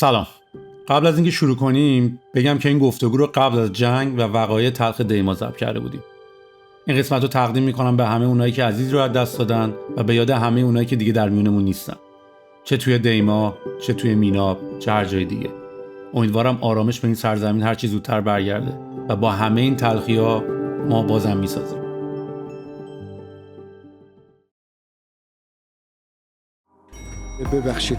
سلام. قبل از اینکه شروع کنیم بگم که این گفتگو رو قبل از جنگ و وقایع تلخ دیما ضبط کرده بودیم. این قسمت رو تقدیم میکنم به همه اونایی که عزیز رو از دست دادن و به یاد همه اونایی که دیگه در میونمون نیستن. چه توی دیما، چه توی میناب، چه هر جای دیگه. امیدوارم آرامش به این سرزمین هر چی زودتر برگرده و با همه این تلخی‌ها ما بازم میسازیم. ببخشید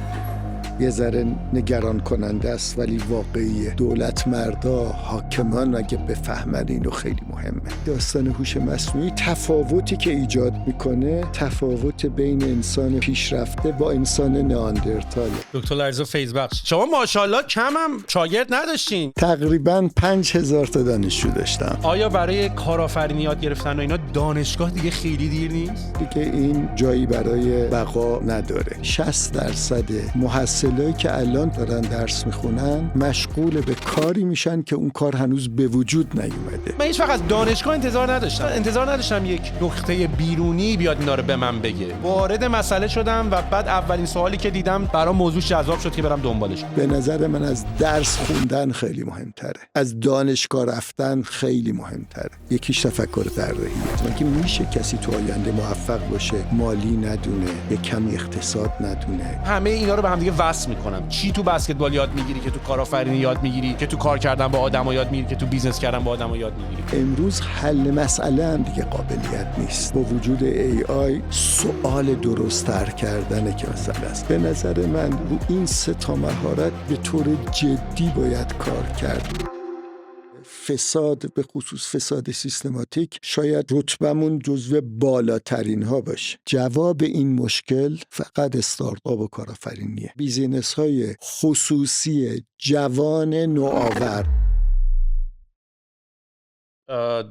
یه ذره نگران کننده است ولی واقعیه. دولت مردا حاکمان اگه بفهمن اینو خیلی مهمه. داستان هوش مصنوعی تفاوتی که ایجاد میکنه تفاوت بین انسان پیشرفته با انسان نئاندرتاله. دکتر لرزو فیضبخش، شما ماشاءالله کم هم شاگرد نداشتین؟ تقریباً 5000 تا دانشجو داشتم. آیا برای کارآفرینی یاد گرفتن و اینا دانشگاه دیگه خیلی دیر نیست؟ دیگه این جایی برای بقا نداره. 60% محصلایی که الان دارن درس میخونن مشغول به کاری میشن که اون کار هنوز به وجود نیومده. من هیچ وقت از دانشگاه انتظار نداشتم یک نقطه بیرونی بیاد اینا رو به من بگه. وارد مسئله شدم و بعد اولین سوالی که دیدم برام موضوع جذاب شد که برم دنبالش. به نظر من از درس خوندن خیلی مهمتره، از دانشگاه رفتن خیلی مهمتره. یکیش تفکر طراحیه. مگه میشه کسی تو آینده موفق باشه مالی ندونه، یه کمی اقتصاد ندونه؟ همه اینا رو به هم دیگه وصل میکنم. چی تو بسکتبال یاد میگیری که تو کارآفرینی یاد میگیری، که تو کار کردن با آدما یاد میگیری، که تو بیزنس کردن با آدما یاد میگیری. امروز حل مسئله هم دیگه قابلیت نیست. با وجود AI سوال درست‌تر کردن که مسئله است. به نظر من رو این 3 تا مهارت به طور جدی باید کار کرد. فساد، به خصوص فساد سیستماتیک، شاید رتبمون جزو بالاترین ها باشه. جواب این مشکل فقط استارتاپ و کارآفرینیه. بیزینس های خصوصی جوان نوآور.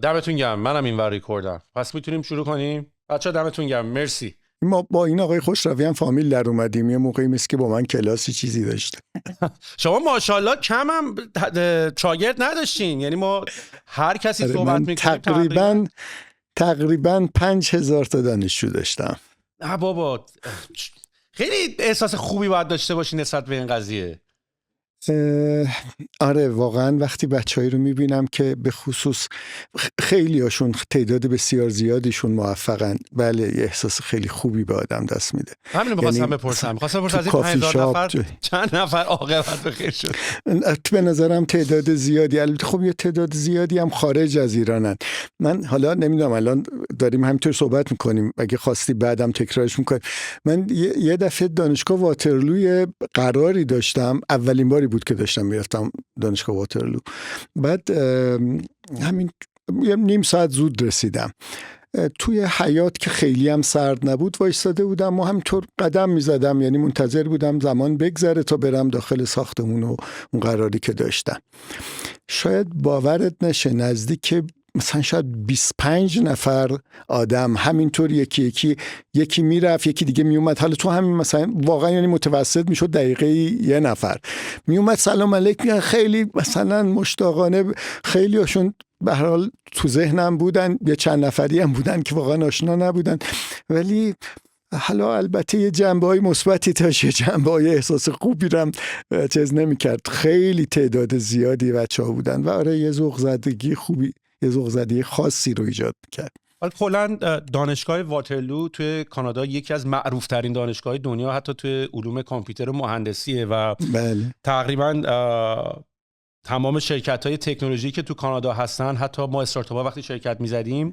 دمتون گرم. منم اینور ریکوردم. پس میتونیم شروع کنیم. بچه‌ها دمتون گرم. مرسی. ما با این آقای خوشروی هم فامیل در اومدیم. یه موقعی مثل که با من کلاسی چیزی داشته. شما ماشاءالله کم هم شاگرد نداشتین. یعنی ما هر کسی صحبت میکنیم تقریباً 5000 تا دانشجو داشتم. نه بابا، خیلی احساس خوبی باید داشته باشین نسبت به این قضیه. آره واقعا وقتی بچه‌ای رو میبینم که به خصوص خیلی هاشون تعداد بسیار زیادیشون موفقن، بله یه احساس خیلی خوبی به آدم دست میده. همین می‌خواستم بپرسم از این 5000 نفر چند نفر عاقبت به خیر شد؟ به نظرم تعداد زیادی، البته خب یه تعداد زیادی هم خارج از ایرانن. من حالا نمیدونم، الان داریم همینطور صحبت میکنیم، اگه خواستی بعدم تکرارش میکنیم. من یه دفعه دانشگاه واترلو قراری داشتم، اولین باری بود که داشتم میرفتم دانشگاه واترلو. بعد همین نیم ساعت زود رسیدم. توی حیاط که خیلی هم سرد نبود وایستاده بودم و همینطور قدم میزدم، یعنی منتظر بودم زمان بگذره تا برم داخل ساختمون و اون قراری که داشتم. شاید باورت نشه نزدیک مثلا شاید 25 نفر آدم همینطور یکی میرفت یکی دیگه میومد. حالا تو همین مثلا واقعا یعنی متوسط میشد دقیقه یه نفر میومد سلام علیکم، خیلی مثلا مشتاقانه. خیلی هاشون به هر حال تو ذهنم بودن، یه چند نفری هم بودن که واقعا آشنا نبودن، ولی حالا البته یه جنبه‌های مثبتی داشت، یه جنبه‌های احساس خوبی رم چیز نمی‌کرد. خیلی تعداد زیادی بچه‌ها بودن و آره یه ذوق زدگی خاصی رو ایجاد کرد. کلاً دانشگاه واترلو توی کانادا یکی از معروف‌ترین دانشگاه دنیا حتی توی علوم کامپیوتر و مهندسیه و بله. تقریباً تمام شرکت‌های تکنولوژی که تو کانادا هستن، حتی ما استارتاپ‌ها وقتی شرکت می‌زدیم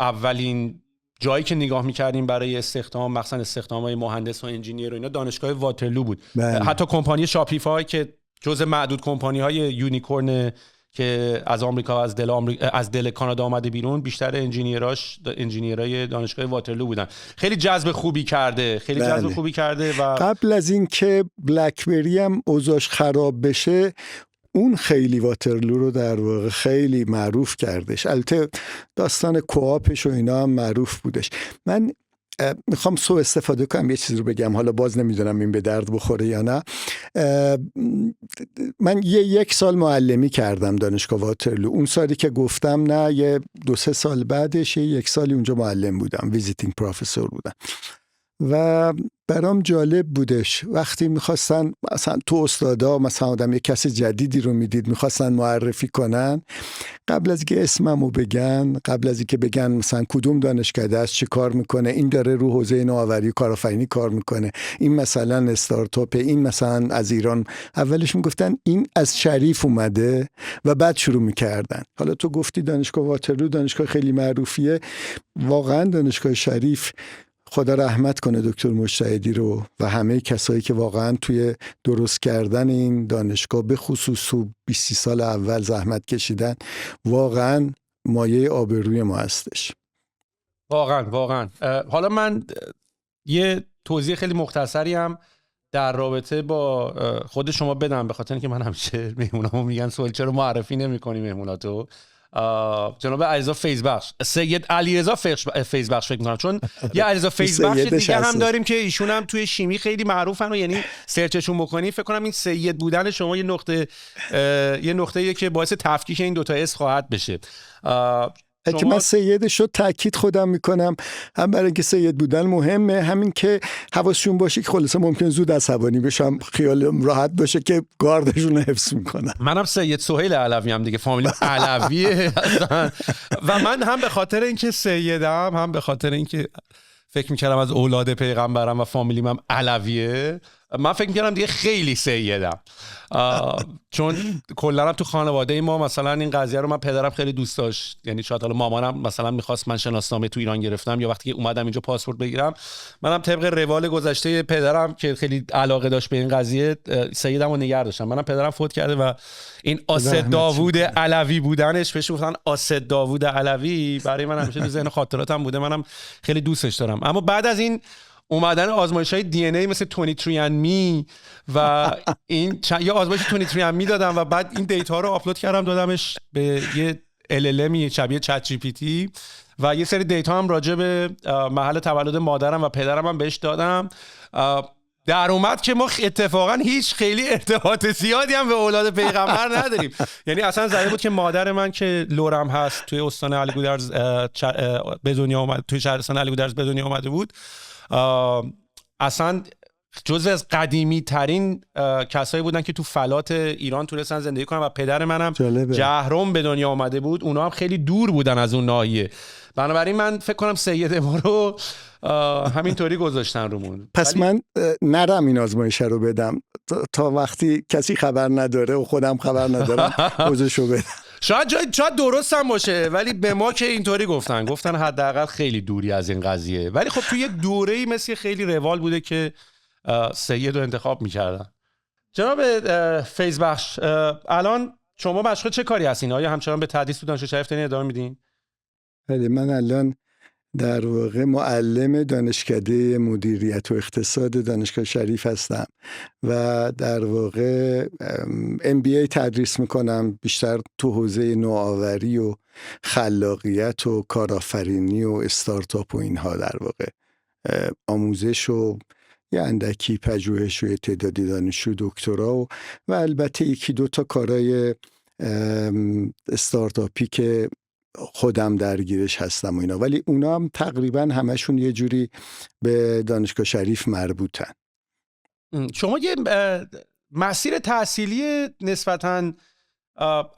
اولین جایی که نگاه می‌کردیم برای استخدام، مثلا استخدام‌های مهندس و انجینیر و اینا، دانشگاه واترلو بود. بله. حتی کمپانی شاپیفای که جزء معدود کمپانی‌های یونیکورن که از آمریکا از دل کانادا آمده بیرون، بیشتر انجینیرای دانشگاه واترلو بودن. خیلی جذب خوبی کرده و قبل از این که بلکبری هم اوضاعش خراب بشه، اون خیلی واترلو رو در واقع خیلی معروف کردش. البته داستان کوآپش و اینا هم معروف بودش. من میخوام سوء استفاده کنم یه چیز رو بگم، حالا باز نمیدونم این به درد بخوره یا نه. من یک سال معلمی کردم دانشگاه واترلو. اون سالی که گفتم نه، یه 2-3 سال بعدش یک سالی اونجا معلم بودم، ویزیتینگ پروفسور بودم. و برام جالب بودش وقتی میخواستن مثلا تو استادا مثلا آدم یه کسی جدیدی رو میدید میخواستن معرفی کنن، قبل از که اسممو بگن، قبل از اینکه بگن مثلا کدوم دانشکده است، چی کار میکنه، این داره رو حوزه نوآوری کارآفرینی کار میکنه، این مثلا استارتاپ، این مثلا از ایران، اولش میگفتن این از شریف اومده و بعد شروع میکردن. حالا تو گفتی دانشگاه واترلو دانشگاه خیلی معروفیه، واقعا دانشگاه شریف خدا رحمت کنه دکتر مجتهدی رو و همه کسایی که واقعا توی درست کردن این دانشگاه به خصوص تو 20 سال اول زحمت کشیدن، واقعا مایه آبروی ما هستش. واقعا حالا من یه توضیح خیلی مختصری هم در رابطه با خود شما بدم، به خاطر اینکه من همیشه مهمونامو میگن سوال چرا معرفی نمی‌کنی مهموناتو. جناب علیرضا فیضبخش، سید علیرضا فیضبخش فکر می‌کنم، چون یه علیرضا فیضبخش دیگه هم داریم که ایشون هم توی شیمی خیلی معروفن و یعنی سرچشون بکنی فکر کنم این سید بودن شما یه نقطه‌ایه که باعث تفکیک این دوتا اسم خواهد بشه. که من سیدش رو تاکید خودم میکنم، هم برای اینکه سید بودن مهمه، همین که حواسشون باشه که خلاصه ممکن زود عصبانی بشم، خیالم راحت باشه که گاردشون رو حفظ میکنم. منم سید سهیل علوی هم دیگه، فامیلی علویه و من هم به خاطر اینکه سیدم، هم به خاطر اینکه فکر میکردم از اولاد پیغمبرم و فامیلیم هم علویه، من فکر میکردم دیگه خیلی سیدم، چون کلا تو خانواده ما مثلا این قضیه رو من پدرم خیلی دوست داشت، یعنی شاید حالا مامانم مثلا میخواست من شناسنامه تو ایران گرفتم یا وقتی که اومدم اینجا پاسپورت بگیرم، منم طبق روال گذشته پدرم که خیلی علاقه داشت به این قضیه سیدم رو نگه داشتم. منم پدرم فوت کرده و این آسد داوود علوی بودنش، بهش گفتن آسد داوود علوی، برای من همیشه تو ذهن خاطراتم بوده، منم خیلی دوستش دارم. اما بعد از این اومدن آزمایش‌های دی ان ای مثل 23andMe و این یه آزمایش 23andMe دادم و بعد این دیتا رو آپلود کردم دادمش به یه LLM شبیه چت جی پی تی و یه سری دیتا هم راجع به محل تولد مادرم و پدرم هم بهش دادم. در اومد که ما اتفاقا هیچ خیلی ارتباط زیادی هم به اولاد پیغمبر نداریم. یعنی اصلا ظاهر بود که مادر من که لورم هست توی استان علیگودرز به دنیا اومد، توی شهرستان علیگودرز به دنیا اومده بود، اصلا جزو از قدیمی ترین کسایی بودن که تو فلات ایران تونستن زندگی کنن و پدر منم جهرم به دنیا آمده بود، اونا هم خیلی دور بودن از اون ناحیه، بنابراین من فکر کنم سید ما رو همینطوری گذاشتن رومون. پس من نرم این آزمایش رو بدم تا وقتی کسی خبر نداره و خودم خبر ندارم حوزشو بدم. شاید درست هم باشه، ولی به ما که اینطوری گفتن حداقل خیلی دوری از این قضیه، ولی خب توی یه دوره‌ای مثل خیلی روال بوده که سید رو انتخاب می‌کردن. جناب فیضبخش، الان شما مشغول چه کاری هستین؟ آیا همچنان به تدریس تو دانشگاه شریف ادامه میدین؟ بله، من الان در واقع معلم دانشکده مدیریت و اقتصاد دانشگاه شریف هستم و در واقع MBA تدریس میکنم، بیشتر تو حوزه نوآوری و خلاقیت و کارآفرینی و استارتاپ و اینها، در واقع آموزش و یه اندکی پژوهش و تعدادی دانشجو دکترا و البته یکی دو تا کارهای استارتاپی که خودم درگیرش هستم و اینا، ولی اونا هم تقریبا همشون یه جوری به دانشگاه شریف مربوطن. شما یه مسیر تحصیلی نسبتاً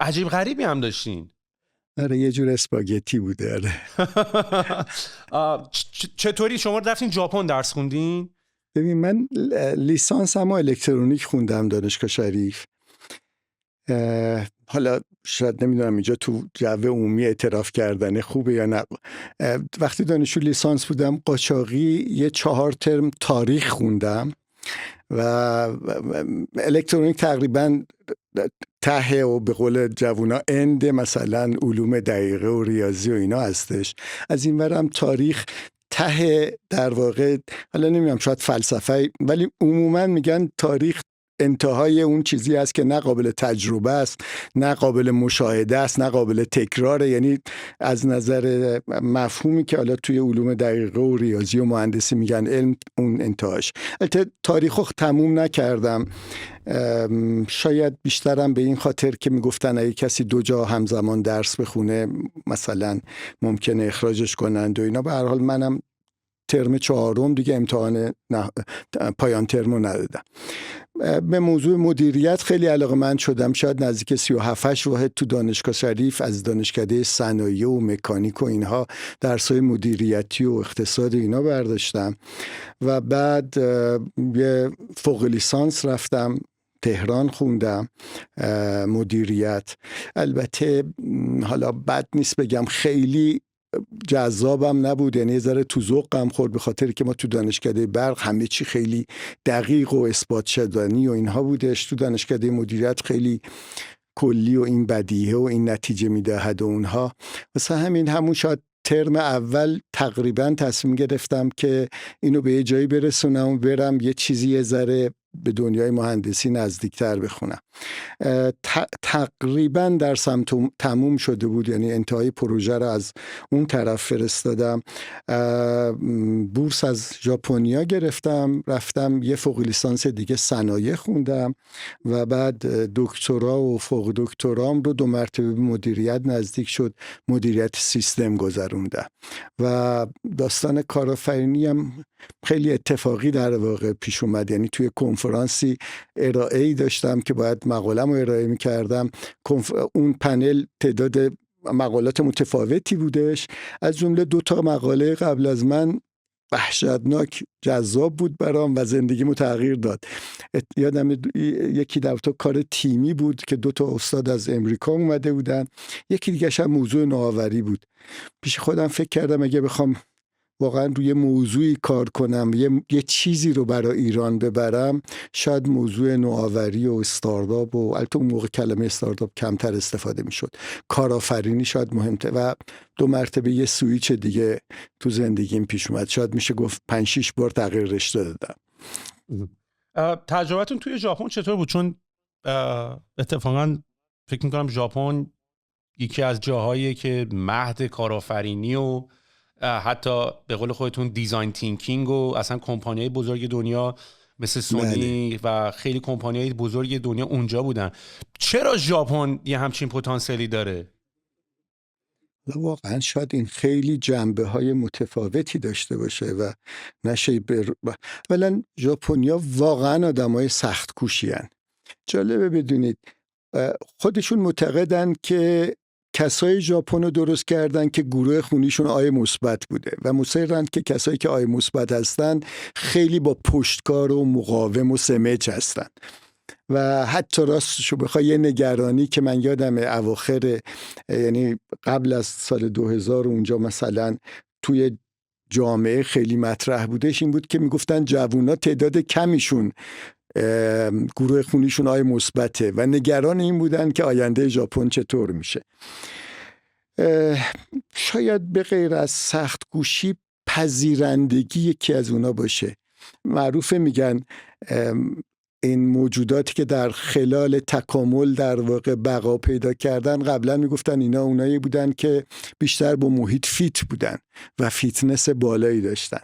عجیب غریبی هم داشتین. آره، یه جور اسپاگتی بوده. آره. چطوری شما رفتین ژاپن درس خوندین؟ ببین، من لیسانس هم الکترونیک خوندم دانشگاه شریف. حالا شاید نمیدونم اینجا تو جو عمومی اعتراف کردن خوبه یا نه. وقتی دانشجو لیسانس بودم قاچاقی یه 4 ترم تاریخ خوندم و الکترونیک تقریبا ته و به قول جوونا اند مثلا علوم دقیقه و ریاضی و اینا هستش. از این ورم تاریخ ته در واقع، حالا نمیدونم شاید فلسفه، ولی عموما میگن تاریخ انتهای اون چیزی است که نه قابل تجربه است، نه قابل مشاهده است، نه قابل تکراره. یعنی از نظر مفهومی که حالا توی علوم دقیقه و ریاضی و مهندسی میگن علم، اون انتهاش. البته تاریخو تموم نکردم، شاید بیشترم به این خاطر که میگفتن اگه کسی 2 جا همزمان درس بخونه مثلا ممکنه اخراجش کنند و اینا. به هر حال منم ترم 4 دیگه امتحان پایان ترم رو ندادم. به موضوع مدیریت خیلی علاقه‌مند شدم. شاید نزدیک 37 واحد تو دانشگاه شریف از دانشکده صنایع و مکانیک و اینها درس‌های مدیریتی و اقتصاد اینا برداشتم و بعد یه فوق لیسانس رفتم تهران خوندم مدیریت. البته حالا بد نیست بگم خیلی جذابم نبود، یعنی یه ذره تو ذوقم خورد به خاطر که ما تو دانشکده برق همه چی خیلی دقیق و اثبات شدنی و اینها بودش. تو دانشکده مدیریت خیلی کلی و این بدیهه و این نتیجه میدهد و اونها. واسه همون شاید ترم اول تقریبا تصمیم گرفتم که اینو به یه جایی برسونم و برم یه چیزی یه ذره به دنیای مهندسی نزدیکتر بخونم. تقریبا درسم تموم شده بود، یعنی انتهای پروژه رو از اون طرف فرستادم. بورس از ژاپنیا گرفتم، رفتم یه فوق لیسانس دیگه صنایع خوندم و بعد دکترا و فوق دکترام رو 2 مرتبه به مدیریت نزدیک شد، مدیریت سیستم گذروندم و داستان کارآفرینی هم خیلی اتفاقی در واقع پیش اومد. یعنی توی کنفرانسی ارائه‌ای داشتم که باید مقاله‌مو ارائه می‌کردم. اون پنل تعداد مقالات متفاوتی بودش، از جمله 2 مقاله قبل از من وحشتناک جذاب بود برام و زندگیمو تغییر داد. یادم یکی 2 کار تیمی بود که 2 استاد از امریکا اومده بودن، یکی دیگه هم موضوع نوآوری بود. پیش خودم فکر کردم اگه بخوام واقعا روی موضوعی کار کنم، یه چیزی رو برای ایران ببرم، شاید موضوع نوآوری و استارتاپ و البته اون موقع کلمه استارتاپ کمتر استفاده میشد، کارآفرینی شاید مهمتر. و 2 مرتبه یه سویچ دیگه تو زندگیم پیش اومد، شاید میشه گفت 5-6 بار تغییر رشته دادم. تجربتون توی ژاپن چطور بود؟ چون اتفاقا فکر میکنم ژاپن یکی از جاهاییه که مهد کارآفرینی و حتی به قول خودتون دیزاین تینکینگ و اصلا کمپانی‌های بزرگ دنیا مثل سونی و خیلی کمپانی‌های بزرگ دنیا اونجا بودن. چرا ژاپن یه همچین پتانسیلی داره؟ واقعا شاید این خیلی جنبه‌های متفاوتی داشته باشه و نشه اولا ژاپنیا واقعا آدمای سخت کوشی هن. جالبه بدونید خودشون معتقدن که کسای ژاپن رو درست کردن که گروه خونیشون آی مثبت بوده و مصرن که کسایی که آی مثبت هستن خیلی با پشتکار و مقاوم و سمج هستن. و حتی راستشو بخوای یه نگرانی که من یادم اواخر، یعنی قبل از سال 2000 اونجا مثلا توی جامعه خیلی مطرح بودش، این بود که میگفتن جوونا تعداد کمیشون گروه خونیشون آی مثبته و نگران این بودن که آینده ژاپن چطور میشه. شاید به غیر از سخت کوشی پذیرندگی یکی از اونا باشه. معروفه میگن این موجوداتی که در خلال تکامل در واقع بقا پیدا کردن، قبلا میگفتن اینا اونایی بودن که بیشتر با محیط فیت بودن و فیتنس بالایی داشتن.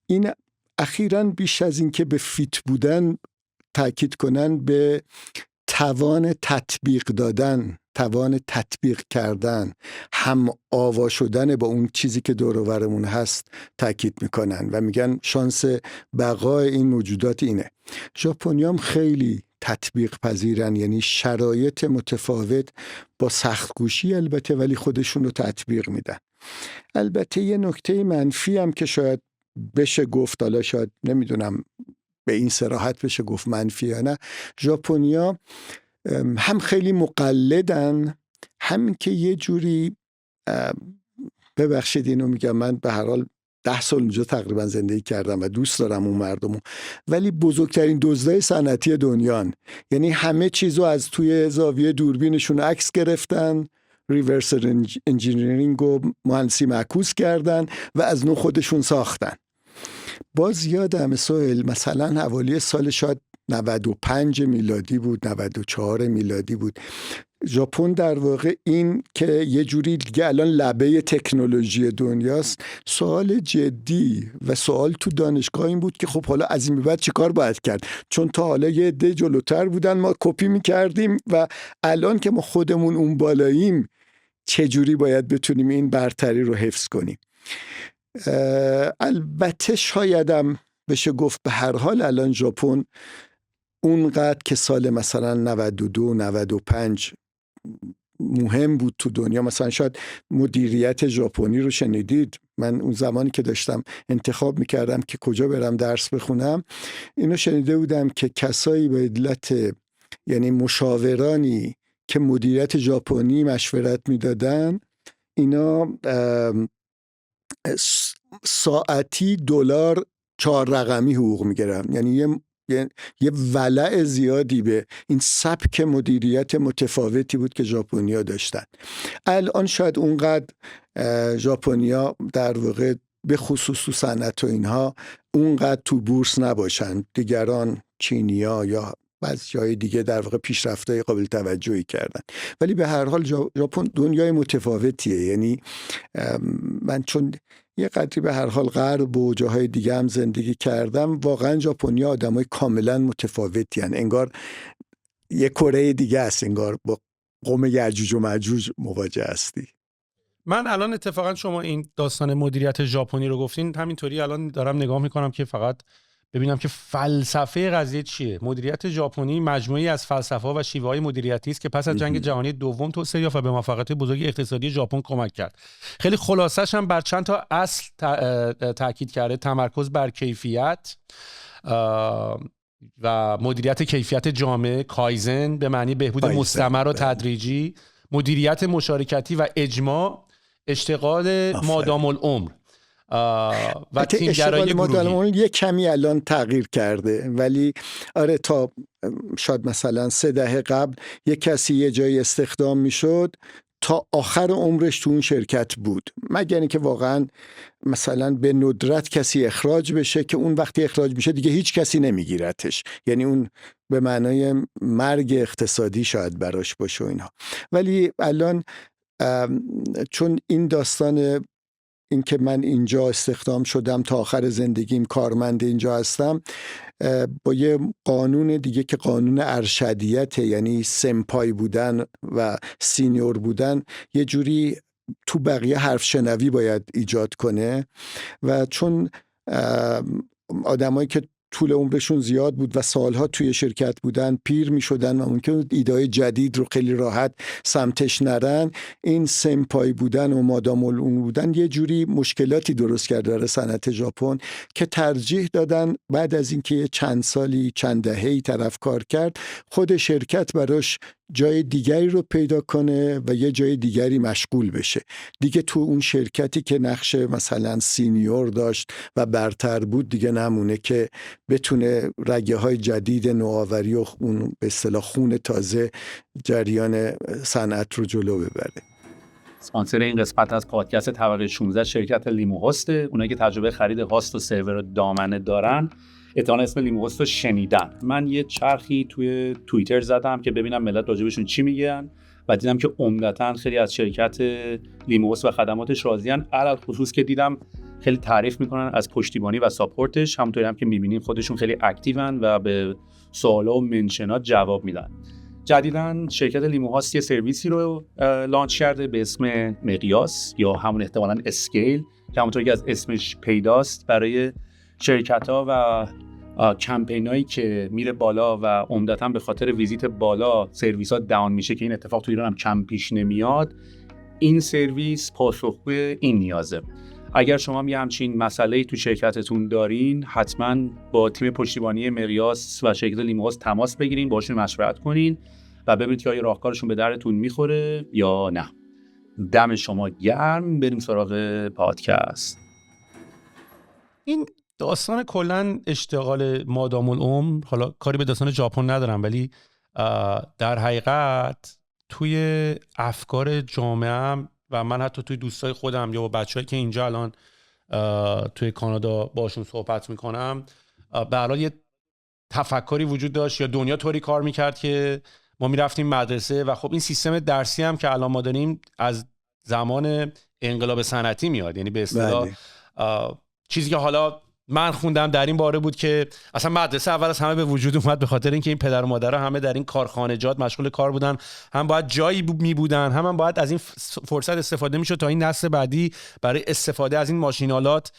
این اخیراً بیش از این که به فیت بودن تاکید کنن، به توان تطبیق دادن، توان تطبیق کردن، هم آوا شدن با اون چیزی که دور و برمون هست تاکید میکنن و میگن شانس بقای این موجودات اینه. ژاپنیام خیلی تطبیق پذیرن، یعنی شرایط متفاوت با سخت‌کوشی البته، ولی خودشون رو تطبیق میدن. البته یه نکته منفی هم که شاید بشه گفت، حالا شاید نمیدونم به این صراحت بشه گفت منفی یا نه، ژاپنیا هم خیلی مقلدن، هم که یه جوری، ببخشید اینو میگم، من به هر حال 10 سال اونجا تقریبا زندگی کردم و دوست دارم اون مردمو، ولی بزرگترین دزدای صنعتی دنیان. یعنی همه چیزو از توی زاویه دوربینشون عکس گرفتن، ریورس انجینیرینگ و مهندسی معکوس کردن و از نو خودشون ساختن. باز یادم سوال مثلا حوالی سال شاید 95 میلادی بود، 94 میلادی بود، ژاپن در واقع این که یه جوری دیگه الان لبه تکنولوژی دنیاست، سوال جدی و سوال تو دانشگاه این بود که خب حالا از این به بعد چی کار باید کرد؟ چون تا حالا یه عده جلوتر بودن، ما کپی میکردیم و الان که ما خودمون اون بالاییم چجوری باید بتونیم این برتری رو حفظ کنیم؟ البته شایدم بشه گفت به هر حال الان ژاپن اونقدر که سال مثلا 92 95 مهم بود تو دنیا، مثلا شاید مدیریت ژاپنی رو شنیدید، من اون زمانی که داشتم انتخاب میکردم که کجا برم درس بخونم اینو شنیده بودم که کسایی به علت یعنی مشاورانی که مدیریت ژاپنی مشورت میدادن اینا ساعتی دلار 4 رقمی حقوق میگیرن، یعنی یه ولع زیادی به این سبک مدیریت متفاوتی بود که ژاپنیا داشتن. الان شاید اونقدر ژاپنیا در واقع به خصوص تو صنعت و اینها اونقدر تو بورس نباشن، دیگران چینیا یا بعضی جای دیگه در واقع پیشرفت‌های قابل توجهی کردن، ولی به هر حال ژاپن دنیای متفاوتیه. یعنی من چون یه قدری به هر حال غرب و جاهای دیگه هم زندگی کردم، واقعا ژاپنیا آدمای کاملا متفاوتی هن. انگار یه کره دیگه است، انگار با قوم یعجوج و معجوج مواجه هستی. من الان اتفاقا شما این داستان مدیریت ژاپنی رو گفتین، همینطوری الان دارم نگاه میکنم که فقط ببینم که فلسفه قضیه چیه. مدیریت ژاپنی مجموعی از فلسفه‌ها و شیوه‌های مدیریتی است که پس از جنگ جهانی دوم توسعه یافت و به موفقیت بزرگ اقتصادی ژاپن کمک کرد. خیلی خلاصش هم بر چند تا اصل تاکید کرده: تمرکز بر کیفیت و مدیریت کیفیت جامع، کایزن به معنی بهبود مستمر و تدریجی، مدیریت مشارکتی و اجماع، اشتغال مادام العمر و تیمگرایی گروهی. یه کمی الان تغییر کرده، ولی آره تا شاید مثلا 3 دهه قبل یه کسی یه جایی استخدام میشد تا آخر عمرش تو اون شرکت بود، مگر اینکه واقعا مثلا به ندرت کسی اخراج بشه که اون وقتی اخراج میشه دیگه هیچ کسی نمیگیرتش، یعنی اون به معنای مرگ اقتصادی شاید براش باشه و اینها. ولی الان چون این داستان این که من اینجا استخدام شدم تا آخر زندگیم کارمند اینجا هستم، با یه قانون دیگه که قانون ارشدیت، یعنی سمپای بودن و سینیور بودن، یه جوری تو بقیه حرف شنوی باید ایجاد کنه. و چون آدمایی که طول عمرشون زیاد بود و سالها توی شرکت بودن پیر می شدن و ممکن ایده‌های جدید رو خیلی راحت سمتش نرن، این سمپای بودن و مادام العمر بودن یه جوری مشکلاتی درست کرده برای صنعت ژاپن که ترجیح دادن بعد از اینکه چند سالی چند دهه‌ای طرف کار کرد خود شرکت براش جای دیگری رو پیدا کنه و یه جای دیگری مشغول بشه. دیگه تو اون شرکتی که نقش مثلا سینیور داشت و برتر بود دیگه نمونه که بتونه رگه های جدید نوآوری و اون به اصطلاح خون تازه جریان صنعت رو جلو ببره. اسپانسر این قسمت از پادکست طبقه 16 شرکت لیمو هاست. اونایی که تجربه خرید هاست و سرور دامنه دارن احتمالاً اسم لیمو هاست رو شنیدن. من یه چرخی توی توییتر زدم که ببینم ملت راجبشون چی میگن و دیدم که عمدتاً خیلی از شرکت لیمو هاست و خدماتش راضی‌ان، علل خصوص که دیدم خیلی تعریف میکنن از پشتیبانی و ساپورتش. همونطوری هم که میبینیم خودشون خیلی اکتیون و به سوالا و منشنات جواب میدن. جدیداً شرکت لیمو هاست یه سرویسی رو لانچ کرده به اسم مقیاس یا همون احتمالاً اسکیل که همونطوری که از اسمش پیداست برای شرکت‌ها و کمپینایی که میره بالا و عمدتاً به خاطر ویزیت بالا سرویس‌ها داون میشه که این اتفاق تو ایران هم کم پیش نمیاد. این سرویس پاسخگوی این نیازه. اگر شما یه همچین مسئله‌ای تو شرکتتون دارین، حتما با تیم پشتیبانی مقیاس و شرکت لیمو هاست تماس بگیرین، باشون مشورت کنین و ببینید که آیا راهکارشون به درتون میخوره یا نه. دم شما گرم. بریم سراغ پادکست. این داستان کلن اشتغال مادام العمر، حالا کاری به داستان ژاپن ندارم، ولی در حقیقت توی افکار جامعه و من حتی توی دوستای خودم یا با بچه‌هایی که اینجا الان توی کانادا باشون صحبت میکنم، به هر حال یه تفکری وجود داشت یا دنیا طوری کار میکرد که ما میرفتیم مدرسه و خب این سیستم درسی هم که الان ما داریم از زمان انقلاب صنعتی میاد، یعنی به اصطلاح چیزی که حالا من خوندم در این باره بود که اصلا مدرسه اول از همه به وجود اومد به خاطر اینکه این پدر و مادرها همه در این کارخانجات مشغول کار بودن، هم باید جایی می بودن، هم باید از این فرصت استفاده میشد تا این نسل بعدی برای استفاده از این ماشینالات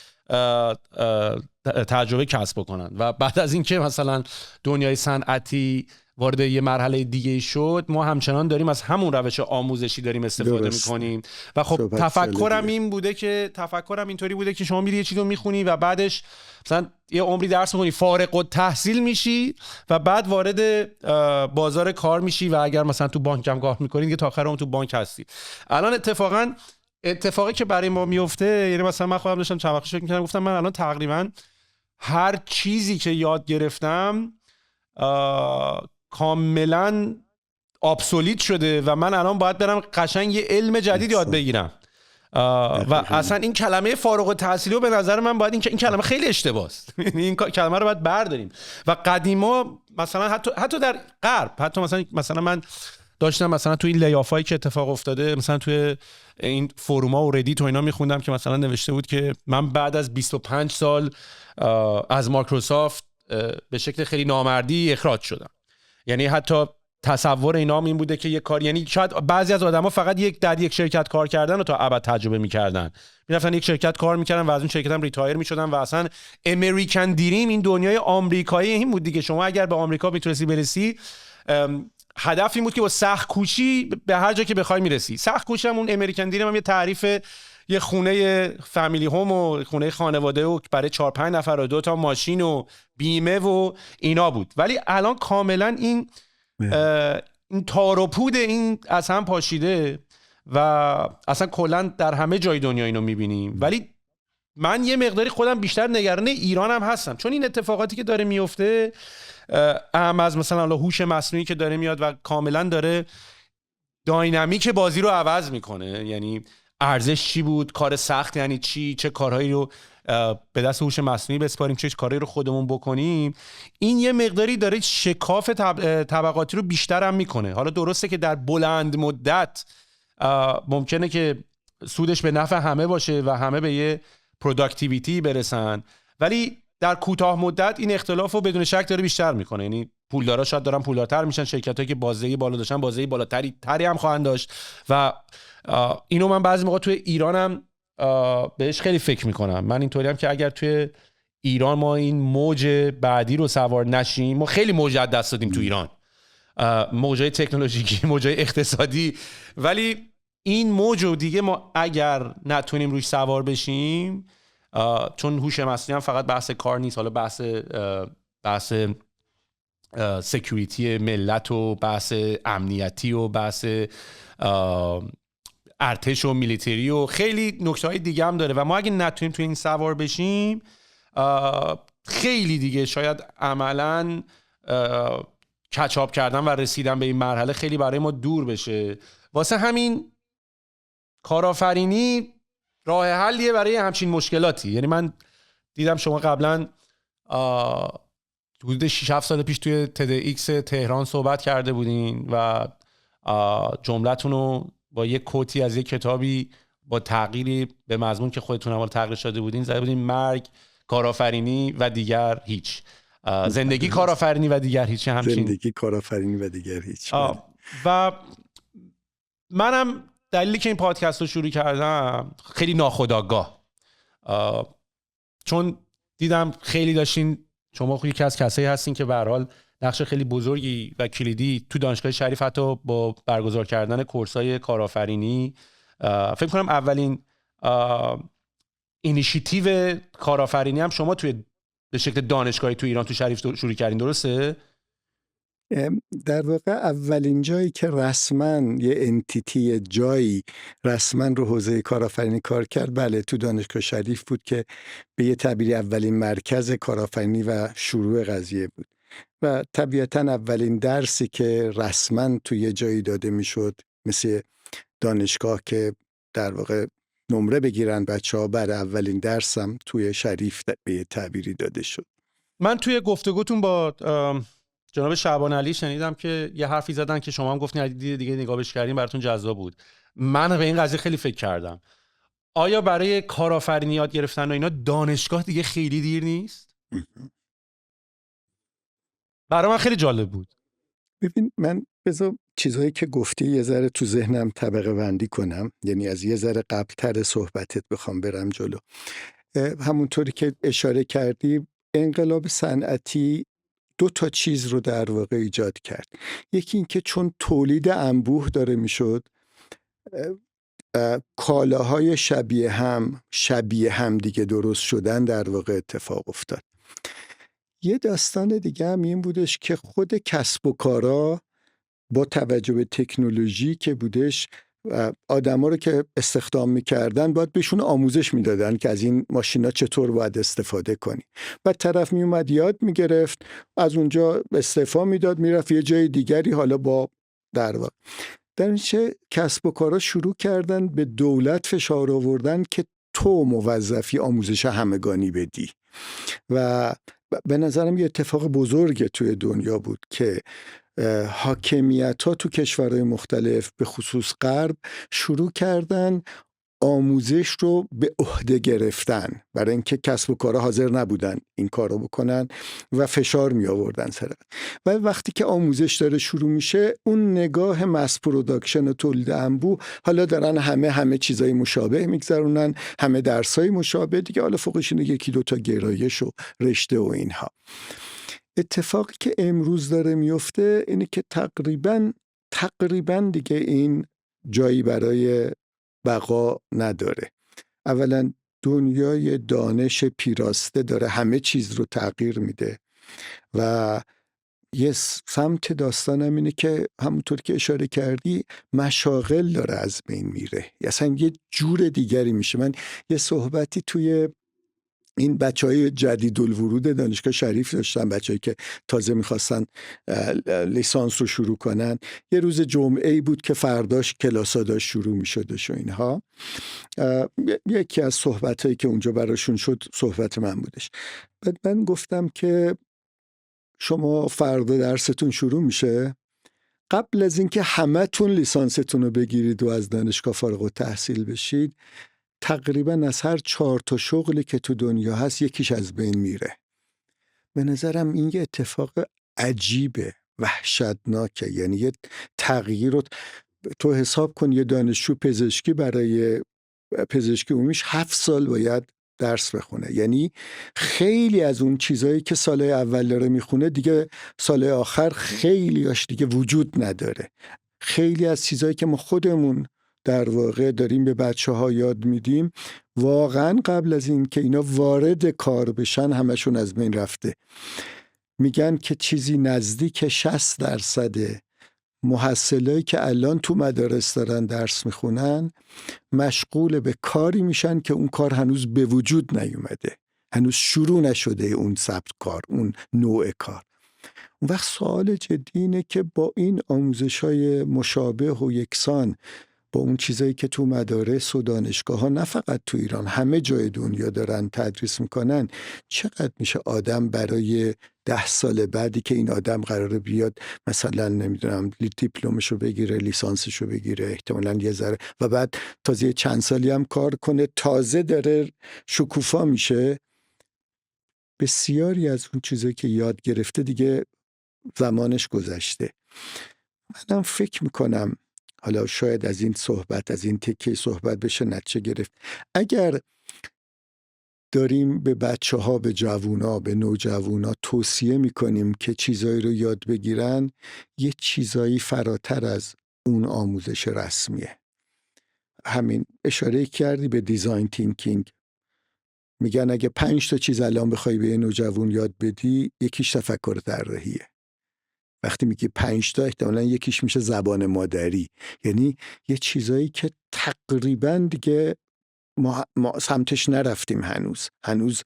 تجربه کسب بکنن. و بعد از اینکه مثلا دنیای صنعتی وارد یه مرحله دیگه شد، ما همچنان داریم از همون روش آموزشی داریم استفاده میکنیم. و خب تفکرم اینطوری بوده که شما میری یه چیزو میخونی و بعدش مثلا یه عمری درس میخونی، فارغ التحصیل میشی و بعد وارد بازار کار میشی و اگر مثلا تو بانک هم کار میکنید که تا آخر اون تو بانک هستی. الان اتفاقی که برای ما میفته، یعنی مثلا من خودم داشتم چند وقت فکر می‌کردم، گفتم من الان تقریبا هر چیزی که یاد گرفتم کاملا ابسولیت شده و من الان باید برم قشنگ یه علم جدید یاد بگیرم. و اصلا این کلمه فارغ التحصیلی رو به نظر من باید این کلمه خیلی اشتباهه. این کلمه رو باید برداریم. و قدیما مثلا حتی در غرب، حتی مثلا من داشتم مثلا تو این لیافایی که اتفاق افتاده، مثلا توی این فروما و ردیت و اینا میخوندم که مثلا نوشته بود که من بعد از 25 سال از مایکروسافت به شکل خیلی نامردی اخراج شدم. یعنی حتی تصور اینا این بوده که یک کار، یعنی شاید بعضی از آدما فقط در یک شرکت کار کردن و تا ابد تجربه می‌کردن، میرفتن یک شرکت کار می‌کردن و از اون شرکت هم ریتایر می‌شدن و اصلا امریکن دریم، این دنیای آمریکایی این بود دیگه. شما اگر به آمریکا میتونستی برسی، هدف این بود که با سخت کوشی به هر جا که بخوای میرسی. سخت کوشی هم اون امریکن دریم هم یه تعریف یه خونه فامیلی هوم و خونه خانواده و برای 4-5 نفر و 2 تا ماشین و بیمه و اینا بود. ولی الان کاملا این تار و پود این از هم پاشیده و اصلا کلا در همه جای دنیا اینو میبینیم. ولی من یه مقداری خودم بیشتر نگران ایران هم هستم، چون این اتفاقاتی که داره میفته، اهم از مثلا هوش مصنوعی که داره میاد و کاملا داره داینامیک بازی رو عوض میکنه. یعنی ارزش چی بود، کار سخت یعنی چی، چه کارهایی رو به دست هوش مصنوعی بسپاریم، چه کارهایی رو خودمون بکنیم. این یه مقداری داره شکاف طبقاتی رو بیشتر هم میکنه. حالا درسته که در بلند مدت ممکنه که سودش به نفع همه باشه و همه به یه پروداکتیویتی برسن، ولی در کوتاه مدت این اختلاف رو بدون شک داره بیشتر میکنه. یعنی پولدارا شاید دارن پولدارتر میشن، شرکتایی که بازدهی بالا داشتن بازدهی بالاتری هم خواهند داشت و اینو من بعضی موقع توی ایرانم بهش خیلی فکر میکنم. من اینطوری هم که اگر توی ایران ما این موج بعدی رو سوار نشیم، ما خیلی موج از دست دادیم تو ایران، موجای تکنولوژیکی، موجای اقتصادی، ولی این موج رو دیگه ما اگر نتونیم روش سوار بشیم، چون هوش مصنوعی هم فقط بحث کار نیست، حالا بحث سکیوریتی ملت و بحث امنیتی و بحث ارتش و میلیتری و خیلی نکته‌های دیگه هم داره و ما اگه نتونیم تو این سوار بشیم، خیلی دیگه شاید عملاً کچاپ کردن و رسیدن به این مرحله خیلی برای ما دور بشه. واسه همین کارآفرینی راه حلیه برای همچین مشکلاتی. یعنی من دیدم شما قبلا حدود 6-7 سال پیش توی TEDx تهران صحبت کرده بودین و جملتون رو با یک کوتی از یک کتابی با تغییری به مضمون که خودتون هم تغییر شده بودین زده بودین: مرگ، کارآفرینی و دیگر هیچ. زندگی، کارآفرینی و دیگر هیچ. همچین زندگی، کارآفرینی و دیگر هیچ. و منم دلیلی که این پادکست رو شروع کردم خیلی ناخودآگاه، چون دیدم خیلی داشتین، شما یکی از کسایی هستین که به هر حال نقش خیلی بزرگی و کلیدی تو دانشگاه شریف حتی با برگزار کردن کورسای کارآفرینی، فکر کنم اولین اینیشیتیو کارآفرینی هم شما توی به شکل دانشگاهی تو ایران تو شریف شروع کردین، درسته؟ در واقع اولین جایی که رسما یه انتیتی جایی رسما رو حوزه کارآفرینی کار کرد، بله، تو دانشگاه شریف بود که به یه تعبیری اولین مرکز کارآفرینی و شروع قضیه بود. و طبیعتاً اولین درسی که رسما توی یه جایی داده میشد، مثل دانشگاه که در واقع نمره بگیرن بچه‌ها، بعد اولین درسم توی شریف به یه تعبیری داده شد. من توی گفتگوتون با جناب شعبان علی شنیدم که یه حرفی زدن که شما هم گفتین دیگه نگاهش کردین براتون جذاب بود. من به این قضیه خیلی فکر کردم. آیا برای کارآفرینی یاد گرفتن و اینا دانشگاه دیگه خیلی دیر نیست؟ برای من خیلی جالب بود. ببین من بذار چیزهایی که گفتی یه ذره تو ذهنم طبقه بندی کنم، یعنی از یه ذره قبلتر صحبتت بخوام برم جلو. همونطوری که اشاره کردی انقلاب صنعتی 2 چیز رو در واقع ایجاد کرد. یکی این که چون تولید انبوه داره میشد، کالاهای شبیه هم دیگه درست شدن در واقع اتفاق افتاد. یه داستان دیگه هم این بودش که خود کسب و کارا با توجه به تکنولوژی که بودش، آدما رو که استخدام میکردن باید بهشون آموزش میدادن که از این ماشینا چطور باید استفاده کنی. بعد طرف میومد یاد میگرفت، از اونجا استعفا میداد میرفت یه جای دیگری، حالا با در واقع در چه کسب و کارا شروع کردن به دولت فشار آوردن که تو موظفی آموزش همگانی بدی. و به نظرم یه اتفاق بزرگ توی دنیا بود که حاکمیت ها تو کشورهای مختلف به خصوص غرب شروع کردن آموزش رو به عهده گرفتن، برای اینکه کسب و کارها حاضر نبودن این کار رو بکنن و فشار می آوردن سر. و وقتی که آموزش داره شروع میشه، اون نگاه مس پروداکشن و تولید انبوه، حالا دارن همه چیزای مشابه میگذرونن، همه درسای مشابه دیگه، حالا فوقش اینه 1-2 گرایش و رشته و اینها. اتفاقی که امروز داره میفته اینه که تقریبا دیگه این جایی برای بقا نداره. اولا دنیای دانش پیراسته داره همه چیز رو تغییر میده و یه سمت داستانم اینه که همونطور که اشاره کردی مشاغل داره از بین میره، اصلا یه جور دیگری میشه. من یه صحبتی توی این بچهای جدید الورود دانشگاه شریف داشتن، بچه‌ای که تازه میخواستن لیسانس رو شروع کنن. یه روز جمعه‌ای بود که فرداش کلاسا داشت شروع میشدش و اینها. یکی از صحبتایی که اونجا براشون شد صحبت من بودش. بعد من گفتم که شما فردا درستون شروع میشه، قبل از اینکه همتون لیسانستون رو بگیرید و از دانشگاه فارغ التحصیل بشید، تقریبا از هر 4 شغلی که تو دنیا هست یکیش از بین میره. به نظرم این یه اتفاق عجیبه، وحشتناکه. یعنی یه تغییر رو تو حساب کن، یه دانشجو پزشکی برای پزشکی عمومیش 7 سال باید درس بخونه. یعنی خیلی از اون چیزایی که سال اول داره میخونه دیگه سال آخر خیلیاش دیگه وجود نداره. خیلی از چیزایی که ما خودمون در واقع داریم به بچه‌ها یاد میدیم، واقعا قبل از این که اینا وارد کار بشن همشون از بین رفته. میگن که چیزی نزدیک 60% محصلایی که الان تو مدارس دارن درس میخونن مشغول به کاری میشن که اون کار هنوز به وجود نیومده، هنوز شروع نشده اون سبک کار، اون نوع کار. اون وقت سوال جدی اینه که با این آموزش‌های مشابه و یکسان، با اون چیزایی که تو مدارس و دانشگاه ها نه فقط تو ایران همه جای دنیا دارن تدریس میکنن، چقدر میشه آدم برای 10 سال بعدی که این آدم قراره بیاد مثلا نمیدونم دیپلمشو بگیره، لیسانسشو بگیره، احتمالاً یه ذره و بعد تازه چند سالی هم کار کنه، تازه داره شکوفا میشه. بسیاری از اون چیزایی که یاد گرفته دیگه زمانش گذشته. منم فکر میکنم، حالا شاید از این صحبت، از این تکه صحبت بشه نتیجه گرفت، اگر داریم به بچه‌ها، به جوونا، به نوجوانا توصیه میکنیم که چیزایی رو یاد بگیرن، یه چیزایی فراتر از اون آموزش رسمیه. همین اشاره کردی به دیزاین تینکینگ. میگن اگه 5 چیز الان بخوای به یه نوجوان یاد بدی، یکیش تفکر طراحیه. وقتی میگی 5 احتمالاً یکیش میشه زبان مادری. یعنی یه چیزایی که تقریباً دیگه ما سمتش نرفتیم هنوز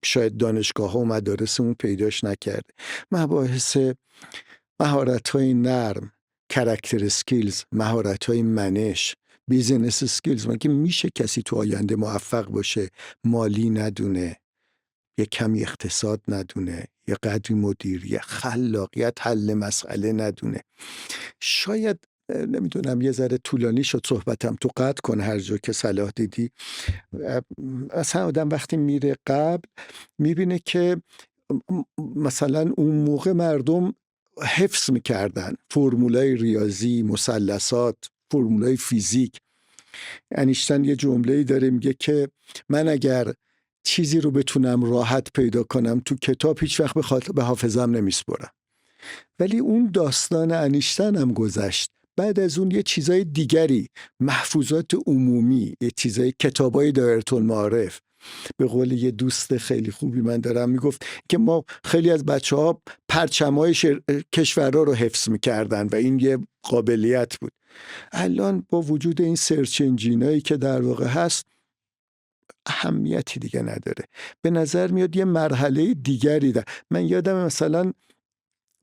شاید دانشگاه ها و مدارسمون پیداش نکرده. مباحث مهارت‌های نرم، کاراکتر اسکیلز، مهارت‌های منش، بیزینس اسکیلز. مگه میشه کسی تو آینده موفق باشه مالی ندونه، یه کمی اقتصاد ندونه، یه قدری مدیریت، خلاقیت، حل مسئله ندونه؟ شاید نمیدونم یه ذره طولانی شد صحبتم، تو قطع کن هر جا که صلاح دیدی. اصلا آدم وقتی میره قبل میبینه که مثلا اون موقع مردم حفظ میکردن فرمولای ریاضی، مثلثات، فرمولای فیزیک. انیشتین یه جمله‌ای داره میگه که من اگر چیزی رو بتونم راحت پیدا کنم تو کتاب هیچ وقت به حافظم نمیسپرم. ولی اون داستان انیشتین هم گذشت. بعد از اون یه چیزای دیگری، محفوظات عمومی، یه چیزای کتابای دایره المعارف. به قول یه دوست خیلی خوبی من دارم میگفت که ما خیلی از بچه‌ها پرچم‌های کشورها رو حفظ میکردن و این یه قابلیت بود. الان با وجود این سرچ انجینایی که در واقع هست اهمیتی دیگه نداره. به نظر میاد یه مرحله دیگری ده. من یادم مثلا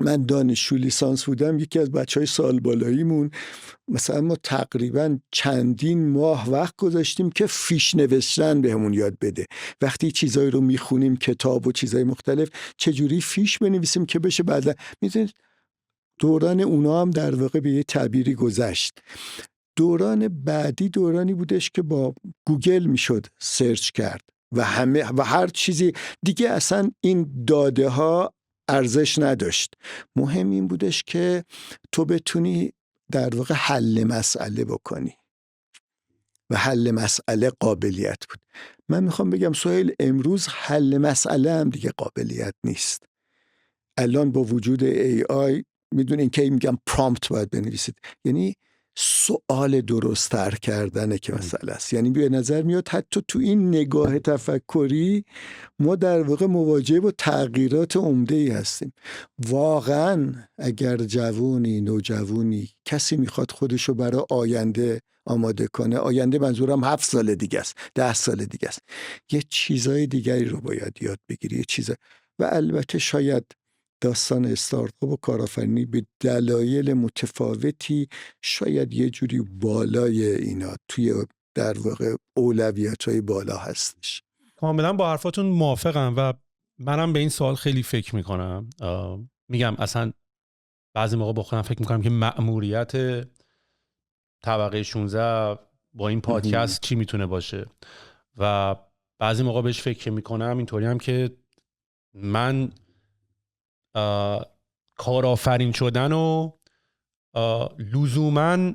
من دانشجو لیسانس بودم، یکی از بچهای سال بالاییمون مثلا ما تقریبا چندین ماه وقت گذاشتیم که فیش نوشتن بهمون یاد بده. وقتی چیزایی رو میخونیم، کتاب و چیزای مختلف، چجوری فیش بنویسیم که بشه بعدا. میدونید دوران اونا هم در واقع به یه تعبیری گذشت. دوران بعدی دورانی بودش که با گوگل میشد سرچ کرد و هر چیزی دیگه، اصلا این داده ها ارزش نداشت. مهم این بودش که تو بتونی در واقع حل مسئله بکنی و حل مسئله قابلیت بود. من میخوام بگم سهیل، امروز حل مسئله هم دیگه قابلیت نیست. الان با وجود AI میدونین که میگم پرامپت باید بنویسید، یعنی سوال درست تر کردنه که مسئله است. یعنی به نظر میاد حتی تو این نگاه تفکری ما در واقع مواجه با تغییرات عمده‌ای هستیم. واقعا اگر نوجوانی کسی میخواد خودشو برای آینده آماده کنه، آینده منظورم 7 سال دیگه است، 10 سال دیگه است، یه چیزای دیگری رو باید یاد بگیری، یه چیزا. و البته شاید داستان استارتاپ و کارآفرینی به دلایل متفاوتی شاید یه جوری بالای اینا توی در واقع اولویت‌های بالا هستش. کاملا با حرفاتون موافقم و منم به این سوال خیلی فکر میکنم. میگم اصلا بعضی موقع با خودم فکر میکنم که مأموریت طبقه 16 با این پادکست چی میتونه باشه و بعضی موقع بهش فکر میکنم اینطوری هم که من کارآفرین شدن و لزوماً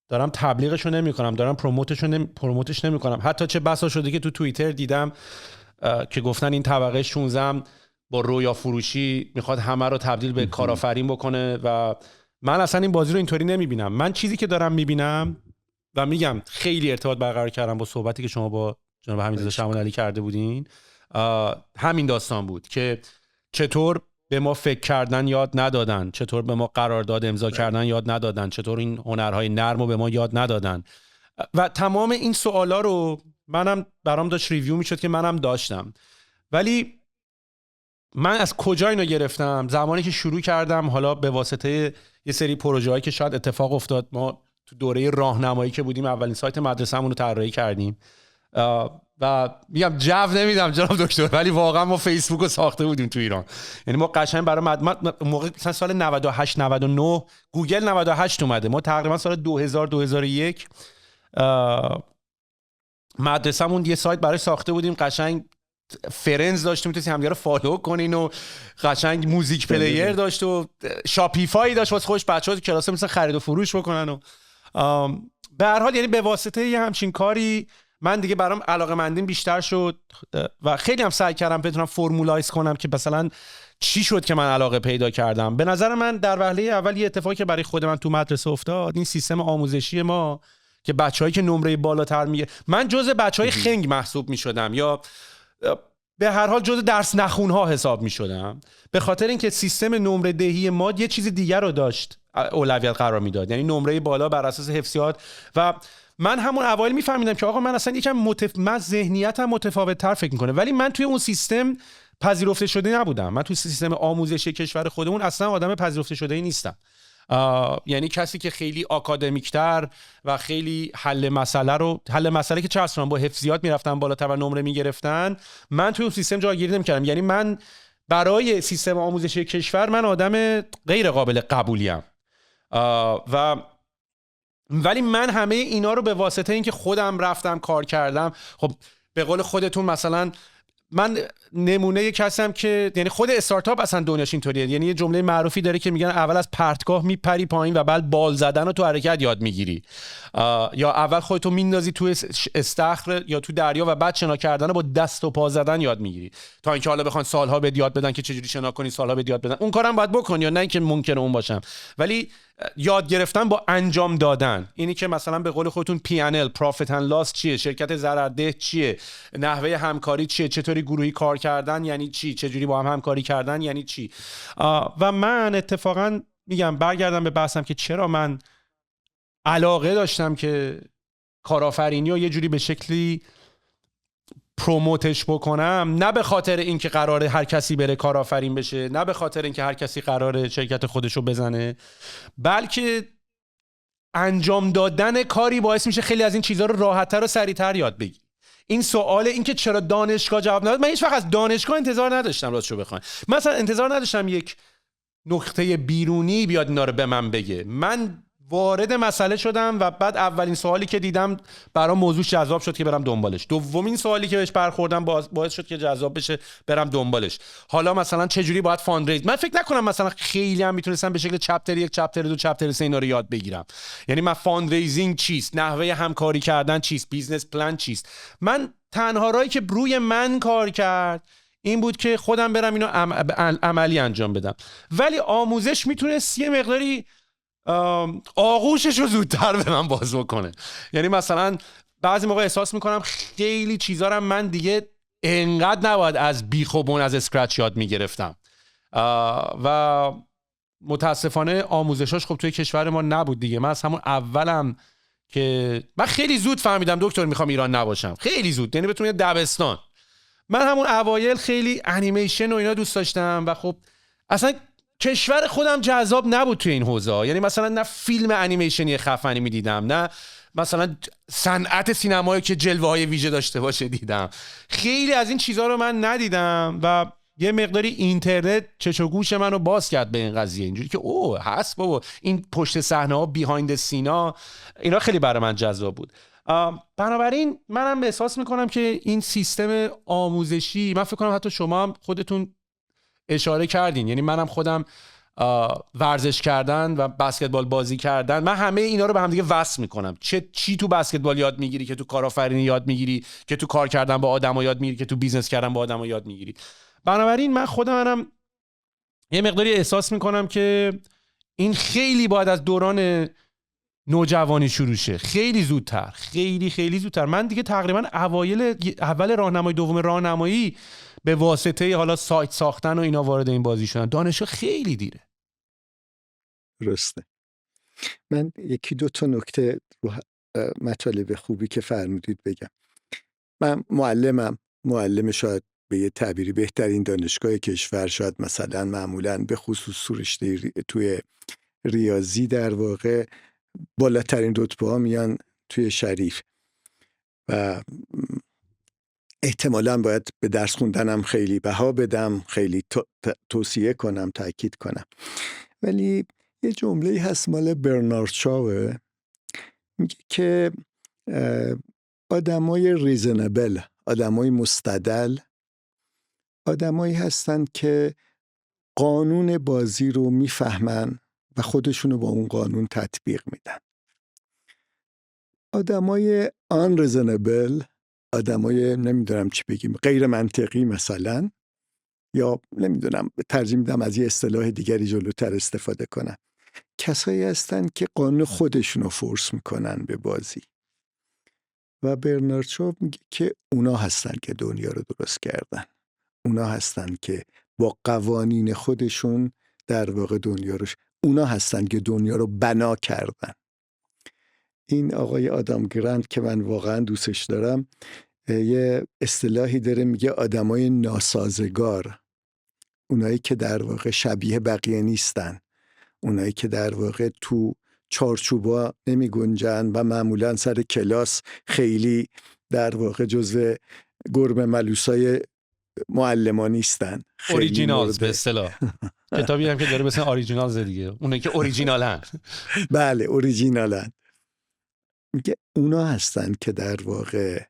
دارم تبلیغشو نمی کنم، دارم پروموتش نمی کنم. حتی چه بسا شده که تو توییتر دیدم که گفتن این طبقه 16 با رویا فروشی میخواد همه رو تبدیل به کارآفرین بکنه و من اصلا این بازی رو اینطوری نمیبینم. من چیزی که دارم میبینم و میگم خیلی ارتباط برقرار کردم با صحبتی که شما با جناب حمیدرضا شمالی کرده بودین، همین داستان بود که چطور به ما فکر کردن یاد ندادن، چطور به ما قرارداد امضا کردن یاد ندادن، چطور این هنرهای نرم رو به ما یاد ندادن و تمام این سوالا رو منم برام داشت ریویو میشد که منم داشتم. ولی من از کجا اینو گرفتم؟ زمانی که شروع کردم، حالا به واسطه یه سری پروژه‌ای که شاید اتفاق افتاد، ما تو دوره راهنمایی که بودیم اولین سایت مدرسه‌مون رو طراحی کردیم و میگم جو نمیدم جناب دکتر، ولی واقعا ما فیسبوک رو ساخته بودیم تو ایران. یعنی ما قشنگ برای موقع مثلا سال 98 99 گوگل 98 اومده، ما تقریبا سال 2000 2001 مدرسه‌مون یه سایت برای ساخته بودیم، قشنگ فرنز داشتیم میتونید همدیگه رو فالو کنین و قشنگ موزیک پلیر داشت و شاپیفای داشت واسه خودش بچه‌ها تو کلاس مثلا خرید و فروش بکنن و به هر حال یعنی به واسطه یه همچین کاری من دیگه برام علاقه‌مندیم بیشتر شد و خیلی هم سعی کردم بتونم فرمولایز کنم که مثلا چی شد که من علاقه پیدا کردم. به نظر من در وهله اول یه اتفاقی که برای خود من تو مدرسه افتاد، این سیستم آموزشی ما که بچه‌هایی که نمره بالاتر میگه، من جزء بچه‌های خنگ محسوب می‌شدم یا به هر حال جزء درس نخون‌ها حساب می‌شدم، به خاطر اینکه سیستم نمره دهی ما یه چیز دیگر رو داشت اولویت قرار میداد، یعنی نمره بالا بر اساس حفظیات. و من همون اوایل میفهمیدم که آقا من اصلا من ذهنیتم متفاوت‌تر فکر میکنه، ولی من توی اون سیستم پذیرفته شده نبودم. من توی سیستم آموزشی کشور خودمون اصلا آدم پذیرفته شده‌ای نیستم. یعنی کسی که خیلی آکادمیک‌تر و خیلی حل مسئله که چه اصلا با حفظیات میرفتن بالاتر و نمره میگرفتن، من توی اون سیستم جایگیری نمی‌کردم. یعنی من برای سیستم آموزشی کشور من آدم غیر قابل قبولیم و ولی من همه اینا رو به واسطه اینکه خودم رفتم کار کردم، خب به قول خودتون مثلا من نمونه کسیم که یعنی خود استارتاپ اصلا دنیاش اینطوریه. یعنی یه جمله معروفی داره که میگن اول از پرتگاه میپری پایین و بعد بال زدن رو تو حرکت یاد میگیری، یا اول خودتو میندازی تو استخر یا تو دریا و بعد شنا کردن رو با دست و پا زدن یاد میگیری، تا اینکه حالا بخوان سالها بهت یاد بدن که چجوری شنا کنی، سالها بهت یاد بدن. اون کارم باید بکنی، یا نه اینکه ممکنه اون باشم، ولی یاد گرفتن با انجام دادن. اینی که مثلا به قول خودتون P&L Profit and Loss چیه، شرکت ضررده چیه، نحوه همکاری چیه، چطوری گروهی کار کردن یعنی چی، چجوری با هم همکاری کردن یعنی چی. و من اتفاقا میگم برگردم به بحثم که چرا من علاقه داشتم که کارآفرینی رو یه جوری به شکلی پروموتش بکنم، نه به خاطر اینکه قراره هر کسی بره کارآفرین بشه، نه به خاطر اینکه هر کسی قراره شرکت خودشو بزنه، بلکه انجام دادن کاری باعث میشه خیلی از این چیزها رو راحت‌تر و سریع‌تر یاد بگیری. این سوال این که چرا دانشگاه جواب نداد، من هیچ وقت از دانشگاه انتظار نداشتم راستشو بخواید. مثلا انتظار نداشتم یک نقطه بیرونی بیاد اینا رو به من بگه. من وارد مسئله شدم و بعد اولین سوالی که دیدم برام موضوع جذاب شد که برم دنبالش. دومین سوالی که بهش برخوردم باعث شد که جذاب بشه برم دنبالش. حالا مثلا چه جوری باید فاندریز، من فکر نکنم مثلا خیلی هم میتونستم به شکل چپتر 1 چپتر 2 چپتر 3 اینا رو یاد بگیرم. یعنی من فاندریزینگ چیست، نحوه همکاری کردن چیست، بیزنس پلان چیست. من تنها راهی که روی من کار کرد این بود که خودم برم اینو عملی انجام بدم. ولی آموزش میتونست یه مقداری آغوشش رو زودتر به من باز بکنه. یعنی مثلا بعضی موقع احساس میکنم خیلی چیزا رو من دیگه انقدر نباید از بیخ و بن از اسکرچ یاد میگرفتم و متاسفانه آموزشاش خب توی کشور ما نبود دیگه. من از همون اولم که من خیلی زود فهمیدم دکتر میخوام ایران نباشم، خیلی زود، یعنی بتونم دبستان من همون اوایل خیلی انیمیشن و اینا دوست داشتم و خب اصلا کشور خودم جذاب نبود توی این حوزه. یعنی مثلا نه فیلم انیمیشنی خفنی میدیدم، نه مثلا صنعت سینمایی که جلوه های ویژه داشته باشه دیدم. خیلی از این چیزها رو من ندیدم و یه مقداری اینترنت چش و گوش منو باز کرد به این قضیه، اینجوری که اوه هست بابا این پشت صحنه ها، بیهایند سینا، اینا خیلی برای من جذاب بود. بنابراین منم احساس میکنم که این سیستم آموزشی، من فکر کنم حتی شما هم خودتون اشاره کردین، یعنی منم خودم ورزش کردن و بسکتبال بازی کردن، من همه اینا رو به هم دیگه وصل میکنم. چی تو بسکتبال یاد میگیری که تو کارآفرینی یاد میگیری، که تو کار کردن با آدما یاد میگیری، که تو بیزنس کردن با آدما یاد میگیری. بنابراین من خودم یه مقداری احساس میکنم که این خیلی باید از دوران نوجوانی شروع شه، خیلی زودتر، خیلی زودتر. من دیگه تقریبا اول راهنمایی، دوم راهنمایی به واسطه حالا سایت ساختن و اینا وارد این بازی شدن. دانشگاه خیلی دیره. درسته. من یکی دو تا نکته رو مطالب خوبی که فرمودید بگم. من معلم شاید به یه تعبیری بهترین دانشگاه کشور، شاید مثلا معمولا به خصوص رشته توی ریاضی در واقع بالاترین رتبه ها میان توی شریف و احتمالاً باید به درس خوندنم خیلی بها بدم، خیلی توصیه کنم، تاکید کنم. ولی یه جمله هست مال برنارد شاوه، میگه که آدمای ریزنبل، آدمای مستدل، آدمایی هستن که قانون بازی رو میفهمن و خودشونو با اون قانون تطبیق میدن. آدمای unreasonable، آدمای نمیدونم چی بگیم، غیر منطقی مثلا، یا نمیدونم ترجیح میدم از یه اصطلاح دیگری جلوتر استفاده کنم، کسایی هستن که قانون خودشونو فورس میکنن به بازی. و برنارد شاو میگه که اونا هستن که دنیا رو درست کردن، اونا هستن که با قوانین خودشون در واقع اونا هستن که دنیا رو بنا کردن. این آقای آدام گرانت که من واقعا دوستش دارم، یه اصطلاحی داره، میگه آدمای ناسازگار، اونایی که در واقع شبیه بقیه نیستن، اونایی که در واقع تو چارچوبا نمی گنجن و معمولا سر کلاس خیلی در واقع جزو گربه ملوسای معلمان نیستن، اوریجینالز به اصطلاح. کتابی هم که داره مثلا اوریجینالز دیگه، اونایی که اوریجینالن. بله اوریجینالن. میگه اونا هستن که در واقع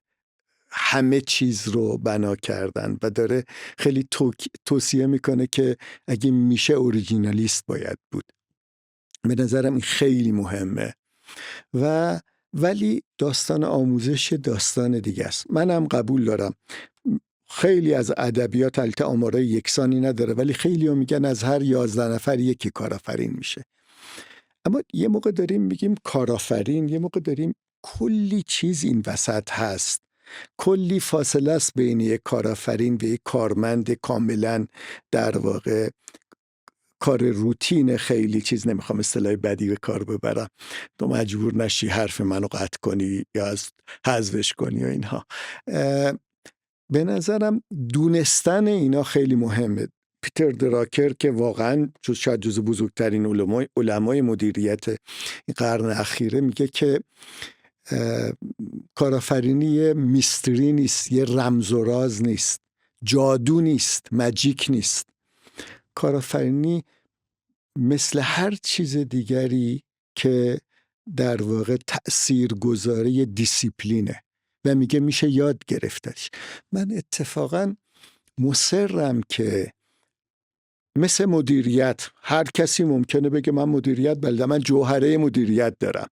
همه چیز رو بنا کردن و داره خیلی توصیه میکنه که اگه میشه اوریجینالیست باید بود. به نظرم این خیلی مهمه. ولی داستان آموزش داستان دیگه است. منم قبول دارم خیلی از ادبیات البته آمارای یکسانی نداره، ولی خیلی ها میگن از هر 11 نفر یکی کارآفرین میشه. اما یه موقع داریم میگیم کارآفرین، یه موقع داریم کلی چیز این وسط هست، کلی فاصله است بین یک کارآفرین و یک کارمند کاملا در واقع کار روتین. خیلی چیز نمیخوام اصطلاح بدی به کار ببرم، تو مجبور نشی حرف منو قطع کنی یا از حذفش کنی و اینها. به نظرم دونستن اینا خیلی مهمه. پیتر دراکر که واقعا شاید جز بزرگترین علمای مدیریت این قرن اخیره میگه که کارآفرینی یه میستری نیست، یه رمز و راز نیست، جادو نیست، ماجیک نیست. کارآفرینی مثل هر چیز دیگری که در واقع تأثیرگذاری دیسیپلینه و میگه میشه یاد گرفتش. من اتفاقا مصرم که مثل مدیریت، هر کسی ممکنه بگه من مدیریت بلده، من جوهره مدیریت دارم،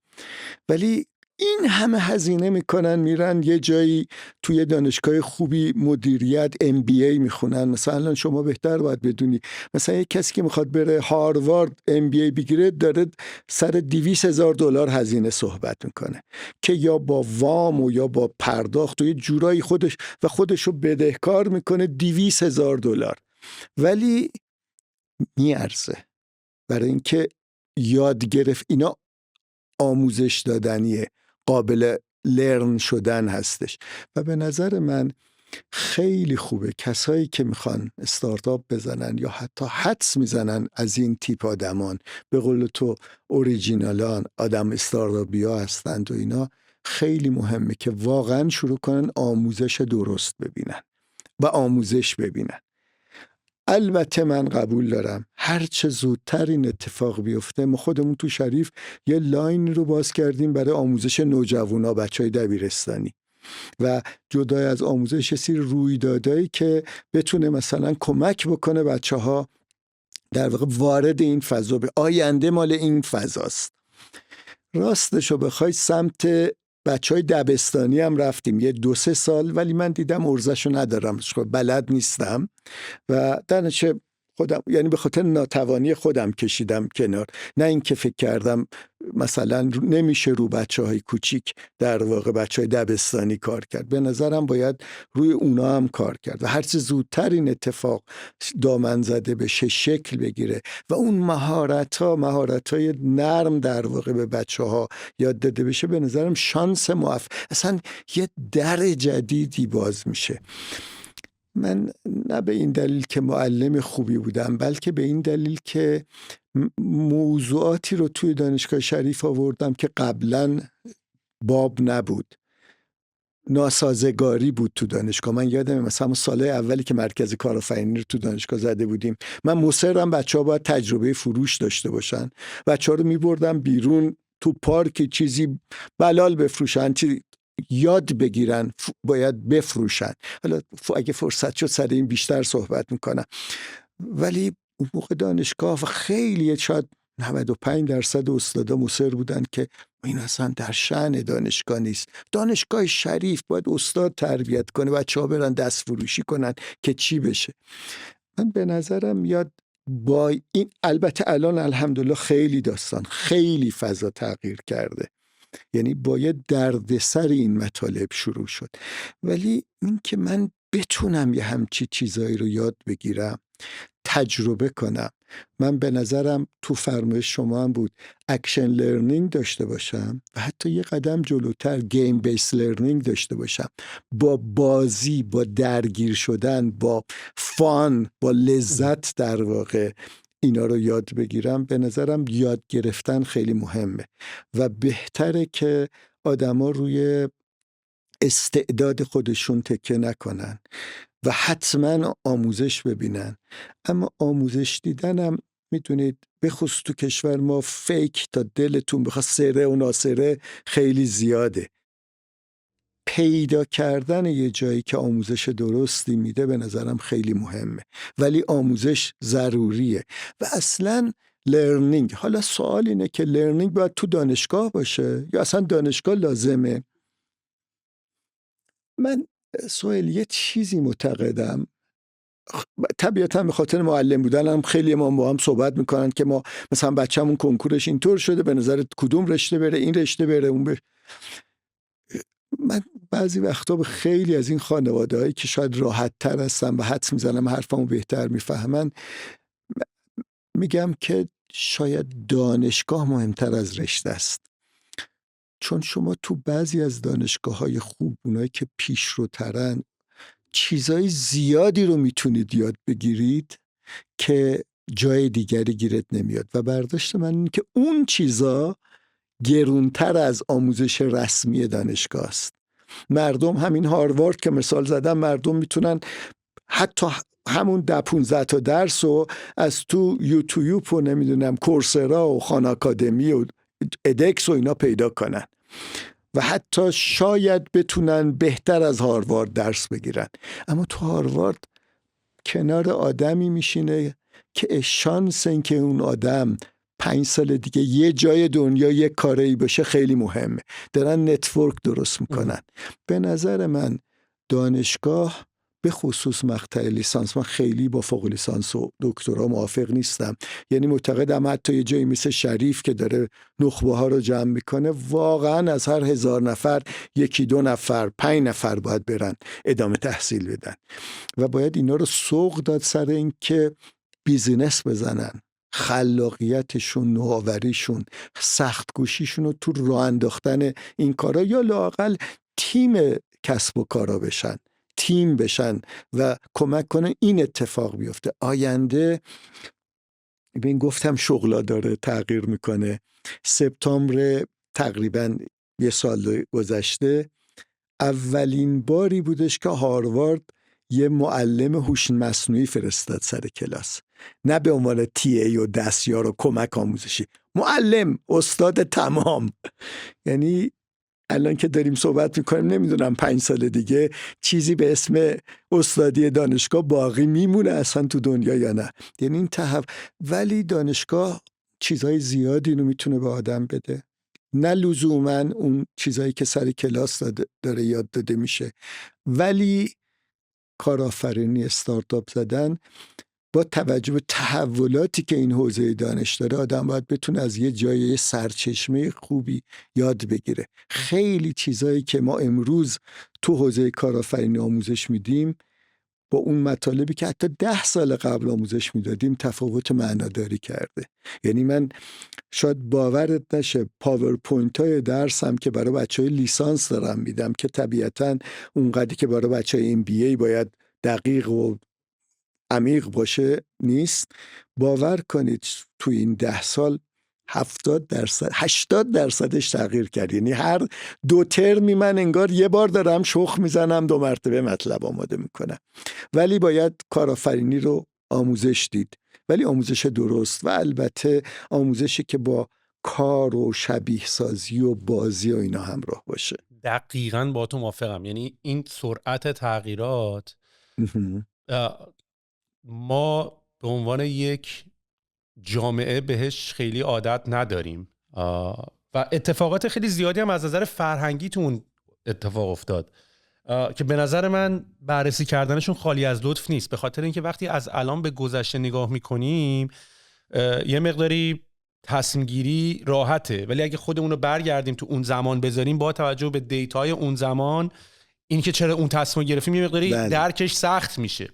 ولی این همه هزینه میکنن میرن یه جایی توی دانشگاه خوبی مدیریت MBA میخونن. مثلا شما بهتر باید بدونی مثلا یه کسی که میخواد بره هاروارد MBA بگیره داره سر $200,000 هزینه صحبت میکنه که یا با وام و یا با پرداخت و یه جورایی خودشو بدهکار میکنه $200,000، ولی میارزه برای اینکه یاد گرفت. اینا آموزش دادنیه، قابل لرن شدن هستش. و به نظر من خیلی خوبه کسایی که میخوان استارتاپ بزنن یا حتی حدس میزنن از این تیپ آدمان، به قول تو اوریجینالان، آدم استارتاپیا هستند و اینا، خیلی مهمه که واقعا شروع کنن آموزش درست ببینن و آموزش ببینن. البته من قبول دارم هر چه زودتر این اتفاق بیفته. ما خودمون تو شریف یه لاین رو باز کردیم برای آموزش نوجوانا، بچهای دبیرستانی، و جدای از آموزش یه سری رویدادایی که بتونه مثلا کمک بکنه بچه‌ها در واقع وارد این فضا به آینده مال این فضاست. راستشو بخوای سمت بچهای دبستانی هم رفتیم یه 2-3 سال، ولی من دیدم ارزشو ندارم، بلد نیستم و درنچه خودم یعنی به خاطر ناتوانی خودم کشیدم کنار، نه اینکه فکر کردم مثلا نمیشه رو بچه‌های کوچیک در واقع بچه‌های دبستانی کار کرد. به نظرم باید روی اونا هم کار کرد و هر چه زودتر این اتفاق دامن زده بشه، شکل بگیره و اون مهارت‌های نرم در واقع به بچه‌ها یاد داده بشه، به نظرم شانس اصلا یه در جدیدی باز میشه. من نه به این دلیل که معلم خوبی بودم، بلکه به این دلیل که موضوعاتی رو توی دانشگاه شریف آوردم که قبلا باب نبود، ناسازگاری بود تو دانشگاه. من یادمه مثلا سال اولی که مرکز کارآفرینی رو تو دانشگاه زده بودیم، من مصرم بچه‌ها باید تجربه فروش داشته باشن. بچه‌ها رو می‌بردم بیرون تو پارک چیزی بلال بفروشن، یاد بگیرن، باید بفروشن. حالا اگه فرصت شد سر این بیشتر صحبت میکنم. ولی اون موقع دانشگاه خیلی شاید 95% استادا مصر بودن که این اصلا در شأن دانشگاه نیست. دانشگاه شریف باید استاد تربیت کنه، بچه‌ها برن دست فروشی کنن که چی بشه. من به نظرم میاد با این، البته الان الحمدلله خیلی فضا تغییر کرده، یعنی باید دردسر این مطالب شروع شد، ولی این که من بتونم یه همچی چیزایی رو یاد بگیرم، تجربه کنم. من به نظرم تو فرمایش شما هم بود اکشن لرنینگ داشته باشم و حتی یه قدم جلوتر گیم بیس لرنینگ داشته باشم، با بازی، با درگیر شدن، با فان، با لذت در واقع اینا رو یاد بگیرم. به نظرم یاد گرفتن خیلی مهمه و بهتره که آدما روی استعداد خودشون تکیه نکنن و حتما آموزش ببینن. اما آموزش دیدنم میدونید به خصوص تو کشور ما فیک تا دلتون بخواد سره و ناسره خیلی زیاده. پیدا کردن یه جایی که آموزش درستی میده به نظرم خیلی مهمه، ولی آموزش ضروریه و اصلا لرنینگ. حالا سوال اینه که لرنینگ باید تو دانشگاه باشه یا اصلا دانشگاه لازمه؟ من سوال یه چیزی معتقدم، طبیعتا به خاطر معلم بودنم خیلی ما با هم صحبت میکنن که ما مثلا بچه‌مون کنکورش اینطور شده، به نظر کدوم رشته بره، این رشته بره اون بره. من بعضی وقتا به خیلی از این خانواده‌هایی که شاید راحت تر هستن و حدس میزنم حرفمو بهتر میفهمن میگم که شاید دانشگاه مهمتر از رشته است. چون شما تو بعضی از دانشگاه‌های خوب، اونایی که پیشروترن، چیزای زیادی رو میتونید یاد بگیرید که جای دیگری گیرت نمیاد و برداشت من این که اون چیزا گرونتر از آموزش رسمی دانشگاه است. مردم همین هاروارد که مثال زدم، مردم میتونن حتی همون 10-15 تا درس رو از تو یوتیوب و نمیدونم کورسرا و خان آکادمی و ادکس و اینا پیدا کنن و حتی شاید بتونن بهتر از هاروارد درس بگیرن. اما تو هاروارد کنار آدمی میشینه که شانس این که اون آدم 5 سال دیگه یه جای دنیا یه کاری باشه خیلی مهمه. دارن نتورک درست میکنن. به نظر من دانشگاه به خصوص مقطع لیسانس، من خیلی با فوق لیسانس و دکترا موافق نیستم. یعنی معتقدم حتی یه جایی مثل شریف که داره نخبه ها رو جمع میکنه، واقعا از هر 1000 نفر 1-2 نفر 5 نفر باید برن ادامه تحصیل بدن و باید اینا رو سوق داد سر این که بیزینس بزنن، خلاقیتشون، نوآوریشون، سخت‌کوشیشون رو تو راه انداختن این کارا یا لااقل تیم کسب و کارا بشن، تیم بشن و کمک کنن این اتفاق بیفته. آینده ببین گفتم شغلا داره تغییر میکنه. سپتامبر تقریبا یه سال گذشته اولین باری بودش که هاروارد یه معلم هوش مصنوعی فرستاد سر کلاس، نه به عنوان تی و دستیار و کمک آموزشی، معلم، استاد تمام. یعنی الان که داریم صحبت میکنیم نمیدونم 5 سال دیگه چیزی به اسم استادی دانشگاه باقی میمونه اصلا تو دنیا یا نه. یعنی این ولی دانشگاه چیزهای زیادی رو میتونه به آدم بده، نه لزوما اون چیزهایی که سر کلاس داره یاد داده میشه، ولی کارآفرینی، استارتاپ زدن، با توجه به تحولاتی که این حوزه دانش داره آدم باید بتونه از یه جای سرچشمه خوبی یاد بگیره. خیلی چیزایی که ما امروز تو حوزه کارآفرینی آموزش میدیم با اون مطالبی که حتی 10 سال قبل آموزش میدادیم تفاوت معناداری کرده. یعنی من شاید باورت نشه پاورپوینت های درسم که برای بچهای لیسانس دارم میدم که طبیعتاً اونقدری که برای بچهای MBA باید دقیق و عمیق باشه نیست. باور کنید تو این 10 سال 70%، 80%ش تغییر کرد. یعنی هر 2 ترمی من انگار یه بار دارم شخ میزنم 2 مرتبه مطلب آماده میکنم. ولی باید کارآفرینی رو آموزش دید، ولی آموزش درست و البته آموزشی که با کار و شبیه سازی و بازی و اینا همراه باشه. دقیقاً با تو موافقم. یعنی این سرعت تغییرات ما به عنوان یک جامعه بهش خیلی عادت نداریم و اتفاقات خیلی زیادی هم از نظر فرهنگی تو اون اتفاق افتاد که به نظر من بررسی کردنشون خالی از لطف نیست، به خاطر اینکه وقتی از الان به گذشته نگاه میکنیم یه مقداری تصمیم گیری راحته، ولی اگه خودمون رو برگردیم تو اون زمان بذاریم با توجه به دیتای اون زمان، این که چرا اون تصمیم گرفتیم یه مقداری درکش سخت میشه.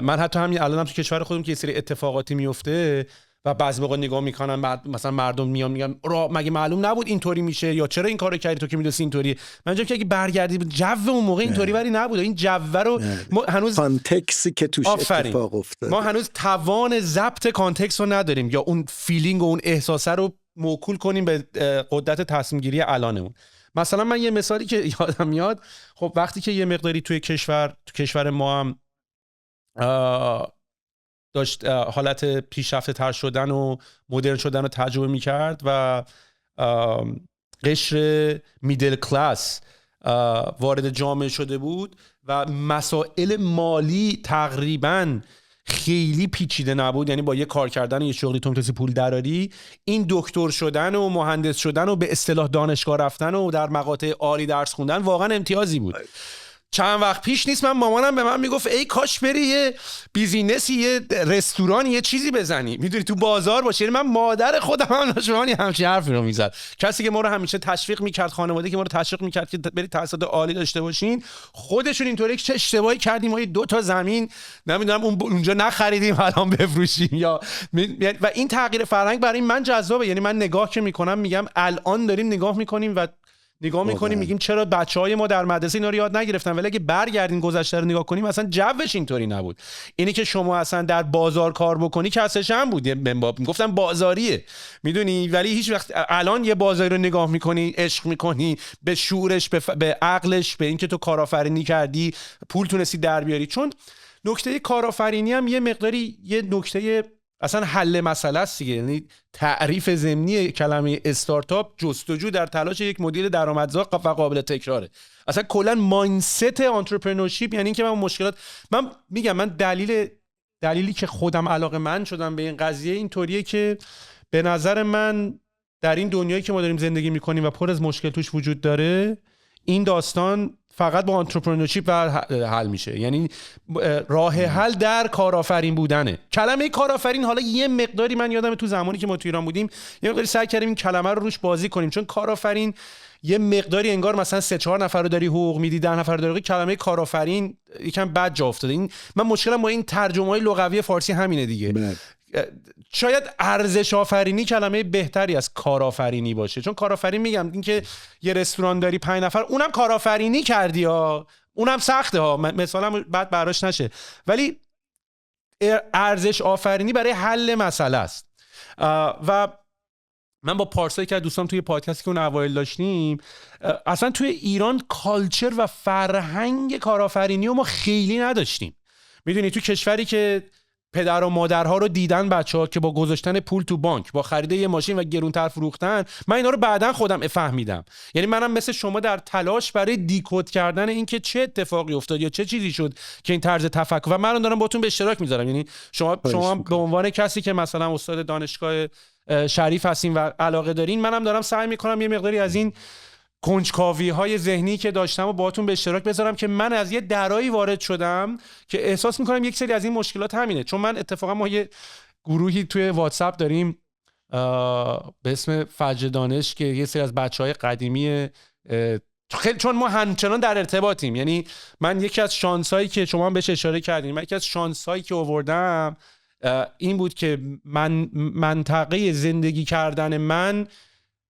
من حتی همین الانم تو کشور خودم که یه سری اتفاقاتی میفته و بعضی موقع نگاه میکنن مثلا مردم میان میگن مگه معلوم نبود اینطوری میشه یا چرا این کارو کردی تو که میدونی اینطوری. من میگم که اگه برگردی جو اون موقع اینطوری ولی نبود، این جو رو ما هنوز کانتکسی که توش اتفاق افتاد ما هنوز توان ضبط کانتکست رو نداریم یا اون فیلینگ و اون احساسه رو موکول کنیم به قدرت تصمیم گیری الانمون. مثلا من یه مثالی که یادم میاد، خب وقتی که یه مقداری توی کشور ما هم داشت حالت پیشرفته تر شدن و مدرن شدن رو تجربه میکرد و قشر میدل کلاس وارد جامعه شده بود و مسائل مالی تقریباً خیلی پیچیده نبود. یعنی با یه کار کردن و یه شغلی تو میتونستی پول دراری. این دکتر شدن و مهندس شدن و به اصطلاح دانشگاه رفتن و در مقاطع عالی درس خوندن واقعا امتیازی بود. چند وقت پیش نیست من مامانم به من میگفت ای کاش بری یه بیزینسی، یه رستوران، یه چیزی بزنی، میدونی تو بازار باشی. یعنی من مادر خودم هم نشونی همچین حرفی رو میزد. کسی که ما رو همیشه تشویق میکرد، خانواده که ما رو تشویق میکرد که برید تحصیلات عالی داشته باشین، خودشون اینطوری چه اشتباهی کردیم ما 2 تا زمین نمیدونم اونجا نخریدیم الان بفروشیم یا و این تغییر فرهنگ برای من جذابه. یعنی من نگاه که میکنم میگم الان داریم نگاه میکنیم میگیم چرا بچهای ما در مدرسه اینا رو یاد نگرفتن، ولی اگه برگردین گذشته رو نگاه کنیم اصلا جوش اینطوری نبود. اینی که شما اصلا در بازار کار بکنی کسش هم بود، میگفتن بازاریه، میدونی، ولی هیچ وقت الان یه بازاری رو نگاه میکنی عشق میکنی به شعورش، به عقلش، به اینکه تو کارآفرینی کردی پول تونستی در بیاری. چون نکته کارآفرینی هم یه مقداری یه نکته اصلا حل مسئله است دیگه. یعنی تعریف ضمنی کلمه استارتاپ جستجو در تلاش یک مدل درآمدزا و قابل تکراره. اصلا کلا مایندست انترپرنورشیپ یعنی اینکه من میگم من دلیلی که خودم علاقه‌مند شدم به این قضیه اینطوریه که به نظر من در این دنیایی که ما داریم زندگی میکنیم و پر از مشکل توش وجود داره، این داستان فقط با انترپرنورشیپ حل میشه. یعنی راه حل در کارآفرین بودنه. کلمه کارآفرین حالا یه مقداری من یادمه تو زمانی که ما تو ایران بودیم یه مقداری سعی کردیم این کلمه رو روش بازی کنیم، چون کارآفرین یه مقداری انگار مثلا 3-4 نفر رو داری حقوق میدی، 10 نفر رو داری. کلمه کارآفرین یکم بد جا افتاده. این من مشکلم با این ترجمه‌های لغوی فارسی همینه دیگه. شاید ارزش آفرینی کلمه بهتری از کارآفرینی باشه، چون کارآفرین میگم این که یه رستوران داری 5 نفر اونم کارآفرینی کردی ها، اونم سخته ها، مثلا بعد براش نشه، ولی ارزش آفرینی برای حل مسئله است. و من با پارسایی که دوستان توی پادکستی که اون اوایل داشتیم، اصلا توی ایران کالچر و فرهنگ کارآفرینی رو ما خیلی نداشتیم. میدونی تو کشوری که پدر و مادرها رو دیدن بچه‌ها که با گذاشتن پول تو بانک، با خرید یه ماشین و گرونتر فروختن، من اینا رو بعداً خودم فهمیدم. یعنی منم مثل شما در تلاش برای دیکود کردن این که چه اتفاقی افتاد یا چه چیزی شد که این طرز تفکر و من دارم باتون به اشتراک میذارم. یعنی شما به عنوان کسی که مثلا استاد دانشگاه شریف هستین و علاقه دارین، منم دارم سعی میکنم یه مقداری از این کنجکاوی‌های ذهنی که داشتم و باهاتون به اشتراک بذارم که من از یه درایی وارد شدم که احساس میکنم یک سری از این مشکلات همینه. چون من اتفاقا ما یه گروهی توی واتساپ داریم به اسم فجر دانش که یه سری از بچهای قدیمی چون ما همچنان در ارتباطیم. یعنی من یکی از شانسایی که شما هم بهش اشاره کردین، من یکی از شانسایی که آوردم این بود که منطقه زندگی کردن من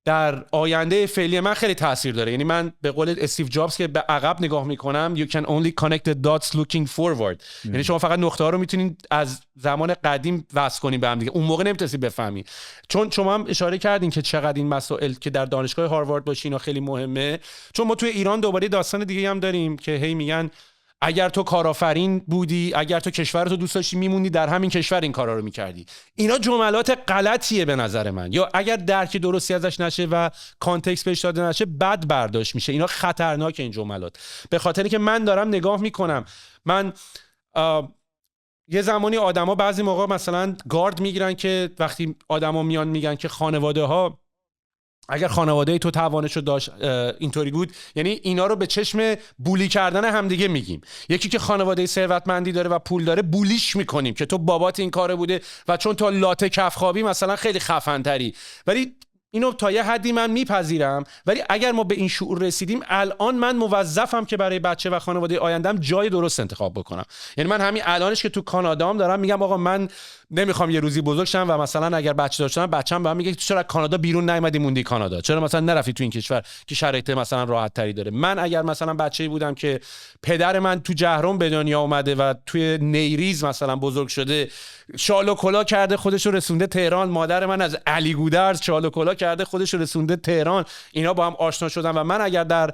در آینده فعلی من خیلی تاثیر داره. یعنی من به قول استیو جابز که به عقب نگاه میکنم you can only connect the dots looking forward. یعنی شما فقط نقطه ها رو میتونین از زمان قدیم وصل کنین به هم دیگه، اون موقع نمیتونید بفهمی. چون شما هم اشاره کردین که چقدر این مسائل که در دانشگاه هاروارد باشین خیلی مهمه. چون ما توی ایران دوباره داستان دیگه هم داریم که هی میگن اگر تو کارآفرین بودی، اگر تو کشورتو دوست داشتی میموندی در همین کشور این کارا رو میکردی. اینا جملات غلطیه به نظر من، یا اگر درک درستی ازش نشه و کانتکست بهش داده نشه بد برداشت میشه. اینا خطرناکه این جملات، به خاطری که من دارم نگاه میکنم. من یه زمانی آدما بعضی موقع مثلا گارد میگیرن که وقتی آدما میان میگن که خانواده ها اگر خانواده تو توانشو داشت اینطوری بود، یعنی اینا رو به چشم بولی کردن همدیگه میگیم. یکی که خانواده ثروتمندی داره و پول داره بولیش میکنیم که تو بابات این کاره بوده و چون تو لاته کف خوابی مثلا خیلی خفن تری. ولی اینو تا یه حدی من میپذیرم، ولی اگر ما به این شعور رسیدیم الان من موظفم که برای بچه و خانواده آیندم جای درست انتخاب بکنم. یعنی من همین الانش که تو کانادام دارم میگم آقا من نمیخوام یه روزی بزرگ شم و مثلا اگر بچه داشتم بچه‌م بهم میگه چرا کانادا بیرون نیومدی موندی کانادا، چرا مثلا نرفتی تو این کشور که شرایط مثلا راحت تری داره. من اگر مثلا بچه‌ای بودم که پدر من تو جهرم به دنیا اومده و توی نیریز مثلا بزرگ شده، شال و کلا کرده خودش رو رسونده تهران، مادر من از علی گودرز شال و کلا کرده خودش رو رسونده تهران، اینا با هم آشنا شدن و من اگر در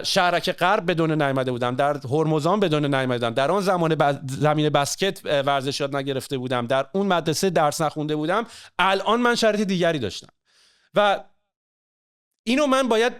شهرک غرب به دنیا نیامده بودم، در هرمزان به دنیا نیامده بودم، در آن زمان زمین بسکت ورزش یاد نگرفته بودم، در اون مدرسه درس نخونده بودم، الان من شرایط دیگری داشتم و اینو من باید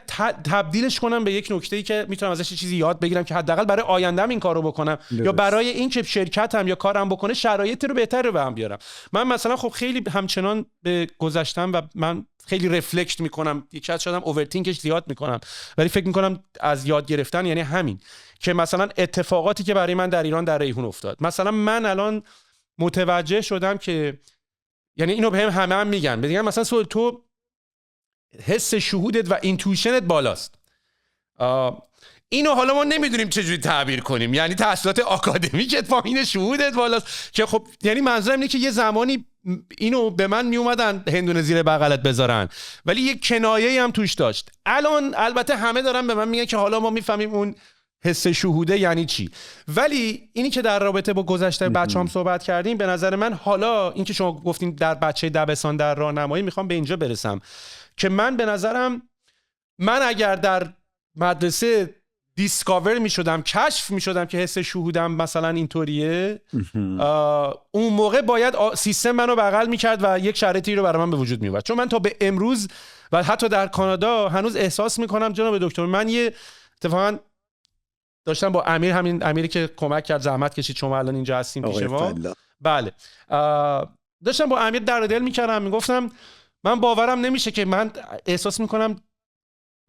تبدیلش کنم به یک نکته‌ای که میتونم ازش چیزی یاد بگیرم که حداقل برای آیندهم این کارو بکنم یا برای این که شرکتم یا کارم بکنه شرایط رو بهتر رو بهم بیارم. من مثلا خب خیلی همچنان به گذشتم و من خیلی رفلکت میکنم، یک از شدم اوورتینکش زیاد میکنم، ولی فکر میکنم از یاد گرفتن یعنی همین که مثلا اتفاقاتی که برای من در ایران در ریحون افتاد، مثلا من الان متوجه شدم که یعنی اینو بهم همه میگن مثلا تو حس شهودت و اینتویشنت بالاست. اینو حالا ما نمیدونیم چجوری تعبیر کنیم، یعنی تحصیلات آکادمیکت پایین، شهودت بالاست، که خب یعنی منظورم اینه که یه زمانی اینو به من میومدن هندونه زیر بغلت بذارن ولی یه کنایه‌ای هم توش داشت. الان البته همه دارن به من میگن که حالا ما میفهمیم اون حس شهوده یعنی چی، ولی اینی که در رابطه با گذشته بچه‌ام صحبت کردیم، به نظر من حالا این که شما گفتین در بچه دبستان در راهنمایی، میخوام به اینجا برسم که من به نظرم من اگر در مدرسه دیسکاور می شدم، کشف می شدم که حس شهودم مثلا اینطوریه، اون موقع باید سیستم منو بغل می کرد و یک شرایطی رو برای من به وجود می آورد. چون من تا به امروز و حتی در کانادا هنوز احساس می کنم جناب دکتر، من یه اتفاقا داشتم با امیر، همین امیری که کمک کرد زحمت کشید شما الان اینجا هستیم پیش ما، بله، داشتم با امیر در دل می کردم، می گفتم من باورم نمیشه که من احساس میکنم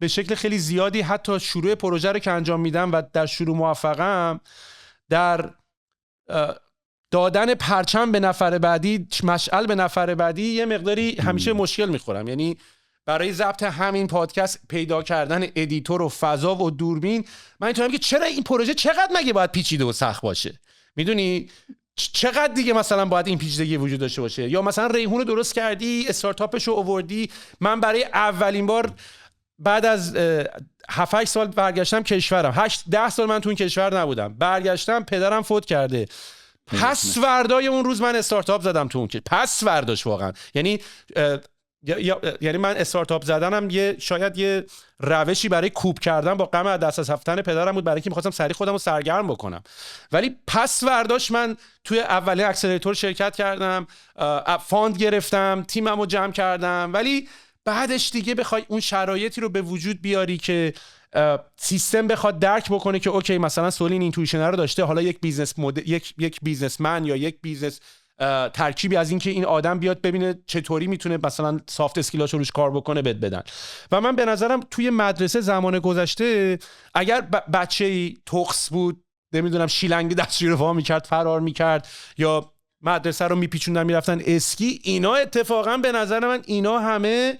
به شکل خیلی زیادی حتی شروع پروژه رو که انجام میدم و در شروع موفقم، در دادن پرچم به نفر بعدی، مشعل به نفر بعدی، یه مقداری همیشه مشکل میخورم. یعنی برای ضبط همین پادکست پیدا کردن ادیتور و فضا و دوربین، من اینطورم که چرا این پروژه چقدر مگه باید پیچیده و سخت باشه، میدونی چقدر دیگه مثلا باید این پیچیدگی وجود داشته باشه، یا مثلا ریحون رو درست کردی، استارتاپش رو آوردی، من برای اولین بار بعد از 7-8 سال برگشتم کشورم، 8-10 سال من تو این کشور نبودم، برگشتم پدرم فوت کرده، پس فردای اون روز من استارتاپ زدم تو اون که پس فرداش واقعا یعنی من استارتاپ زدنم شاید یه روشی برای کوب کردن با غم از دست از رفتن پدرم بود، برای اینکه می‌خواستم سریع خودم رو سرگرم بکنم، ولی پس فرداش من توی اولین اکسلراتور شرکت کردم، فاند گرفتم، تیمم رو جمع کردم، ولی بعدش دیگه بخوای اون شرایطی رو به وجود بیاری که سیستم بخواد درک بکنه که اوکی مثلا سولین اینتویشن رو داشته، حالا یک بیزنس یک بیزنسمن یا یک بیزنس ترکیبی از این که این آدم بیاد ببینه چطوری میتونه مثلا سافت اسکیلاشو روش کار بکنه بدن. و من به نظرم توی مدرسه زمان گذشته اگر بچه‌ای تخس بود، نمیدونم شیلنگ دستشویی رو وا میکرد فرار میکرد یا مدرسه رو میپیچوندن میرفتن اسکی، اینا اتفاقا به نظر من اینا همه،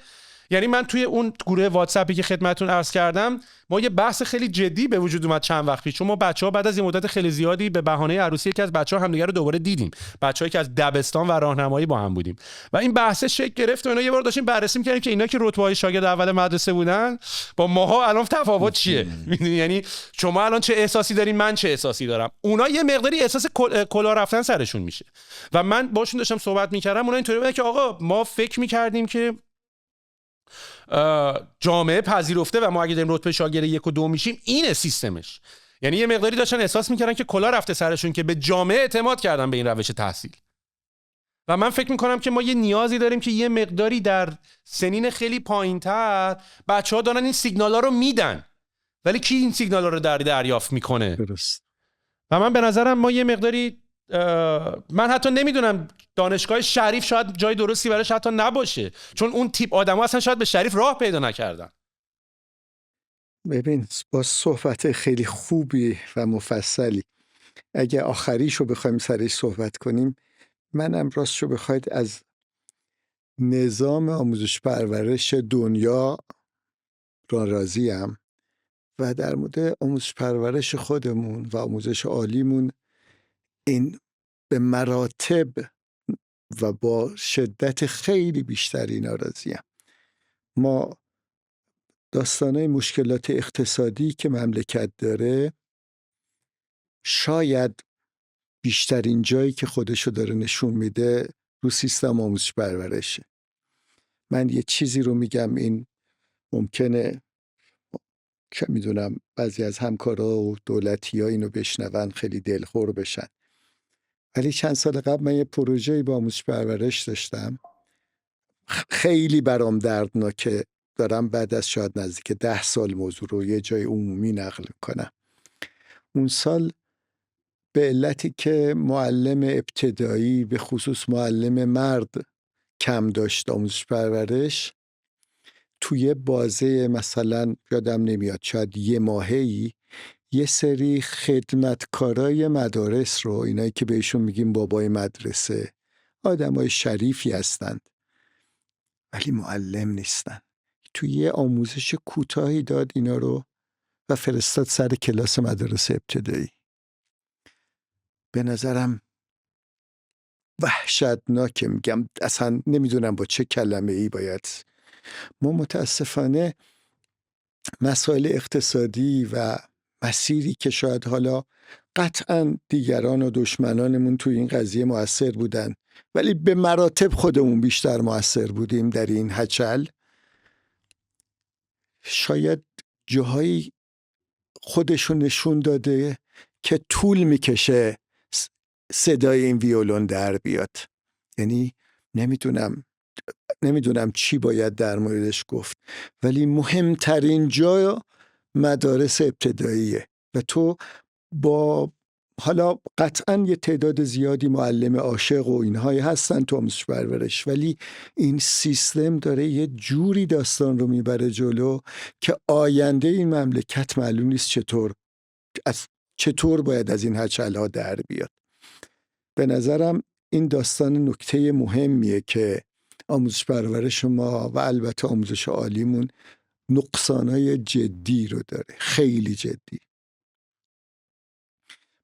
یعنی من توی اون گروه واتساپی که خدمتتون عرض کردم، ما یه بحث خیلی جدی به وجود اومد چند وقت پیش، چون ما بچه‌ها بعد از این مدت خیلی زیادی به بهانه عروسی یکی از بچه‌ها همدیگه رو دوباره دیدیم، بچه‌ای که از دبستان و راهنمایی با هم بودیم و این بحث شکل گرفت و اینا یه بار داشتیم بررسی می‌کردیم که اینا که رتبه‌های شاگرد اول مدرسه بودن با ماها الان تفاوت چیه، می‌دونی، یعنی شما الان چه احساسی دارین، من چه احساسی دارم، اونا یه مقداری احساس کلا رفتن سرشون میشه و من باشون داشتم صحبت می‌کردم، اونا اینطوری بودن که آقا ما فکر می‌کردیم که جامعه پذیرفته و ما اگه داریم رتبه شاگرد 1 و 2 میشیم اینه سیستمش، یعنی یه مقداری داشتن احساس میکردن که کلا رفته سرشون که به جامعه اعتماد کردن به این روش تحصیل. و من فکر میکنم که ما یه نیازی داریم که یه مقداری در سنین خیلی پایین‌تر بچه‌ها دارن این سیگنالا رو میدن، ولی کی این سیگنالا رو دریافت میکنه؟ درست. و من به نظرم ما یه مقداری من حتی نمیدونم دانشگاه شریف شاید جای درستی براش حتی نباشه، چون اون تیپ آدم‌ها اصلا شاید به شریف راه پیدا نکردن. ببین با صحبت خیلی خوبی و مفصلی، اگه آخریشو بخوایم سرش صحبت کنیم، منم راستشو بخواید از نظام آموزش پرورش دنیا را راضیم و در مورد آموزش پرورش خودمون و آموزش عالیمون این به مراتب و با شدت خیلی بیشتری ناراضیم. ما داستانه مشکلات اقتصادی که مملکت داره شاید بیشترین جایی که خودشو داره نشون میده رو سیستم آموزش پرورشه. من یه چیزی رو میگم، این ممکنه چه میدونم بعضی از همکارا و دولتی ها اینو بشنون خیلی دلخور بشن، ولی چند سال قبل من یه پروژه‌ای با آموزش پرورش داشتم، خیلی برام دردناکه، دارم بعد از شاید نزدیک 10 سال موضوع رو یه جای عمومی نقل کنم. اون سال به علتی که معلم ابتدایی به خصوص معلم مرد کم داشت آموزش پرورش، توی بازه مثلا یادم نمیاد شاید یه ماهه‌ای یه سری خدمتکارای مدارس رو، اینایی که بهشون میگیم بابای مدرسه، آدمای شریفی هستند ولی معلم نیستن، توی یه آموزش کوتاهی داد اینا رو و فرستاد سر کلاس مدرسه ابتدایی. به نظرم وحشتناکه، میگم اصلا نمیدونم با چه کلمه ای باید. ما متاسفانه مسائل اقتصادی و مسیری که شاید حالا قطعا دیگران و دشمنانمون توی این قضیه مؤثر بودن، ولی به مراتب خودمون بیشتر مؤثر بودیم در این هچل، شاید جاهایی خودشون نشون داده که طول میکشه صدای این ویولون در بیاد. یعنی نمیدونم چی باید در موردش گفت، ولی مهمترین جا مدارس ابتداییه و تو با حالا قطعا یه تعداد زیادی معلم عاشق و اینهایی هستن تو آموزش پرورش، ولی این سیستم داره یه جوری داستان رو میبره جلو که آینده این مملکت معلوم نیست چطور باید از این هچل‌ها در بیاد. به نظرم این داستان نکته مهمیه که آموزش پرورش ما و البته آموزش عالیمون نقصانهای جدی رو داره، خیلی جدی.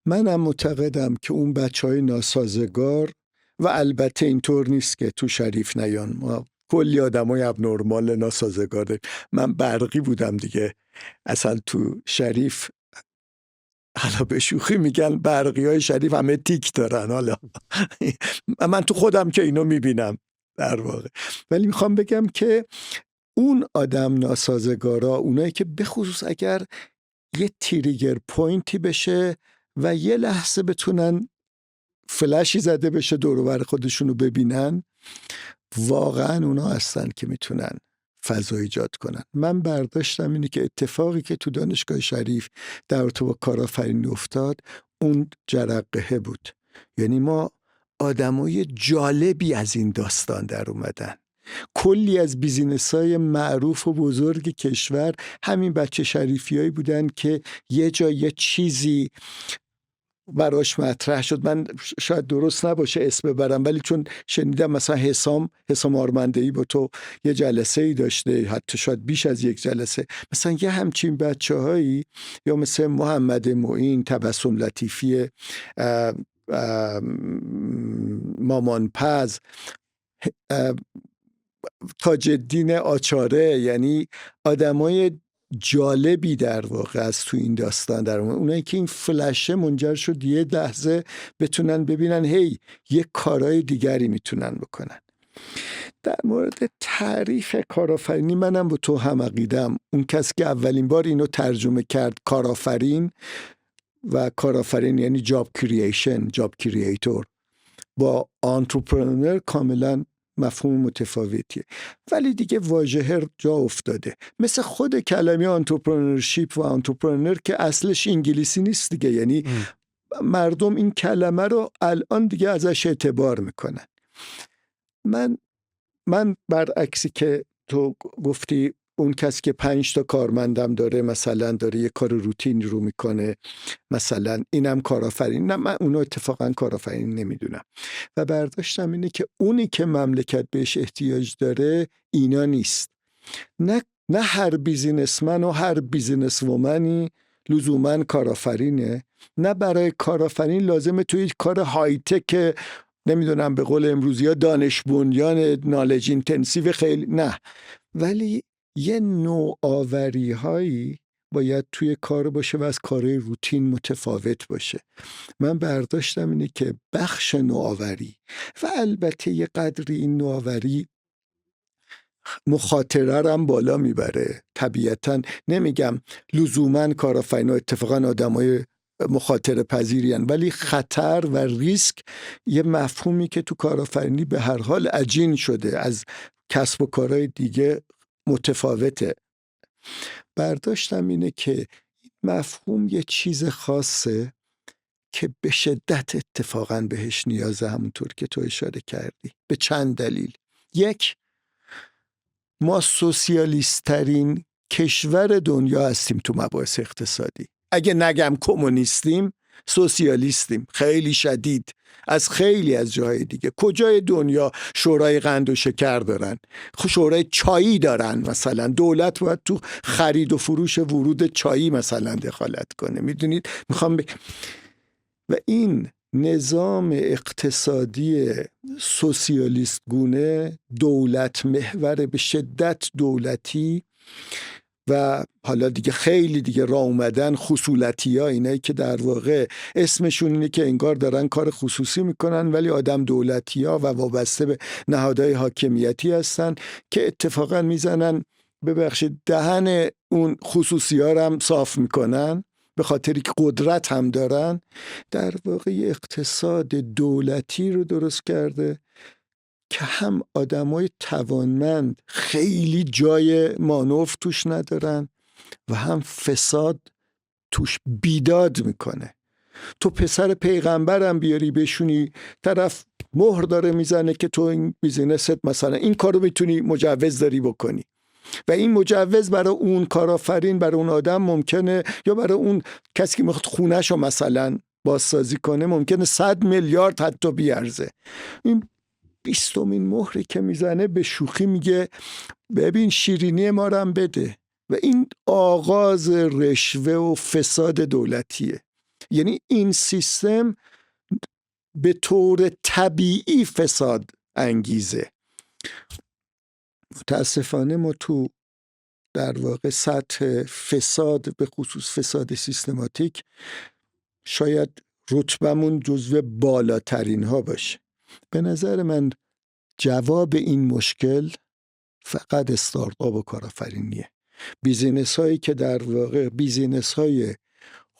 منم معتقدم که اون بچهای ناسازگار، و البته اینطور نیست که تو شریف نیان، ما کلی آدمای ابنرمال ناسازگار داریم. من برقی بودم دیگه، اصلا تو شریف حالا به شوخی میگن برقی های شریف همه تیک دارن، حالا من تو خودم که اینو میبینم در واقع. ولی میخوام بگم که اون آدم ناسازگارا، اونایی که به خصوص اگر یه تریگر پوینتی بشه و یه لحظه بتونن فلشی زده بشه دور و بر خودشونو ببینن، واقعا اونا هستن که میتونن فضا ایجاد کنن. من برداشتم اینه که اتفاقی که تو دانشگاه شریف در رابطه با کارآفرینی افتاد اون جرقه بود. یعنی ما آدمای جالبی از این داستان در اومدن، کلی از بیزینس‌های معروف و بزرگ کشور همین بچه شریفیایی بودن که یه جا یه چیزی براش مطرح شد. من شاید درست نباشه اسم ببرم، ولی چون شنیدم مثلا حسام آرمنده‌ای با تو یه جلسه ای داشته، حتی شاید بیش از یک جلسه، مثلا یه همچین بچه‌هایی، یا مثل محمد معین، تبسم لطیفی، مامان پز، تاج الدین آچاره، یعنی آدمای جالبی در واقع از تو این داستان در اومد. اونایی که این فلشه منجر شد یه لحظه بتونن ببینن هی یه کارهای دیگری میتونن بکنن. در مورد تعریف کارآفرینی منم با تو هم عقیدم. اون کس که اولین بار اینو ترجمه کرد کارآفرین، و کارآفرین یعنی جاب کرییشن، جاب کرییتور، با آنترپرنور کاملا مفهوم متفاوتیه، ولی دیگه واژه جا افتاده. مثل خود کلمه آنترپرنورشیپ و آنترپرنور که اصلش انگلیسی نیست دیگه، یعنی مردم این کلمه رو الان دیگه ازش اعتبار میکنن. من برعکسی که تو گفتی، اون کسی که 5 تا کارمندم داره، مثلا داره یه کار روتین رو میکنه، مثلا اینم کارآفرین، نه، من اونو اتفاقا کارآفرین نمیدونم. و برداشتم اینه که اونی که مملکت بهش احتیاج داره اینا نیست. نه هر بیزینسمن و هر بیزینس وومنی لزوما کارآفرینه، نه برای کارآفرین لازمه توی یک کار های تک، نمیدونم به قول امروزی ها دانش بنیان، نالج اینتنسیو، خیلی نه، ولی یه نوآوری هایی باید توی کار باشه و از کارهای روتین متفاوت باشه. من برداشتم اینه که بخش نوآوری، و البته یه قدری این نوآوری مخاطره رو هم بالا میبره. طبیعتا نمیگم لزوما کارآفرینا اتفاقا آدمای مخاطره پذیرین، ولی خطر و ریسک یه مفهومی که تو کارآفرینی به هر حال عجین شده، از کسب و کارهای دیگه متفاوته. برداشتم اینه که مفهوم یه چیز خاصه که به شدت اتفاقا بهش نیازه، همونطور که تو اشاره کردی، به چند دلیل. یک، ما سوسیالیست ترین کشور دنیا هستیم تو مباحث اقتصادی. اگه نگم کمونیستیم، سوسیالیستیم خیلی شدید. از خیلی از جاهای دیگه، کجای دنیا شورای قند و شکر دارن؟ شورای چایی دارن مثلا. دولت باید تو خرید و فروش ورود چایی مثلا دخالت کنه. میدونید میخوام و این نظام اقتصادی سوسیالیست گونه، دولت محور، به شدت دولتی و حالا دیگه خیلی دیگه راه اومدن خصولتی ها، اینایی که در واقع اسمشون اینه که انگار دارن کار خصوصی میکنن ولی آدم دولتی ها و وابسته به نهادهای حاکمیتی هستن که اتفاقا میزنن ببخشید دهن اون خصوصی ها رو هم صاف میکنن به خاطری که قدرت هم دارن. در واقع اقتصاد دولتی رو درست کرده که هم آدمای توانمند خیلی جای مانور توش ندارن و هم فساد توش بیداد میکنه. تو پسر پیغمبرم بیاری بشونی، طرف مهر داره میزنه که تو این بیزینست مثلا این کارو میتونی مجوز داری بکنی و این مجوز برای اون کارآفرین، برای اون آدم ممکنه، یا برای اون کسی که میخواد خونه‌شو مثلا بازسازی کنه، ممکنه 100 میلیارد حتی بیارزه. این 20مین مهری که میزنه به شوخی میگه ببین شیرینی ما رو هم بده. و این آغاز رشوه و فساد دولتیه. یعنی این سیستم به طور طبیعی فساد انگیزه. متاسفانه ما تو در واقع سطح فساد، به خصوص فساد سیستماتیک، شاید رتبمون جزو بالاترین ها باشه. به نظر من جواب این مشکل فقط استارتاپ و کارآفرینیه. بیزینس هایی که در واقع بیزینس های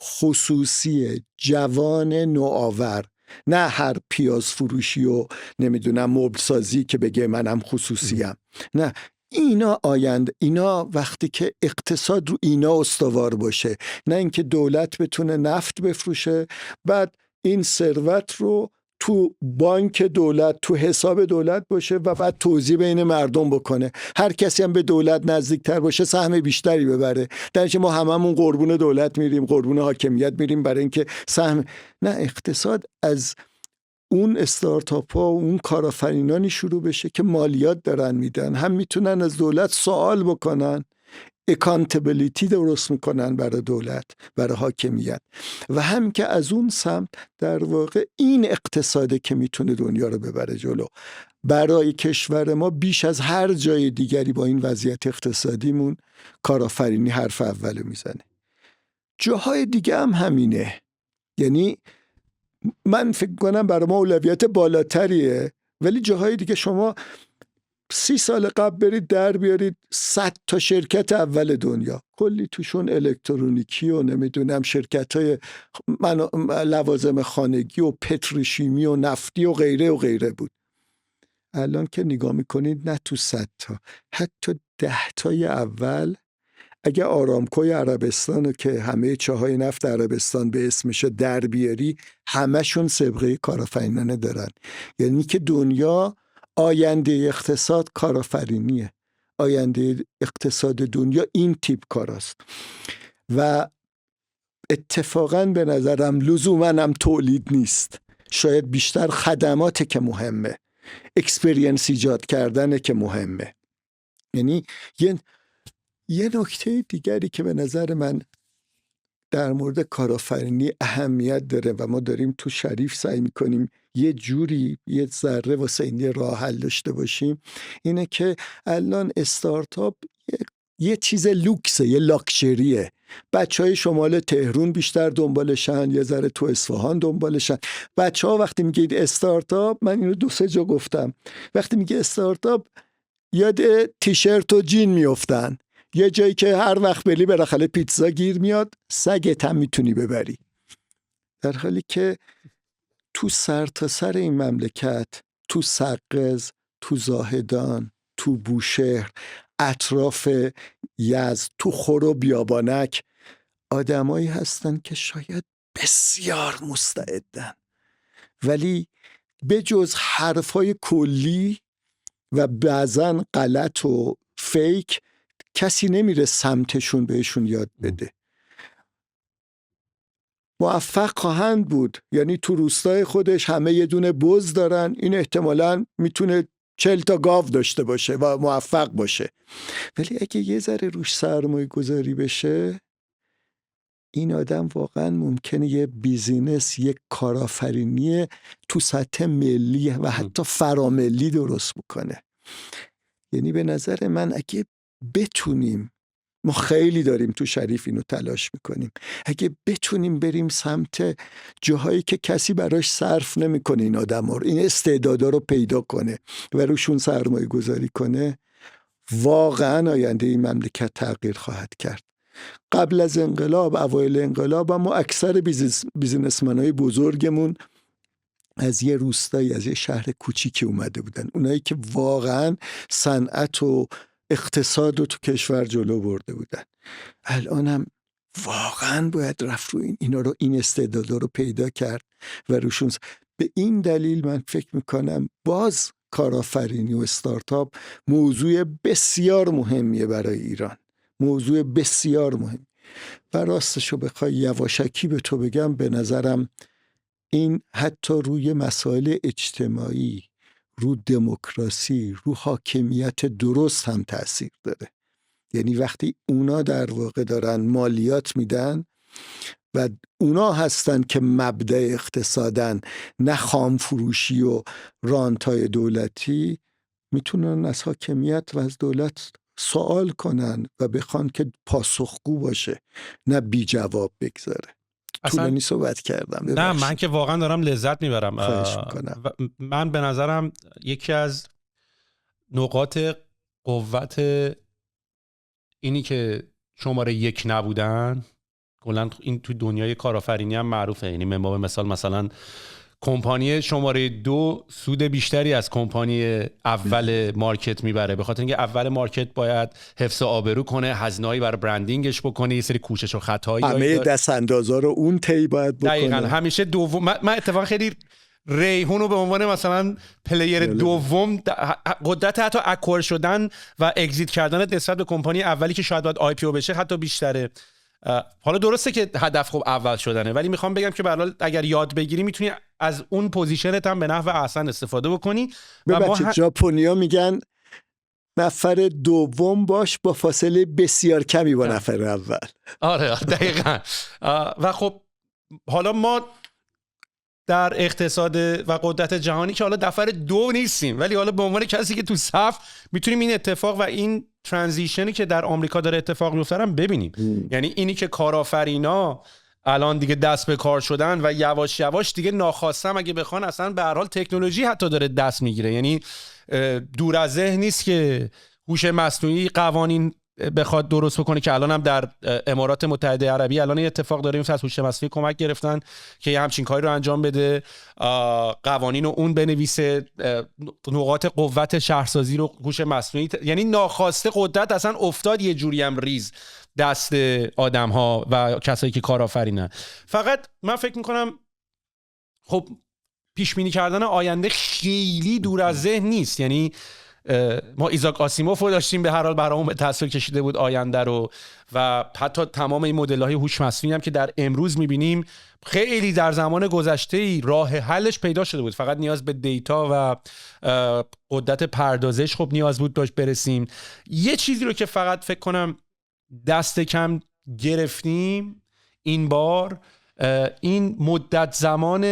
خصوصی جوان نوآور، نه هر پیاز فروشی و نمیدونم مبل سازی که بگه منم خصوصیم، نه، اینا آینده، اینا وقتی که اقتصاد رو اینا استوار باشه، نه اینکه دولت بتونه نفت بفروشه بعد این ثروت رو تو بانک دولت، تو حساب دولت باشه و بعد توزیع بین مردم بکنه. هر کسی هم به دولت نزدیکتر باشه سهم بیشتری ببره. درنچه ما هممون قربون دولت میریم، قربون حاکمیت میریم برای اینکه سهم. نه، اقتصاد از اون استارتاپ ها و اون کارآفرینانی شروع بشه که مالیات دارن میدن، هم میتونن از دولت سوال بکنن، اکانتبلیتی درست میکنن برای دولت، برای حاکمیت، و هم که از اون سمت در واقع این اقتصاده که میتونه دنیا رو ببره جلو. برای کشور ما بیش از هر جای دیگری با این وضعیت اقتصادیمون کارآفرینی حرف اول میزنه. جاهای دیگه هم همینه. یعنی من فکر کنم برای ما اولویت بالاتریه، ولی جاهای دیگه شما 30 سال قبل برید در بیارید 100 تا شرکت اول دنیا، کلی توشون الکترونیکی و نمیدونم شرکت‌های لوازم خانگی و پتروشیمی و نفتی و غیره و غیره بود. الان که نگاه میکنید نه تو 100 تا، حتی 10 تای اول اگه آرامکوی عربستان که همه چاهای نفت عربستان به اسمشه در بیاری، همشون سابقه کارآفرینانه دارن. یعنی که دنیا آینده اقتصاد کارآفرینیه. آینده اقتصاد دنیا این تیپ کاراست و اتفاقاً به نظرم لزوماً هم تولید نیست. شاید بیشتر خدماته که مهمه، اکسپریانس ایجاد کردنه که مهمه. یعنی یه نکته دیگری که به نظر من در مورد کارآفرینی اهمیت داره و ما داریم تو شریف سعی میکنیم یه جوری یه ذره واسه این راه حل داشته باشیم، اینه که الان استارتاپ یه چیز لوکسه، یه لاکچریه. بچهای شمال تهران بیشتر دنبالشن، یه ذره تو اصفهان دنبالشن. بچه‌ها وقتی میگید استارتاپ، من اینو 2-3 جا گفتم، وقتی میگه استارتاپ یاد تیشرت و جین میافتن. یه جایی که هر وقت بری بالاخره پیتزا گیر میاد، سگت هم میتونی ببری. در حالی که تو سر این مملکت، تو سقز، تو زاهدان، تو بوشهر، اطراف یزد، تو خور و بیابانک آدمایی هستن که شاید بسیار مستعدن، ولی به جز حرفای کلی و بعضن غلط و فیک کسی نمیره سمتشون بهشون یاد بده. موفق خواهند بود، یعنی تو روستای خودش همه یه دونه بز دارن، این احتمالاً میتونه 40 تا گاو داشته باشه و موفق باشه، ولی اگه یه ذره روش سرمایه گذاری بشه، این آدم واقعا ممکنه یه بیزینس، یک کارآفرینی تو سطح ملی و حتی فراملی درست بکنه. یعنی به نظر من اگه بتونیم، ما خیلی داریم تو شریف اینو تلاش میکنیم، اگه بتونیم بریم سمت جاهایی که کسی براش صرف نمیکنه، این آدم ها این استعدادا رو پیدا کنه و روشون سرمایه گذاری کنه، واقعا آینده این مملکت تغییر خواهد کرد. قبل از انقلاب، اوایل انقلاب، اما اکثر بیزینسمنای بزرگمون از یه روستایی، از یه شهر کوچیکی اومده بودن، اونایی که واقعا صنعت و اقتصاد رو تو کشور جلو برده بودن. الان هم واقعا باید رفت رو این استعدادا رو پیدا کرد و روشون. به این دلیل من فکر میکنم باز کارآفرینی و استارتاپ موضوع بسیار مهمیه برای ایران، موضوع بسیار مهم. و راستشو بخوای یواشکی به تو بگم، به نظرم این حتی روی مسائل اجتماعی، رو دموکراسی، رو حاکمیت درست هم تأثیر داره. یعنی وقتی اونا در واقع دارن مالیات میدن و اونا هستن که مبدأ اقتصادن، نه خام فروشی و رانتای دولتی، میتونن از حاکمیت و از دولت سوال کنن و بخوان که پاسخگو باشه، نه بی جواب بگذاره. طولانی صحبت کردم، ببخشید. نه من که واقعا دارم لذت میبرم. خواهش میکنم. من به نظرم یکی از نقاط قوت اینی که شماره 1 نبودن، کلا این تو دنیای کارآفرینی هم معروفه. یعنی من به مثلا کمپانی شماره 2 سود بیشتری از کمپانی اول مارکت میبره، به خاطر اینکه اول مارکت باید حفظ آبرو کنه، هزینه‌ای برای برندینگش بکنه، یه سری کوشش و خطاهایی، همه دست اندازا رو اون طی باید بکنه. دقیقاً. همیشه دوم، من اتفاقا خیلی ریحون رو به عنوان مثلا پلیر دوم، قدرت حتی اکوار شدن و اگزیت کردن نسبت به کمپانی اولی که شاید باید آی پی او بشه حتی بیشتره. حالا درسته که هدف خوب اول شدنه، ولی میخوام بگم که به هر حال اگر یاد بگیری میتونی از اون پوزیشنت هم به نحو احسن استفاده بکنی. ببخشید ژاپنیا میگن نفر دوم باش با فاصله بسیار کمی با نفر اول. آره دقیقاً. و خب حالا ما در اقتصاد و قدرت جهانی که حالا نفر 2 نیستیم، ولی حالا به عنوان کسی که تو صف میتونیم این اتفاق و این ترانزیشنی که در آمریکا داره اتفاق میفته رو ببینیم. یعنی اینی که کارآفرینا الان دیگه دست به کار شدن و یواش یواش دیگه ناخواستم اگه بخوان اصلا به هر حال تکنولوژی حتی داره دست میگیره. یعنی دور از ذهن نیست که هوش مصنوعی قوانین بخواد درست بکنه، که الان هم در امارات متحده عربی الان اتفاق داره، از هوش مصنوعی کمک گرفتن که یه همچین کاری رو انجام بده، قوانین رو اون بنویسه، نقاط قوت شهرسازی رو هوش مصنوعی، یعنی ناخواسته قدرت اصلا افتاد یه جوری هم ریز دست آدم ها و کسایی که کارآفرینن. فقط من فکر میکنم خب پیش بینی کردن آینده خیلی دور از ذهن نیست. یعنی ما ایزاک آسیموف رو داشتیم، به هر حال برامون به تصویر کشیده بود آینده رو، و حتی تمام این مدل‌های هوش مصنوعی هم که در امروز می‌بینیم خیلی در زمان گذشته راه حلش پیدا شده بود، فقط نیاز به دیتا و قدرت پردازش خب نیاز بود داشت برسیم. یه چیزی رو که فقط فکر کنم دست کم گرفتیم این بار، این مدت زمان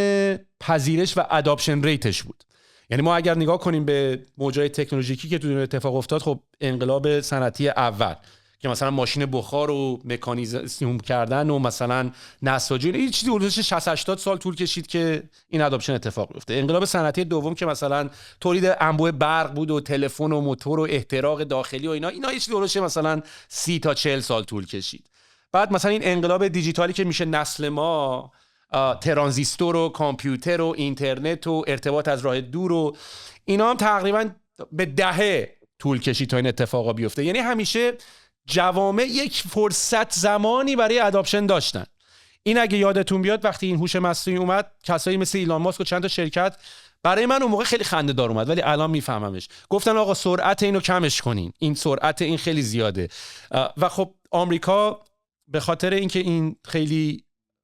پذیرش و اداپشن ریتش بود. یعنی ما اگر نگاه کنیم به موجای تکنولوژیکی که تو دنیا اتفاق افتاد، خب انقلاب صنعتی اول که مثلا ماشین بخار و مکانیزم کردن و مثلا نساجی، این چیزی حدود 60-80 سال طول کشید که این اداپشن اتفاق بیفته. انقلاب صنعتی دوم که مثلا تولید انبوه برق بود و تلفن و موتور و احتراق داخلی و اینا یه چیزی حدود مثلا 30 تا 40 سال طول کشید. بعد مثلا این انقلاب دیجیتالی که میشه نسل ما، ترانزیستور و کامپیوتر و اینترنت و ارتباط از راه دور و اینا هم تقریبا به دهه طول کشید تا این اتفاقا بیفته. یعنی همیشه جوامع یک فرصت زمانی برای اداپشن داشتن. این اگه یادتون بیاد وقتی این هوش مصنوعی اومد، کسایی مثل ایلان ماسک و چند تا شرکت، برای من اون موقع خیلی خنده دار اومد ولی الان میفهممش، گفتن آقا سرعت اینو کمش کنین، این سرعت این خیلی زیاده. و خب آمریکا به خاطر اینکه این خیلی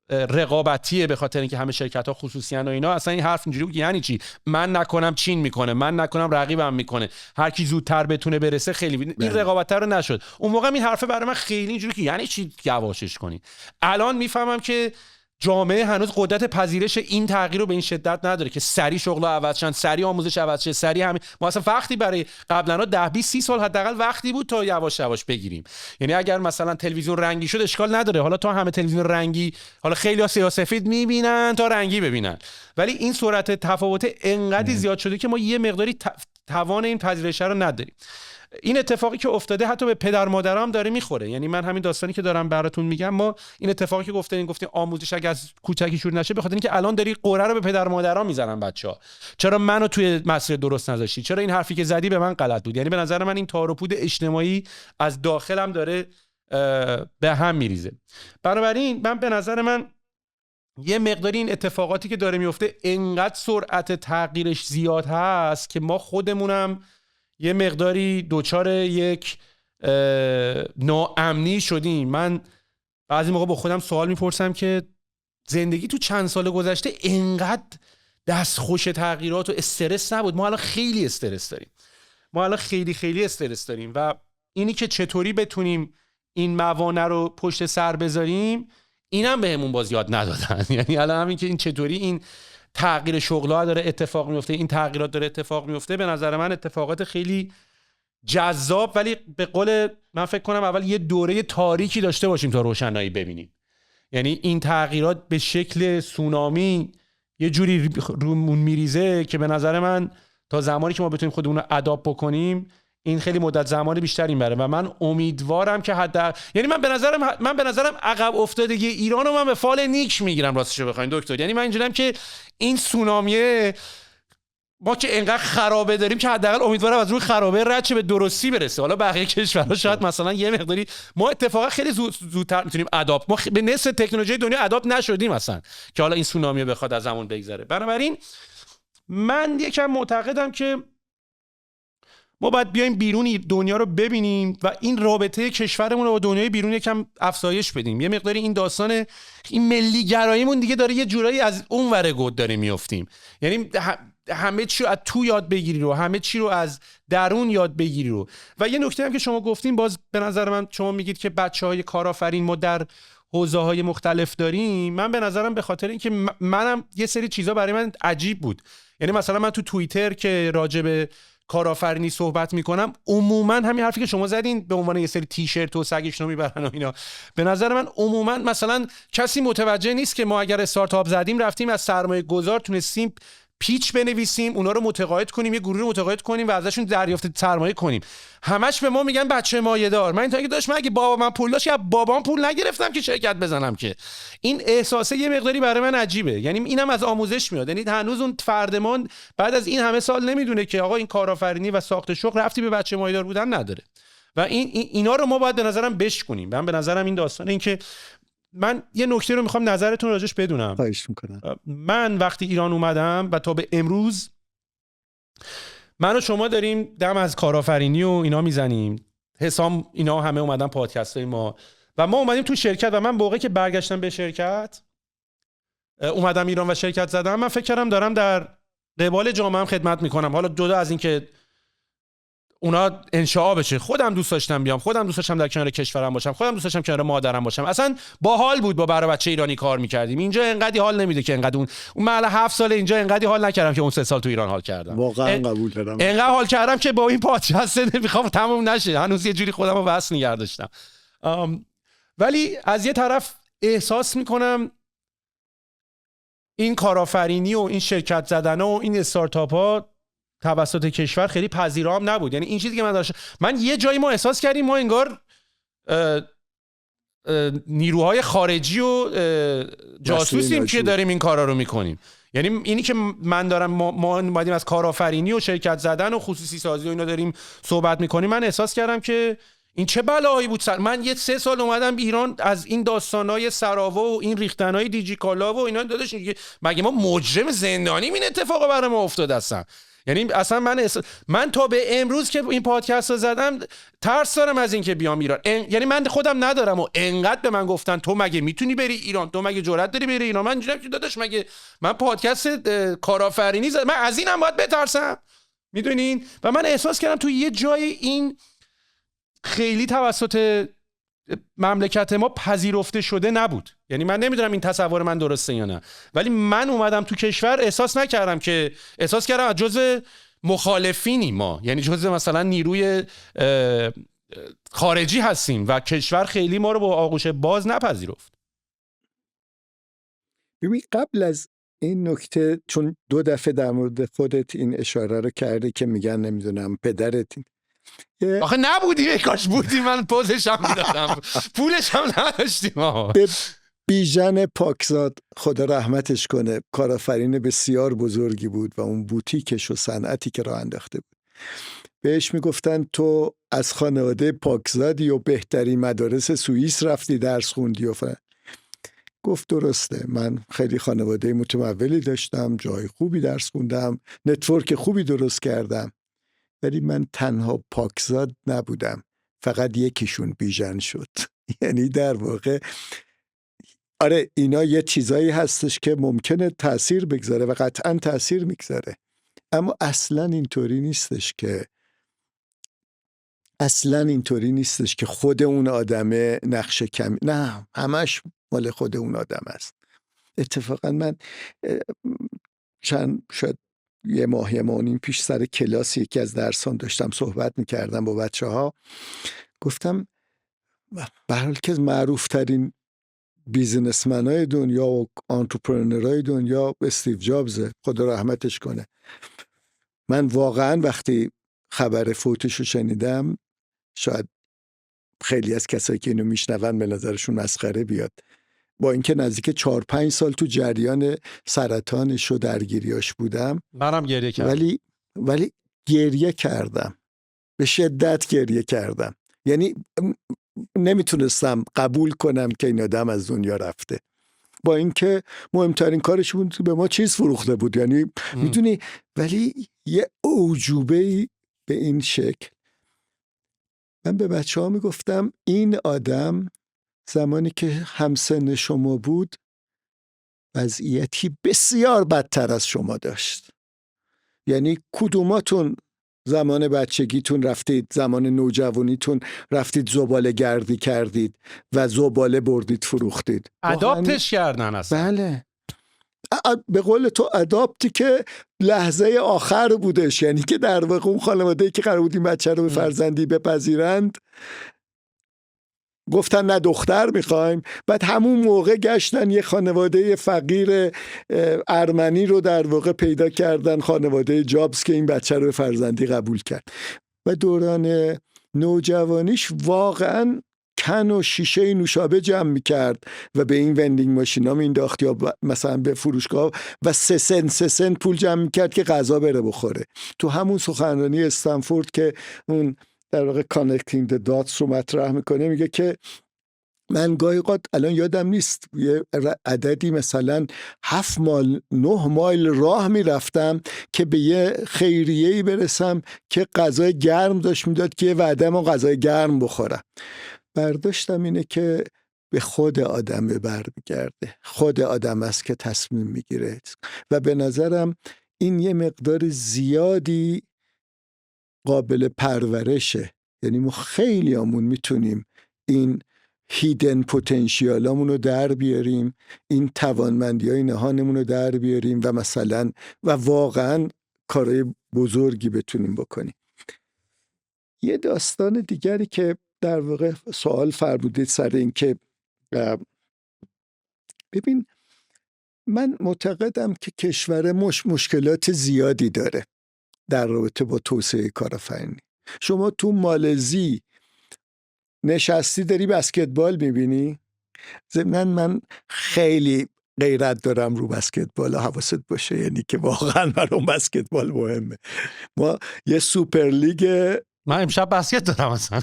رقابتیه، به خاطر اینکه همه شرکت‌ها خصوصیان و اینا، اصلا این حرف اینجوری بود یعنی چی؟ من نکنم چین میکنه، من نکنم رقیبم میکنه، هر کی زودتر بتونه برسه خیلی این رقابت رو نشد. اون موقع این حرفه برای من خیلی اینجوری که یعنی چی یواشش کنی. الان میفهمم که جامعه هنوز قدرت پذیرش این تغییر رو به این شدت نداره که سری شغل‌ها عوض شن، سری آموزش عوض شه، سری همین. ما اصلا وقتی برای قبلا 10-20-30 سال حداقل وقتی بود تا یواش یواش بگیریم. یعنی اگر مثلا تلویزیون رنگی شد اشکال نداره، حالا تا همه تلویزیون رنگی، حالا خیلی‌ها سیاه‌سفید می‌بینن تا رنگی ببینن، ولی این سرعت تفاوت انقدر زیاد شده که ما یه مقداری توان این پذیرش رو نداریم. این اتفاقی که افتاده حتی به پدر مادرام داره میخوره. یعنی من همین داستانی که دارم براتون میگم، ما این اتفاقی که گفتین آموزش اگه از کوچکی شروع نشه، به خاطر اینکه الان داری قره رو به پدر مادرام میزنن بچه‌ها. چرا منو توی مسیر درست نذاشتی؟ چرا این حرفی که زدی به من غلط بود؟ یعنی به نظر من این تار و پود اجتماعی از داخلم داره به هم میریزه. بنابراین من به نظر من یه مقداری این اتفاقاتی که داره میفته انقدر سرعت تغییرش زیاد هست که ما خودمونم یه مقداری دوچار یک ناامنی شدیم. من بعضی موقع با خودم سوال میپرسم که زندگی تو چند سال گذشته انقدر دستخوش تغییرات و استرس نبود. ما الان خیلی استرس داریم، ما الان خیلی استرس داریم و اینی که چطوری بتونیم این موانع رو پشت سر بذاریم اینم بهمون باز یاد ندادن. یعنی الان همین که این چطوری این تغییر شغل‌ها داره اتفاق میفته، این تغییرات داره اتفاق میفته، به نظر من اتفاقات خیلی جذاب، ولی به قول من فکر کنم اول یه دوره تاریکی داشته باشیم تا روشنایی ببینیم. یعنی این تغییرات به شکل سونامی یه جوری رومون میریزه که به نظر من تا زمانی که ما بتونیم خودمون رو اداپت بکنیم این خیلی مدت زمانی بیشتری میبره و من امیدوارم که یعنی من به نظرم عقب افتادگی ایران رو من به فال نیک میگیرم راستشو بخواید دکتر. یعنی من اینجوریم که این سونامیه ما که انقدر خرابه داریم که حداقل امیدوارم از روی خرابه رد شه به درستی برسه. حالا بقیه کشورها شاید مثلا یه مقداری، ما اتفاقا خیلی زودتر میتونیم اداپت، ما به نصف تکنولوژی دنیا اداپت نشدیم مثلا که حالا این سونامی بخواد از همون بگذره. بنابراین من یکم معتقدم که ما باید بیایم بیرون دنیا رو ببینیم و این رابطه کشورمون رو با دنیای بیرون یکم افزایش بدیم. یه مقداری این داستان این ملی گراییمون دیگه داره یه جورایی از اون ور گود داره میافتیم. یعنی همه چی رو از تو یاد بگیری رو، همه چی رو از درون یاد بگیری رو. و یه نکته هم که شما گفتین، باز به نظر من شما میگید که بچه‌های کارآفرین ما در حوزه‌های مختلف داریم. من به نظرم به خاطر اینکه منم یه سری چیزا برای من عجیب بود. یعنی مثلا من تو توییتر که راجع به کارآفرینی صحبت میکنم، عموما همین حرفی که شما زدین به عنوان یه سری تیشرت و سگشون میبرن و اینا، به نظر من عموما مثلا کسی متوجه نیست که ما اگر استارتاپ زدیم رفتیم از سرمایه گذار تونستیم پیچ بنویسیم، اونا رو متقاعد کنیم، یه گروه رو متقاعد کنیم و ازشون دریافت سرمایه کنیم. همش به ما میگن بچه مایه‌دار. من این تا اگه داشت، من اگه بابا من پول داشت یا بابام پول نگرفتم که شرکت بزنم. که این احساسه یه مقداری برای من عجیبه. یعنی اینم از آموزش میاد. یعنی هنوز اون فردمان بعد از این همه سال نمیدونه که آقا این کارآفرینی و ساخت شغل رفتی به بچه مایه‌دار بودن نداره و اینا رو ما باید به نظرم بشکنیم. من به نظرم این داستان این که من یه نکته رو میخوام نظرتون راجعش بدونم. خواهش میکنم. من وقتی ایران اومدم و تا به امروز من و شما داریم دم از کارآفرینی و اینا میزنیم، حسام اینا همه اومدن پادکستای ما و ما اومدیم تو شرکت و من موقعی که برگشتم به شرکت اومدم ایران و شرکت زدم، من فکر کردم دارم در قبال جامعه‌ام خدمت میکنم. حالا جدا از این که اونا انشاء بشه. خودم دوست داشتم بیام، خودم دوست داشتم در کنار کشورم باشم، خودم دوست داشتم کنار مادرم باشم. اصلا باحال بود با برای بچه ایرانی کار میکردیم. اینجا انقدی حال نمیده که انقدر اون من 7 سال اینجا انقدی حال نکردم که اون 3 سال تو ایران حال کردم. واقعا قبول دارم. انقدر حال کردم که با این پادکست میخوام تموم نشه، هنوز یه جوری خودم رو وصل نگه داشتم. ولی از یه طرف احساس میکنم این کارآفرینی و این شرکت زدن و این استارتاپ ها توسط کشور خیلی پذیرام نبود. یعنی این چیزی که من یه جایی ما احساس کردیم ما انگار نیروهای خارجی و جاسوسیم که داریم این کارا رو میکنیم. یعنی اینی که من دارم ما اومدیم از کارآفرینی و شرکت زدن و خصوصی سازی و اینا داریم صحبت میکنیم، من احساس کردم که این چه بلایی بود. من یه 3 سال اومدم ایران از این داستانای سراوا و این ریختنای دیجیکالا و اینا داداش، مگه ما مجرم زندانیم این اتفاقا برای ما افتاد اصلا؟ یعنی اصلا من تا به امروز که این پادکست رو زدم ترس دارم از این که بیام ایران. یعنی من خودم ندارم و انقدر به من گفتن تو مگه میتونی بری ایران، تو مگه جرئت داری بری ایران. من اینجوریه که داداش مگه من پادکست کارآفرینی زدم، من از اینم باید بترسم؟ میدونین؟ و من احساس کردم تو یه جای این خیلی توسط مملکت ما پذیرفته شده نبود. یعنی من نمیدونم این تصور من درسته یا نه، ولی من اومدم تو کشور احساس نکردم که احساس کردم جزء مخالفینی ما، یعنی جزء مثلا نیروی خارجی هستیم و کشور خیلی ما رو با آغوش باز نپذیرفت. ببین قبل از این نکته، چون 2 دفعه در مورد خودت این اشاره رو کرده که میگن نمیدونم پدرت آخه نبودی، کاش بودی من پوزش هم میدادم، پولش هم نداشتیم. به بیژن پاکزاد خدا رحمتش کنه، کارآفرین بسیار بزرگی بود و اون بوتیکش و صنعتی که راه انداخته بود، بهش میگفتن تو از خانواده پاکزادی و بهترین مدارس سوئیس رفتی درس خوندی و فلان. گفت درسته، من خیلی خانواده متمولی داشتم، جای خوبی درس خوندم، نتورک خوبی درست کردم، ولی من تنها پاکزاد نبودم، فقط یکیشون بیژن شد. یعنی در واقع آره اینا یه چیزایی هستش که ممکنه تأثیر بگذاره و قطعا تأثیر میگذاره، اما اصلا اینطوری نیستش که خود اون آدمه نقش کمی، نه همش مال خود اون آدم است. اتفاقا من شاید یه ماه نیم پیش سر کلاس یکی از درسان داشتم صحبت میکردم با بچه ها، گفتم به هر حال که معروف ترین بیزنسمنای دنیا و آنترپرنورای دنیا استیو جابزه، خدا رحمتش کنه. من واقعا وقتی خبر فوتش رو شنیدم، شاید خیلی از کسایی که اینو میشنون به نظرشون مسخره بیاد، با اینکه نزدیک 4-5 سال تو جریان سرطانش و درگیریاش بودم، منم گریه کردم. ولی گریه کردم، به شدت گریه کردم. یعنی نمیتونستم قبول کنم که این آدم از دنیا رفته، با اینکه مهمترین کارش بود به ما چیز فروخته بود. یعنی میدونی، ولی یه اعجوبه‌ای به این شکل. من به بچه ها میگفتم این آدم زمانی که همسن شما بود وضعیتی بسیار بدتر از شما داشت. یعنی کدوماتون زمان بچگیتون رفتید، زمان نوجوانیتون رفتید زباله گردی کردید و زباله بردید فروختید؟ اداپتش کردن اصلا. بله، به قول تو اداپتی که لحظه آخر بودش، یعنی که در واقع اون خانواده‌ای که قرار بود این بچه رو به فرزندی بپذیرند گفتن نه دختر میخوایم، بعد همون موقع گشتن یه خانواده فقیر ارمنی رو در واقع پیدا کردن، خانواده جابز، که این بچه رو به فرزندی قبول کرد. و دوران نوجوانیش واقعا کن و شیشه نوشابه جمع میکرد و به این وندینگ ماشینا مینداخت یا مثلا به فروشگاه و 3 سنت پول جمع میکرد که غذا بره بخوره. تو همون سخنرانی استنفورد که اون در واقع کانکتینگ د داتس رو مطرح میکنه، میگه که من گاهی اوقات الان یادم نیست یه عددی مثلا 7 مایل 9 مایل راه میرفتم که به یه خیریه‌ای برسم که غذای گرم داشت میداد که یه وعده ما غذای گرم بخورم. برداشتم اینه که به خود آدم برمیگرده، خود آدم است که تصمیم میگیره و به نظرم این یه مقدار زیادی قابل پرورشه. یعنی ما خیلی همون میتونیم این هیدن پتانسیالامون رو در بیاریم، این توانمندی های نهانمون رو در بیاریم و مثلا و واقعا کارهای بزرگی بتونیم بکنیم. یه داستان دیگری که در واقع سوال فرمودید سر این که ببین من معتقدم که کشور مشکلات زیادی داره در رابطه با توسعه کارآفرینی. شما تو مالزی نشستی داری بسکتبال میبینی؟ ضمناً من خیلی غیرت دارم رو بسکتبال، حواست باشه، یعنی که واقعا برام بسکتبال مهمه. ما یه سوپر لیگ، من امشب بسکت دارم اصلا.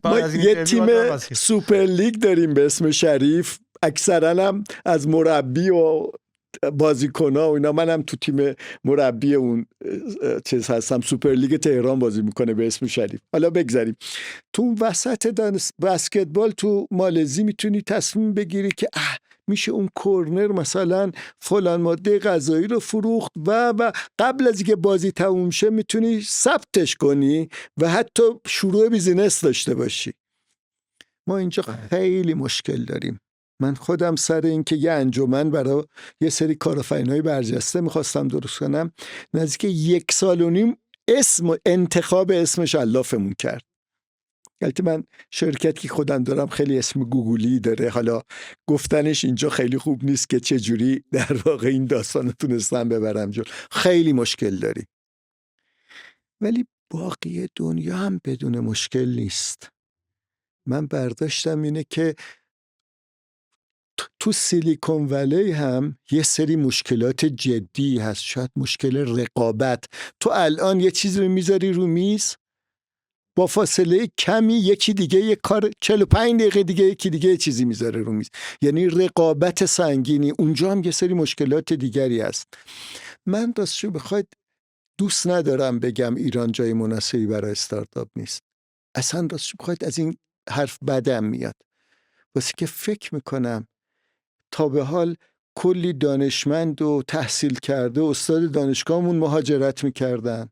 ما یه تیم سوپر لیگ داریم به اسم شریف، اکثرا هم از مربی و بازیکن‌ها و اینا، منم تو تیم مربی اون چیز هستم، سوپر لیگ تهران بازی میکنه به اسم شریف. حالا بگذاریم تو وسط بسکتبال تو مالزی میتونی تصمیم بگیری که میشه اون کورنر مثلا فلان ماده غذایی رو فروخت و قبل از اینکه بازی تموم شه میتونی ثبتش کنی و حتی شروع بیزینس داشته باشی. ما اینجا خیلی مشکل داریم. من خودم سر این که یه انجمن برای یه سری کارآفرینای برجسته میخواستم درست کنم، نزدیک 1.5 سال انتخاب اسمش علافمون کرد. البته من شرکتی که خودم دارم خیلی اسم گوگلی داره، حالا گفتنش اینجا خیلی خوب نیست که چجوری در واقع این داستان تونستم ببرم جلو. خیلی مشکل داری، ولی باقی دنیا هم بدون مشکل نیست. من برداشتم اینه که تو سیلیکون ولی هم یه سری مشکلات جدی هست، شاید مشکل رقابت. تو الان یه چیزی رو میذاری رو میز، با فاصله کمی یکی دیگه یه کار 45 دقیقه دیگه یکی دیگه یه چیزی میذاره رو میز، یعنی رقابت سنگینی. اونجا هم یه سری مشکلات دیگری هست. من راستشو بخواید دوست ندارم بگم ایران جای مناسبی برای استارتاپ نیست. اصلا راستشو بخواید از این حرف بدم میاد، واسه که فکر میکنم تا به حال کلی دانشمند و تحصیل کرده استاد دانشگاهمون مهاجرت میکردن،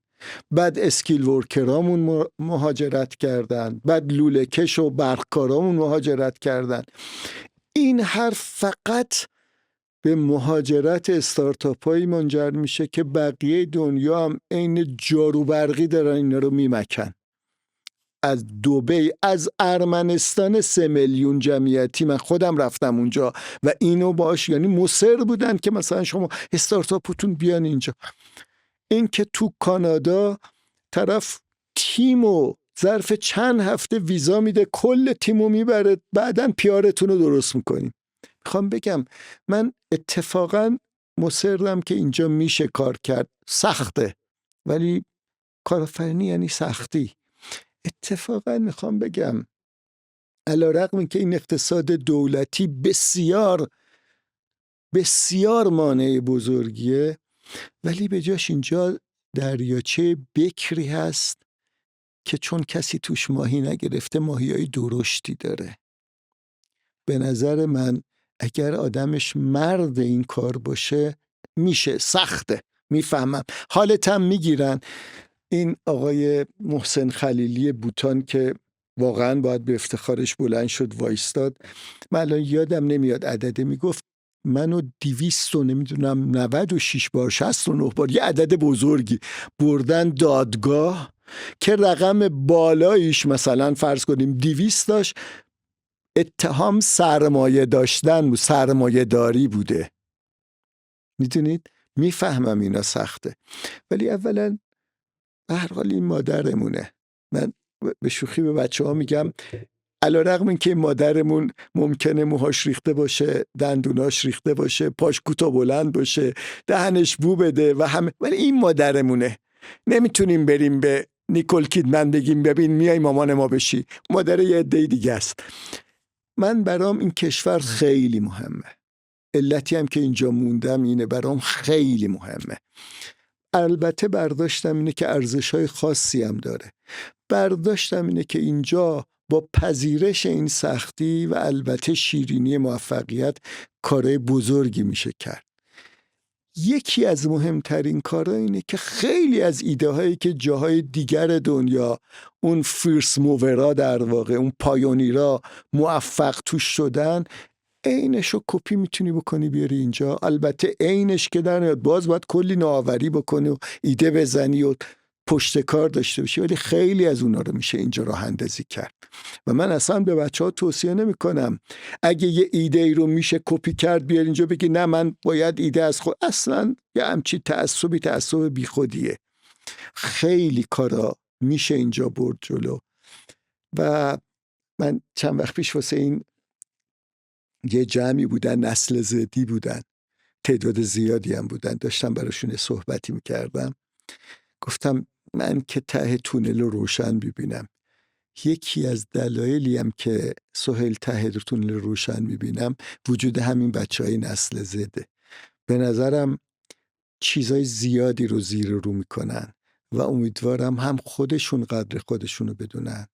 بعد اسکیل ورکرامون مهاجرت کردن، بعد لوله کش و برقکارامون مهاجرت کردن. این حرف فقط به مهاجرت استارتاپایی منجر میشه که بقیه دنیا هم عین جارو برقی دارن اینا رو میمکن. از دبی، از ارمنستان 3 میلیون جمعیتی، من خودم رفتم اونجا و اینو باش، یعنی مصر بودن که مثلا شما استارتاپتون بیان اینجا. این که تو کانادا طرف تیمو ظرف چند هفته ویزا میده، کل تیمو میبره، بعدن پیارتون رو درست میکنیم. میخوام بگم من اتفاقا مصرم که اینجا میشه کار کرد. سخته، ولی کارآفرینی یعنی سختی. اتفاقا میخوام بگم علیرغم که این اقتصاد دولتی بسیار بسیار مانع بزرگیه، ولی به جاش اینجا دریاچه بکری هست که چون کسی توش ماهی نگرفته ماهیای درشتی داره. به نظر من اگر آدمش مرد این کار باشه میشه. سخته، میفهمم، حالتم میگیرن. این آقای محسن خلیلی بوتان که واقعا باید به افتخارش بلند شد وایستاد، من الان یادم نمیاد عدده، میگفت منو 200 و نمیدونم 96 بار 69 بار یه عدد بزرگی بردن دادگاه که رقم بالایش مثلا فرض کنیم 200 داشت، اتهام سرمایه داشتن بود، سرمایه داری بوده. میدونید، میفهمم اینا سخته، ولی اولا به هر حال این مادرمونه. من به شوخی به بچه ها میگم علیرغم این که مادرمون ممکنه موهاش ریخته باشه، دندوناش ریخته باشه، پاش کوتاه بلند باشه، دهنش بو بده و همه، ولی این مادرمونه. نمیتونیم بریم به نیکول کیدمن بگیم ببین میای مامان ما بشی، مادر یه عده دیگه است. من برام این کشور خیلی مهمه. علتی هم که اینجا موندم اینه، برام خیلی مهمه. البته برداشتم اینه که ارزش‌های خاصی هم داره. برداشتم اینه که اینجا با پذیرش این سختی و البته شیرینی موفقیت کارهای بزرگی میشه کرد. یکی از مهمترین کارا اینه که خیلی از ایده هایی که جاهای دیگر دنیا اون فیرس موورا در واقع اون پایونیرا موفق توش شدن، عینش رو کپی میتونی بکنی بیاری اینجا. البته عینش که در میاد باز باید کلی نوآوری بکنی و ایده بزنی و پشت کار داشته باشی، ولی خیلی از اونا رو میشه اینجا راه اندازی کرد. و من اصلا به بچه‌ها توصیه نمی‌کنم اگه یه ایده ای رو میشه کپی کرد بیار اینجا بگی نه من باید ایده از خود، اصلا یه همچین تعصب بیخودیه. خیلی کارا میشه اینجا برد جلو. و من چند وقت پیش واسه این یه جمعی بودن، نسل زدی بودن، تعداد زیادی هم بودن، داشتم براشون صحبتی میکردم، گفتم من که ته تونل رو روشن ببینم، یکی از دلایلی هم که سهیل ته تونل رو روشن میبینم وجود همین بچهای نسل زده. به نظرم چیزای زیادی رو زیر رو میکنن و امیدوارم هم خودشون قدر خودشونو بدونن،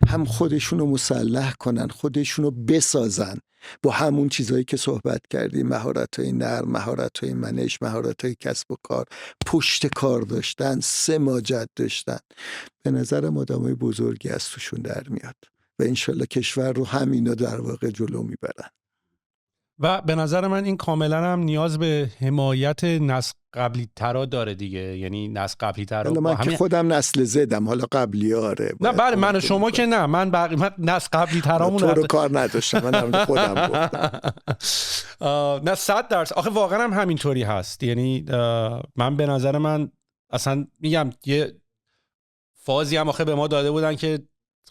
هم خودشونو مسلح کنن، خودشونو بسازن با همون چیزایی که صحبت کردیم، مهارت‌های نرم، مهارت‌های منش، مهارت‌های کسب و کار، پشت کار داشتن، سماجت داشتن. به نظرم آدمای بزرگی از توشون در میاد و انشالله کشور رو همینا در واقع جلو میبرن. و به نظر من این کاملا هم نیاز به حمایت نسل قبلی ترا داره دیگه، یعنی نسل قبلی ترا. حالا من که خودم نسل زدم، حالا قبلی آره. نه بله، من و شما که نه، من نسل قبلی ترامون تو رو کار نداشتم، من هم خودم گفتم. نه 100%. آخه واقعا هم همینطوری هست. یعنی من به نظر من اصلا میگم یه فازی هم آخه به ما داده بودن که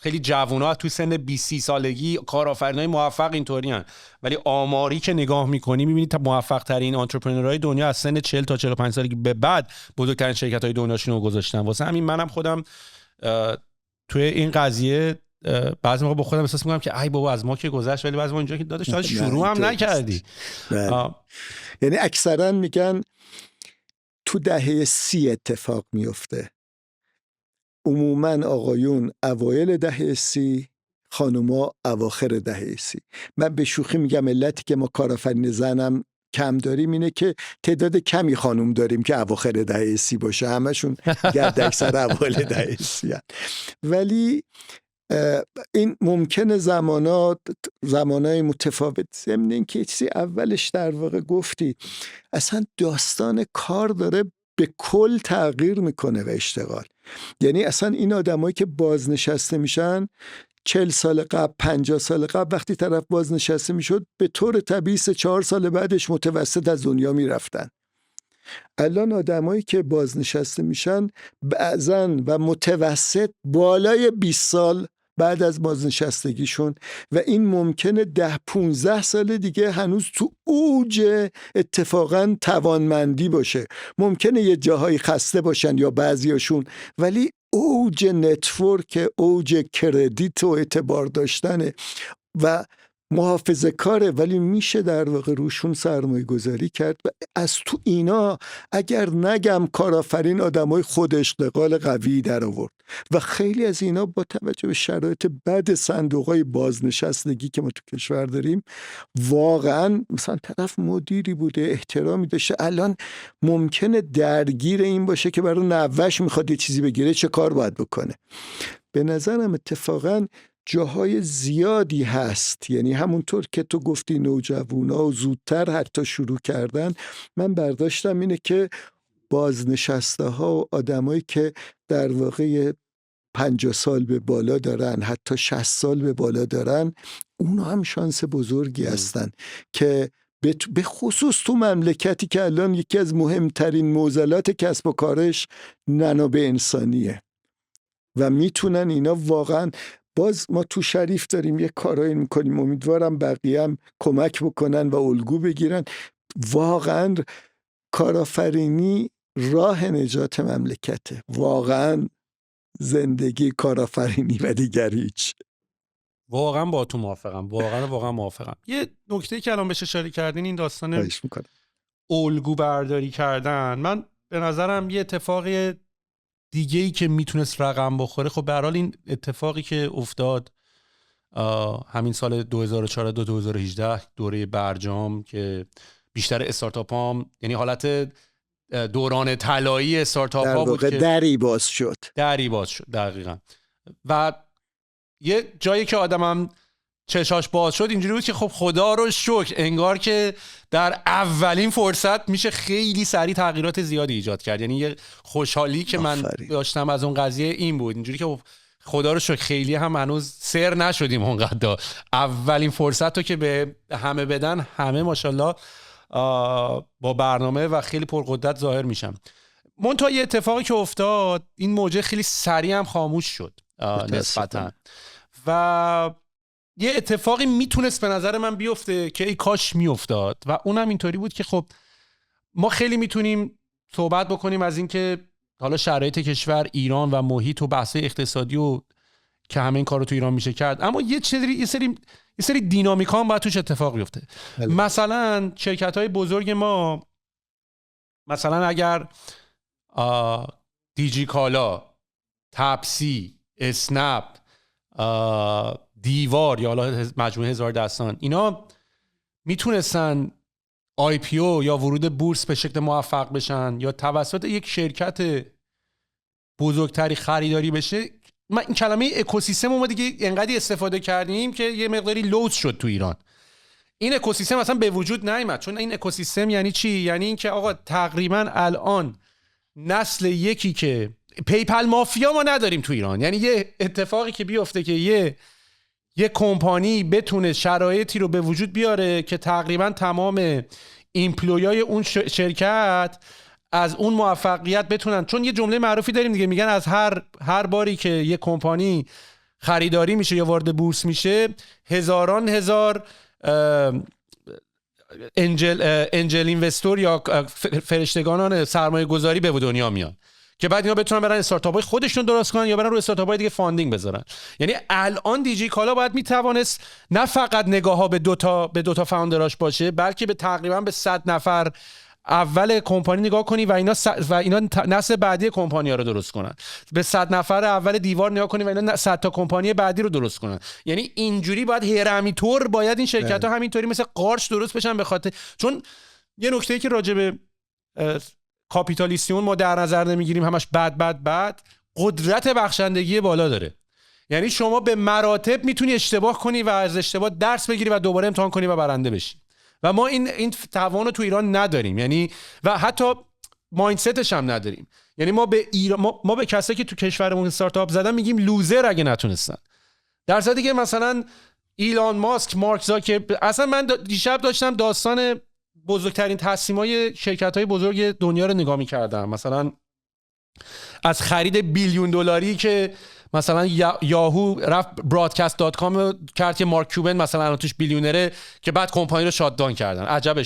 خیلی جوونا تو سن 20 سالگی کارآفرینای موفق اینطوری هن، ولی آماری که نگاه میکنی میبینی تا موفق ترین آنترپرنورهای دنیا از سن 40 تا 45 سالگی به بعد بزرگترین شرکت‌های دنیاشون رو گذاشتن. واسه همین منم خودم توی این قضیه بعضی موقع با خودم احساس میکنم که ای بابا از ما که گذشت، ولی بعضی موقع اینجا که داداش شروع هم نکردی. یعنی اکثرا میگن تو دهه 30 اتفاق میفته، عموما آقایون اوایل دهه 30، خانوما اواخر دهه 30. من به شوخی میگم علتی که ما کارآفرین زنم کم داریم اینه که تعداد کمی خانوم داریم که اواخر دهه 30 باشه، همشون گرد اکثر اوایل دهه 30 هست. ولی این ممکنه زمانای متفاوت، ضمن این که چیزی اولش در واقع گفتی، اصلا داستان کار داره به کل تغییر میکنه و اشتغال. یعنی اصلا این آدمایی که بازنشسته میشن 40 سال قبل، 50 سال قبل وقتی طرف بازنشسته میشد به طور طبیعی 3-4 سال بعدش متوسط از دنیا میرفتن. الان آدمایی که بازنشسته میشن بعضن و متوسط بالای 20 سال بعد از بازنشستگیشون، و این ممکنه 10-15 سال دیگه هنوز تو اوج اتفاقا توانمندی باشه. ممکنه یه جاهایی خسته باشن یا بعضیاشون، ولی اوج نتورک، اوج کردیت و اعتبار داشتنه و محافظه کاره، ولی میشه در واقع روشون سرمایه گذاری کرد. و از تو اینا اگر نگم کارآفرین آدمای خود اشتغال قوی در آورد و خیلی از اینا با توجه به شرایط بد صندوقای بازنشستگی که ما تو کشور داریم، واقعا مثلا طرف مدیری بوده، احترامی داشته، الان ممکنه درگیر این باشه که برای نوش میخواد یه چیزی بگیره چه کار باید بکنه. به نظرم اتفاقا جاهای زیادی هست، یعنی همونطور که تو گفتی نوجوانا و زودتر حتی شروع کردن، من برداشتم اینه که بازنشسته ها و آدمایی که در واقع 50 سال به بالا دارن، حتی 60 سال به بالا دارن، اونا هم شانس بزرگی هستن که به خصوص تو مملکتی که الان یکی از مهمترین معضلات کسب و کارش منابع انسانیه و میتونن اینا واقعا. باز ما تو شریف داریم یه کارایی میکنیم، امیدوارم بقیه هم کمک بکنن و الگو بگیرن. واقعا کارآفرینی راه نجات مملکته، واقعا زندگی کارآفرینی و دیگر هیچ. واقعا با تو موافقم، واقعا موافقم. یه نکته که الان بهش اشاره کردین، این داستان الگو برداری کردن، من به نظرم یه اتفاقی دیگه‌ای که میتونست رقم بخوره، خب به هر حال این اتفاقی که افتاد همین سال 2014 2018 دوره برجام که بیشتر استارتاپام، یعنی حالت دوران طلایی استارتاپ ها بود که دری باز شد. دقیقاً. و یه جایی که آدمم چشاش باز شد اینجوری بود که خب خدا رو شکر، انگار که در اولین فرصت میشه خیلی سریع تغییرات زیادی ایجاد کرد. یعنی یه خوشحالی که من داشتم از اون قضیه این بود، اینجوری که خدا رو شکر خیلی هم هنوز سر نشدیم اونقدر. اولین فرصت رو که به همه بدن، همه ماشاءالله با برنامه و خیلی پرقدرت ظاهر میشم. منتها یه اتفاقی که افتاد، این موجه خیلی سریع هم خاموش شد نسبتا، و یه اتفاقی میتونست به نظر من بیفته که ای کاش میافتاد، و اونم اینطوری بود که خب ما خیلی میتونیم صحبت بکنیم از این که حالا شرایط کشور ایران و محیط و بحث اقتصادی و که همه این کار رو تو ایران میشه کرد، اما یه سری دینامیکا هم باید توش اتفاق بیفته. مثلا شرکت‌های بزرگ ما، مثلا اگر دیجی کالا، تپسی، اسنپ، دیوار یا حالا مجموعه هزار دستان، اینا میتونستن IPO یا ورود بورس به شکل موفق بشن یا توسط یک شرکت بزرگتری خریداری بشه. من این کلمه اکوسیستم ما دیگه انقدر استفاده کردیم که یه مقداری لوس شد تو ایران. این اکوسیستم اصلا به وجود نیامد. چون این اکوسیستم یعنی چی؟ یعنی این که آقا تقریبا الان نسل یکی که پیپل مافیا ما نداریم تو ایران. یعنی یه اتفاقی که بیفته که یه کمپانی بتونه شرایطی رو به وجود بیاره که تقریبا تمام ایمپلویای اون شرکت از اون موفقیت بتونن، چون یه جمله معروفی داریم دیگه، میگن از هر باری که یه کمپانی خریداری میشه یا وارد بورس میشه، هزاران هزار انجل اینوستور یا فرشتگانان سرمایه گذاری به دنیا میان که بعد اینا بتونن برن استارتاپ‌های خودشون درست کنن یا برن رو استارتاپ‌های دیگه فاندینگ بذارن. یعنی الان دیجی کالا باید میتوانست نه فقط نگاه‌ها به دو تا فاوندراش باشه، بلکه به تقریبا به 100 نفر اول کمپانی نگاه کنی و اینا نسل بعدی کمپانی‌ها رو درست کنن. به 100 نفر اول دیوار نگاه کنی و اینا 100 تا کمپانی بعدی رو درست کنن. یعنی اینجوری باید هرمی طور باید این شرکت‌ها همینطوری مثل قارچ درست بشن، به خاطر چون یه نکته‌ای که راجع به کاپیتالیسیون ما در نظر نمیگیریم، همش بد، قدرت بخشندگی بالا داره. یعنی شما به مراتب میتونی اشتباه کنی و از اشتباه درس بگیری و دوباره امتحان کنی و برنده بشی، و ما این توان رو تو ایران نداریم. یعنی و حتی مایندستش هم نداریم. یعنی ما به ما به کسایی که تو کشورمون استارتاپ زدن میگیم لوزر اگه نتونستن، در صورتی که مثلا ایلان ماسک، مارک زاکربرگ، اصلا من دیشب داشتم داستان بزرگترین تصمیم‌های شرکت‌های بزرگ دنیا رو نگاه می‌کردم. مثلا از خرید بیلیون دلاری که مثلا یاهو رفت broadcast.com کرد که مارک کوبن مثلا توش بیلیونره، که بعد کمپانی رو شاتدان کردن. عجب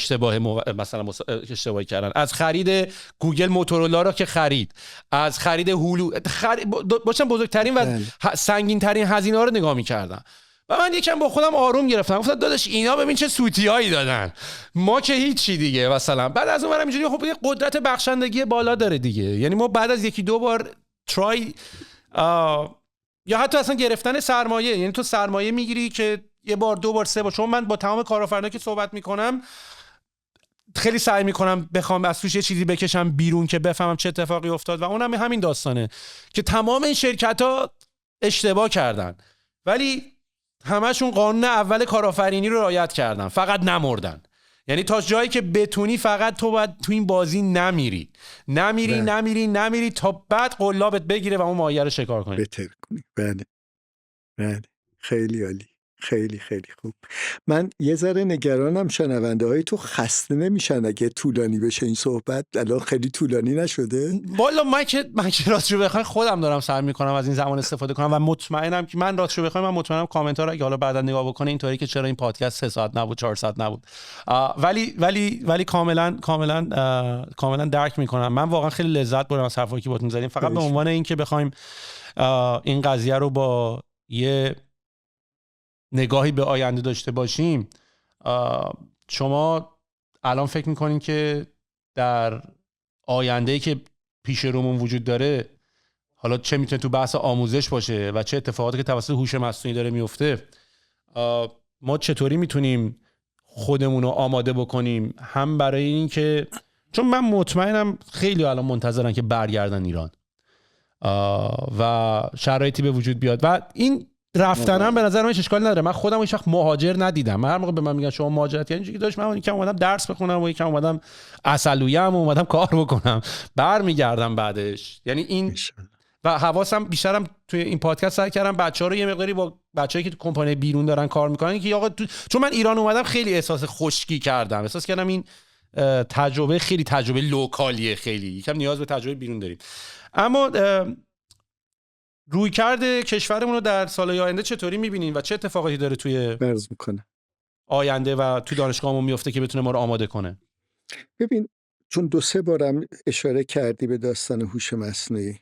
مثلا اشتباهی کردن. از خرید گوگل موتورولا رو که خرید، از خرید هولو باشم بزرگترین و سنگین‌ترین هزینه‌ها رو نگاه می‌کردم. و من یکم با خودم آروم گرفتم، گفتم داداش اینا ببین چه سوتیایی دادن، ما که هیچی دیگه. مثلا بعد از اون برم اینجوری خب یه قدرت بخشندگی بالا داره دیگه. یعنی ما بعد از یکی دو بار ترای یا حتی اصلا گرفتن سرمایه، یعنی تو سرمایه میگیری که یه بار دو بار سه بار، چون من با تمام کارآفرینایی که صحبت میکنم خیلی سعی میکنم بخوام از توش یه چیزی بکشم بیرون که بفهمم چه اتفاقی افتاد، و اونم همین داستانه که تمام این شرکت‌ها اشتباه کردن ولی همشون قانون اول کارآفرینی رو رعایت کردن، فقط نمردن. یعنی تا جایی که بتونی فقط تو باید تو این بازی نمیری تا بعد قلابت بگیره و اون ماهیه رو شکار کنی. بهتر کنی. بله خیلی عالی، خیلی خوب. من یه ذره نگرانم شنونده های تو خسته نمیشن اگه طولانی بشه این صحبت. الان خیلی طولانی نشده؟ والا من که راستشو بخوام خودم دارم سعی میکنم از این زمان استفاده کنم و مطمئنم که من مطمئنم کامنت ها رو اگه حالا بعدا نگاه بکنه اینطوری که چرا این پادکست 3 ساعت نبود 4 ساعت نبود، ولی کاملا درک میکنم. من واقعا خیلی لذت بردم از حرفایی که باهاتون زدیم. فقط به عنوان این که بخوایم این قضیه رو با یه نگاهی به آینده داشته باشیم، شما الان فکر میکنین که در آینده‌ای که پیش رومون وجود داره، حالا چه میتونه تو بحث آموزش باشه و چه اتفاقاتی که توسط هوش مصنوعی داره میفته، ما چطوری میتونیم خودمون رو آماده بکنیم، هم برای این که چون من مطمئنم خیلی الان منتظرن که برگردن ایران و شرایطی به وجود بیاد و این رفتنم به نظر من اشکال نداره. من خودم هیچ وقت مهاجر ندیدم. من هر موقع به من میگن شما مهاجرت یعنی اینجوری داشت، من یکم اومدم درس بخونم و یکم اومدم عسلویم و اومدم کار بکنم، برمیگردم بعدش. یعنی این و حواسم بیشترم توی این پادکست سعی کردم بچه‌ها رو یه مقداری با بچه‌ای که تو کمپانی بیرون دارن کار میکنن که آقا چون من ایران اومدم خیلی احساس خشکی کردم، احساس کردم این تجربه خیلی تجربه لوکالیه، خیلی یکم نیاز به تجربه بیرون داریم. اما رویکرد کشورمون رو در سال‌های آینده چطوری می‌بینین و چه اتفاقاتی داره توی برز میکنه آینده و تو دانشگاهمون میفته که بتونه ما رو آماده کنه؟ ببین، چون 2-3 بارم اشاره کردی به داستان هوش مصنوعی،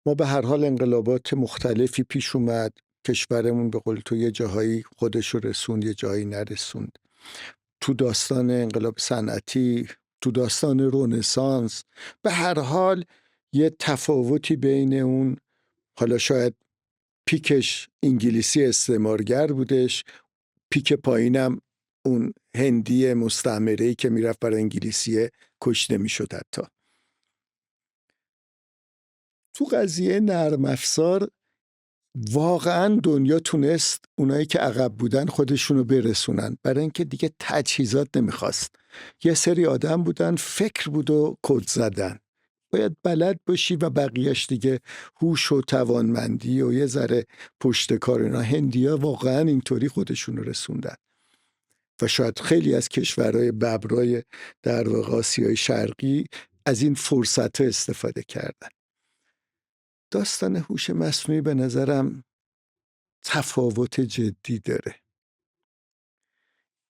ما به هر حال انقلابات مختلفی پیش اومد، کشورمون به قول تو یه جاهایی خودش رو رسوند، یه جایی نرسوند. تو داستان انقلاب صنعتی، تو داستان رنسانس، به هر حال یه تفاوتی بین اون، حالا شاید پیکش انگلیسی استعمارگر بودش، پیک پایینم اون هندی مستعمره‌ای که میرفت برای انگلیسیه کشته میشد. حتی تو قضیه نرم افزار واقعا دنیا تونست اونایی که عقب بودن خودشونو برسونن، برای اینکه دیگه تجهیزات نمیخواست. یه سری آدم بودن، فکر بود و کد زدن. باید بلد باشی و بقیهش دیگه هوش و توانمندی و یه ذره پشت کار. اینا هندیا واقعا اینطوری خودشونو رسوندن و شاید خیلی از کشورهای ببرای در واقع آسیای شرقی از این فرصت استفاده کردن. داستان هوش مصنوعی به نظرم تفاوت جدی داره.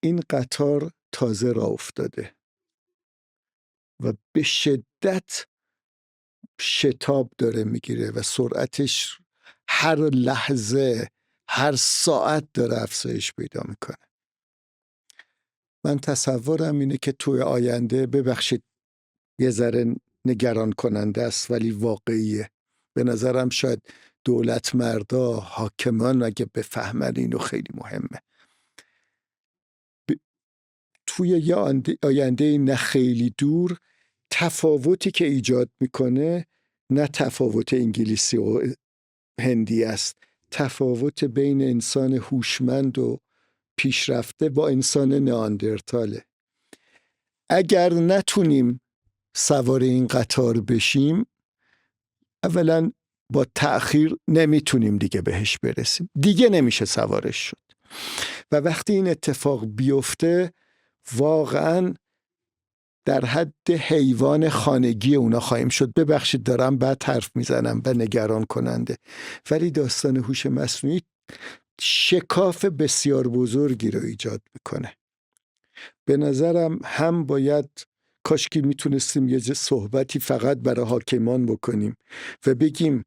این قطار تازه راه افتاده و به شدت شتاب داره میگیره و سرعتش هر لحظه، هر ساعت داره افزایش پیدا میکنه. من تصورم اینه که توی آینده، ببخشید یه ذره نگران کننده است ولی واقعیه، به نظرم شاید دولت مردا، حاکمان اگه بفهمن اینو خیلی مهمه، توی یه آینده نه خیلی دور تفاوتی که ایجاد میکنه نه تفاوت انگلیسی و هندی است، تفاوت بین انسان هوشمند و پیشرفته با انسان نئاندرتاله. اگر نتونیم سوار این قطار بشیم، اولا با تأخیر نمیتونیم دیگه بهش برسیم، دیگه نمیشه سوارش شد و وقتی این اتفاق بیفته واقعا در حد حیوان خانگی اونا خواهیم شد. ببخشید دارم بد حرف میزنم و نگران کننده، ولی داستان هوش مصنوعی شکاف بسیار بزرگی رو ایجاد میکنه. به نظرم هم باید کاشکی میتونستیم یه صحبتی فقط برای حاکمان بکنیم و بگیم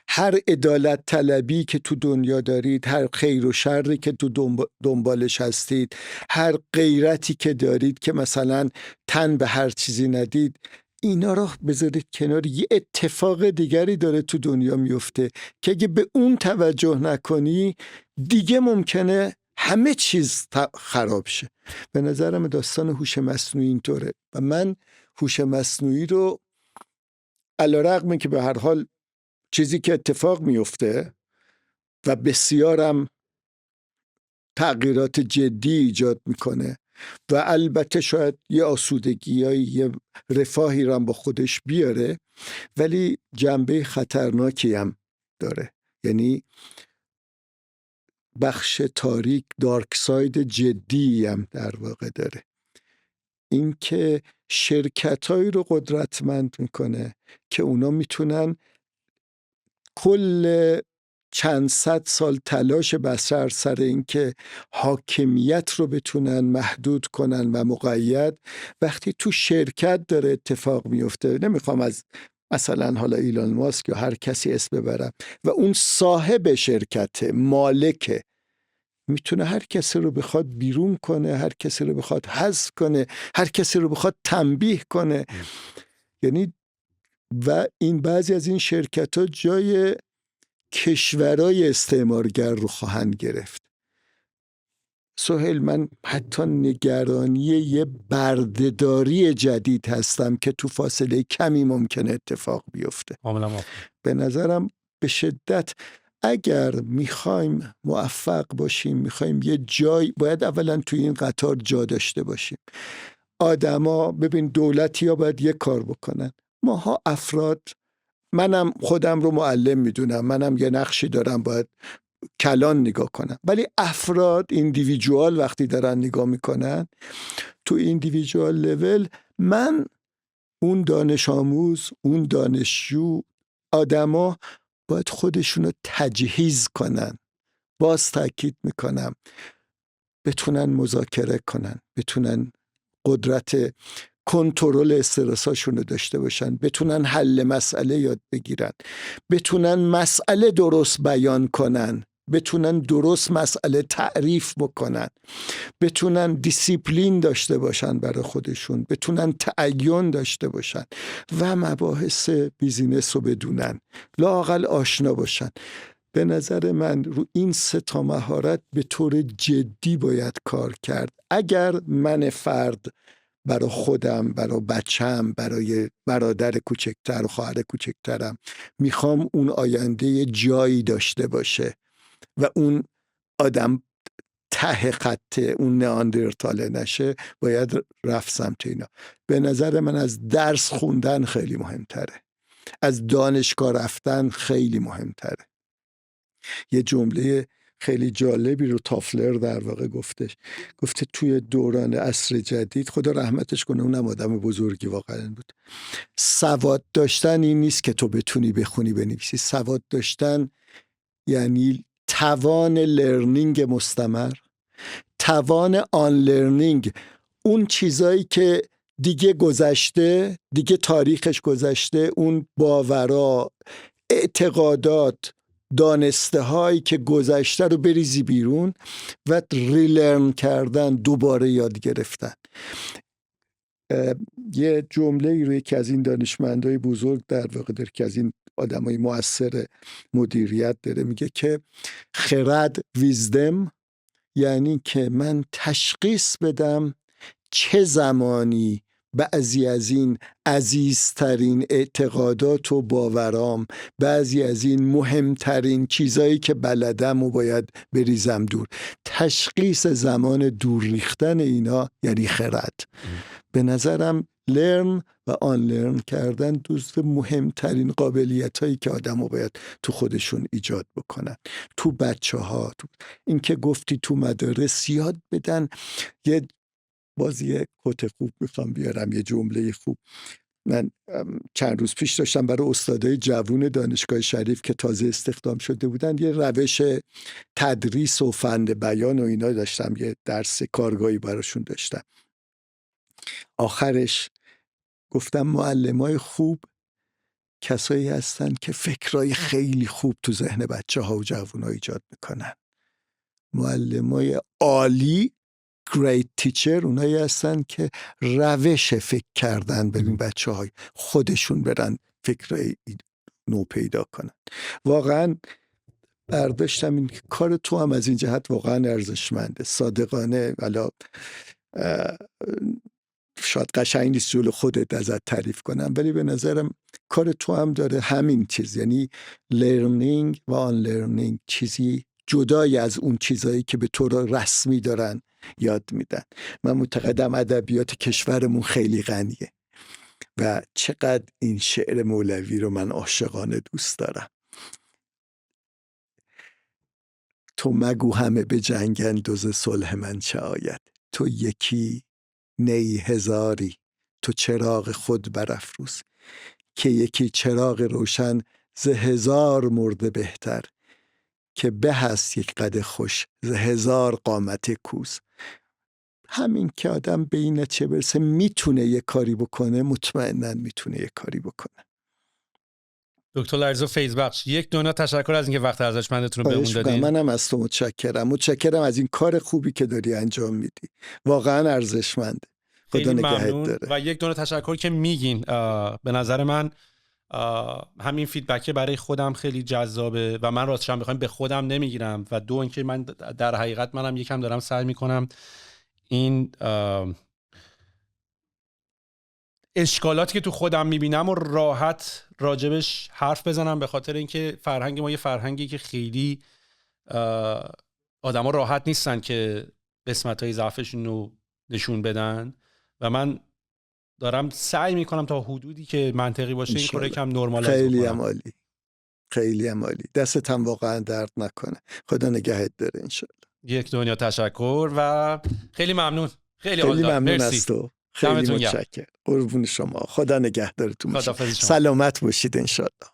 هر عدالت طلبی که تو دنیا دارید، هر خیر و شری که تو دنبالش هستید، هر غیرتی که دارید که مثلا تن به هر چیزی ندید، اینا رو بذارید کنار. یه اتفاق دیگری داره تو دنیا میفته که اگه به اون توجه نکنی دیگه ممکنه همه چیز خراب شه. به نظرم داستان هوش مصنوعی اینطوره و من هوش مصنوعی رو علیرغم که به هر حال چیزی که اتفاق میفته و بسیارم تغییرات جدی ایجاد میکنه و البته شاید یه آسودگی‌های، یه رفاهی رو هم با خودش بیاره، ولی جنبه خطرناکی هم داره. یعنی بخش تاریک، دارک ساید جدی هم در واقع داره. این که شرکت‌هایی رو قدرتمند میکنه که اونا میتونن کل چند صد سال تلاش بشر سر این که حاکمیت رو بتونن محدود کنن و مقید، وقتی تو شرکت داره اتفاق میفته، نمیخوام از مثلا حالا ایلان ماسک یا هر کسی اسم ببرم، و اون صاحب شرکت، مالکه، میتونه هر کسی رو بخواد بیرون کنه، هر کسی رو بخواد حذف کنه، هر کسی رو بخواد تنبیه کنه. یعنی و این بعضی از این شرکت ها جای کشورهای استعمارگر رو خواهند گرفت. سهیل من حتی نگرانی یه بردهداری جدید هستم که تو فاصله کمی ممکنه اتفاق بیفته. کاملا موافقم. به نظرم به شدت اگر میخوایم موفق باشیم، میخوایم یه جای، باید اولا توی این قطار جا داشته باشیم. آدما ببین، دولتی ها باید یه کار بکنن، ماها افراد، منم خودم رو معلم میدونم، منم یه نقشی دارم، باید کلان نگاه کنم، ولی افراد ایندیویدوال وقتی دارن نگاه میکنن تو ایندیویدوال لول، من اون دانش آموز، اون دانشجو، آدما باید خودشونو تجهیز کنن. باز تاکید میکنم، بتونن مذاکره کنن، بتونن قدرت کنترل استرساشون رو داشته باشن، بتونن حل مسئله یاد بگیرن، بتونن مسئله درست بیان کنن، بتونن درست مسئله تعریف بکنن، بتونن دیسیپلین داشته باشن برای خودشون، بتونن تعین داشته باشن و مباحث بیزینس رو بدونن، لااقل آشنا باشن. به نظر من رو این 3 مهارت به طور جدی باید کار کرد. اگر من فرد برای خودم، برای بچم، برای برادر کوچکتر و خواهر کوچکترم میخوام اون آینده جایی داشته باشه و اون آدم ته خطه، اون نئاندرتال نشه، باید رفت سمت اینا. به نظر من از درس خوندن خیلی مهمتره، از دانشگاه رفتن خیلی مهمتره. یه جمله خیلی جالبی رو تافلر در واقع گفته توی دوران عصر جدید، خدا رحمتش کنه، اونم آدم بزرگی واقعا بود، سواد داشتن این نیست که تو بتونی بخونی بنویسی. سواد داشتن یعنی توان لرنینگ مستمر، توان آن لرنینگ، اون چیزایی که دیگه گذشته، دیگه تاریخش گذشته، اون باورا، اعتقادات، دانسته هایی که گذشته رو بریزی بیرون و ریلرن کردن، دوباره یاد گرفتن. یه جمله رو یکی از این دانشمندای بزرگ در واقع داره که از این آدمای مؤثر مدیریت داره، میگه که خرد، ویزدم، یعنی که من تشخیص بدم چه زمانی بعضی از این عزیزترین اعتقادات و باورام، بعضی از این مهمترین چیزایی که بلدم و باید بریزم دور. تشخیص زمان دور ریختن اینا یعنی خرد. به نظرم لرن و آن لرن کردن جزو مهمترین قابلیت هایی که آدم ها باید تو خودشون ایجاد بکنن. تو بچه ها، این که گفتی تو مدارس یاد بدن. یه کوت خوب میخوام بیارم، یه جمله خوب. من چند روز پیش داشتم برای استادای جوون دانشگاه شریف که تازه استخدام شده بودن یه روش تدریس و فن بیان و اینا داشتم، یه درس کارگاهی براشون داشتم. آخرش گفتم معلمای خوب کسایی هستن که فکرای خیلی خوب تو ذهن بچه ها و جوون ها ایجاد میکنن. معلمای عالی، great teacher، اونایی هستن که روش فکر کردن ببین بچه های خودشون برن فکرای نو پیدا کنن. واقعا برداشتم این کار تو هم از این جهت واقعا ارزشمنده. صادقانه، ولی شاید قشنگ نیست جلو خودت ازت تعریف کنم، ولی به نظرم کار تو هم داره همین چیز، یعنی لرنینگ و آن لرنینگ، چیزی جدای از اون چیزایی که به طور رسمی دارن یاد میدن. من معتقدم ادبیات کشورمون خیلی غنیه و چقدر این شعر مولوی رو من عاشقانه دوست دارم. تو مگو همه به جنگند و ز صلح من چه آید، تو یکی نی هزاری، تو چراغ خود برافروز، که یکی چراغ روشن ز 1000 مرده بهتر، که به هست یک قد خوش ز 1000 قامت کوز. همین که آدم به این چه برسه میتونه یه کاری بکنه، مطمئناً میتونه یه کاری بکنه. دکتر لرزو فیضبخش، یک دنیا تشکر از اینکه وقت ارزشمندتون رو بهمون دادین. منم از تو متشکرم از این کار خوبی که داری انجام میدی، واقعا ارزشمنده. خدا نگهت داره. و یک دونه تشکر که میگین، به نظر من همین فیدبک برای خودم خیلی جذابه و من راستش بخوام به خودم نمیگیرم و دو اینکه من در حقیقت منم یکم دارم سعی میکنم این اشکالاتی که تو خودم میبینم و راحت راجبش حرف بزنم، به خاطر اینکه فرهنگ ما یه فرهنگی که خیلی آدما راحت نیستن که قسمت‌های ضعفشون رو نشون بدن و من دارم سعی میکنم تا حدودی که منطقی باشه این کارو یکم نرمالایز کنم. خیلی هم عالی، خیلی هم عالی. دستت هم واقعا درد نکنه. خدا نگهت داره انشالله. یک دنیا تشکر و خیلی ممنون. خیلی ممنون از تو. خیلی متشکرم. قربون شما. خدا نگهدارتون باشه. سلامت باشید انشالله.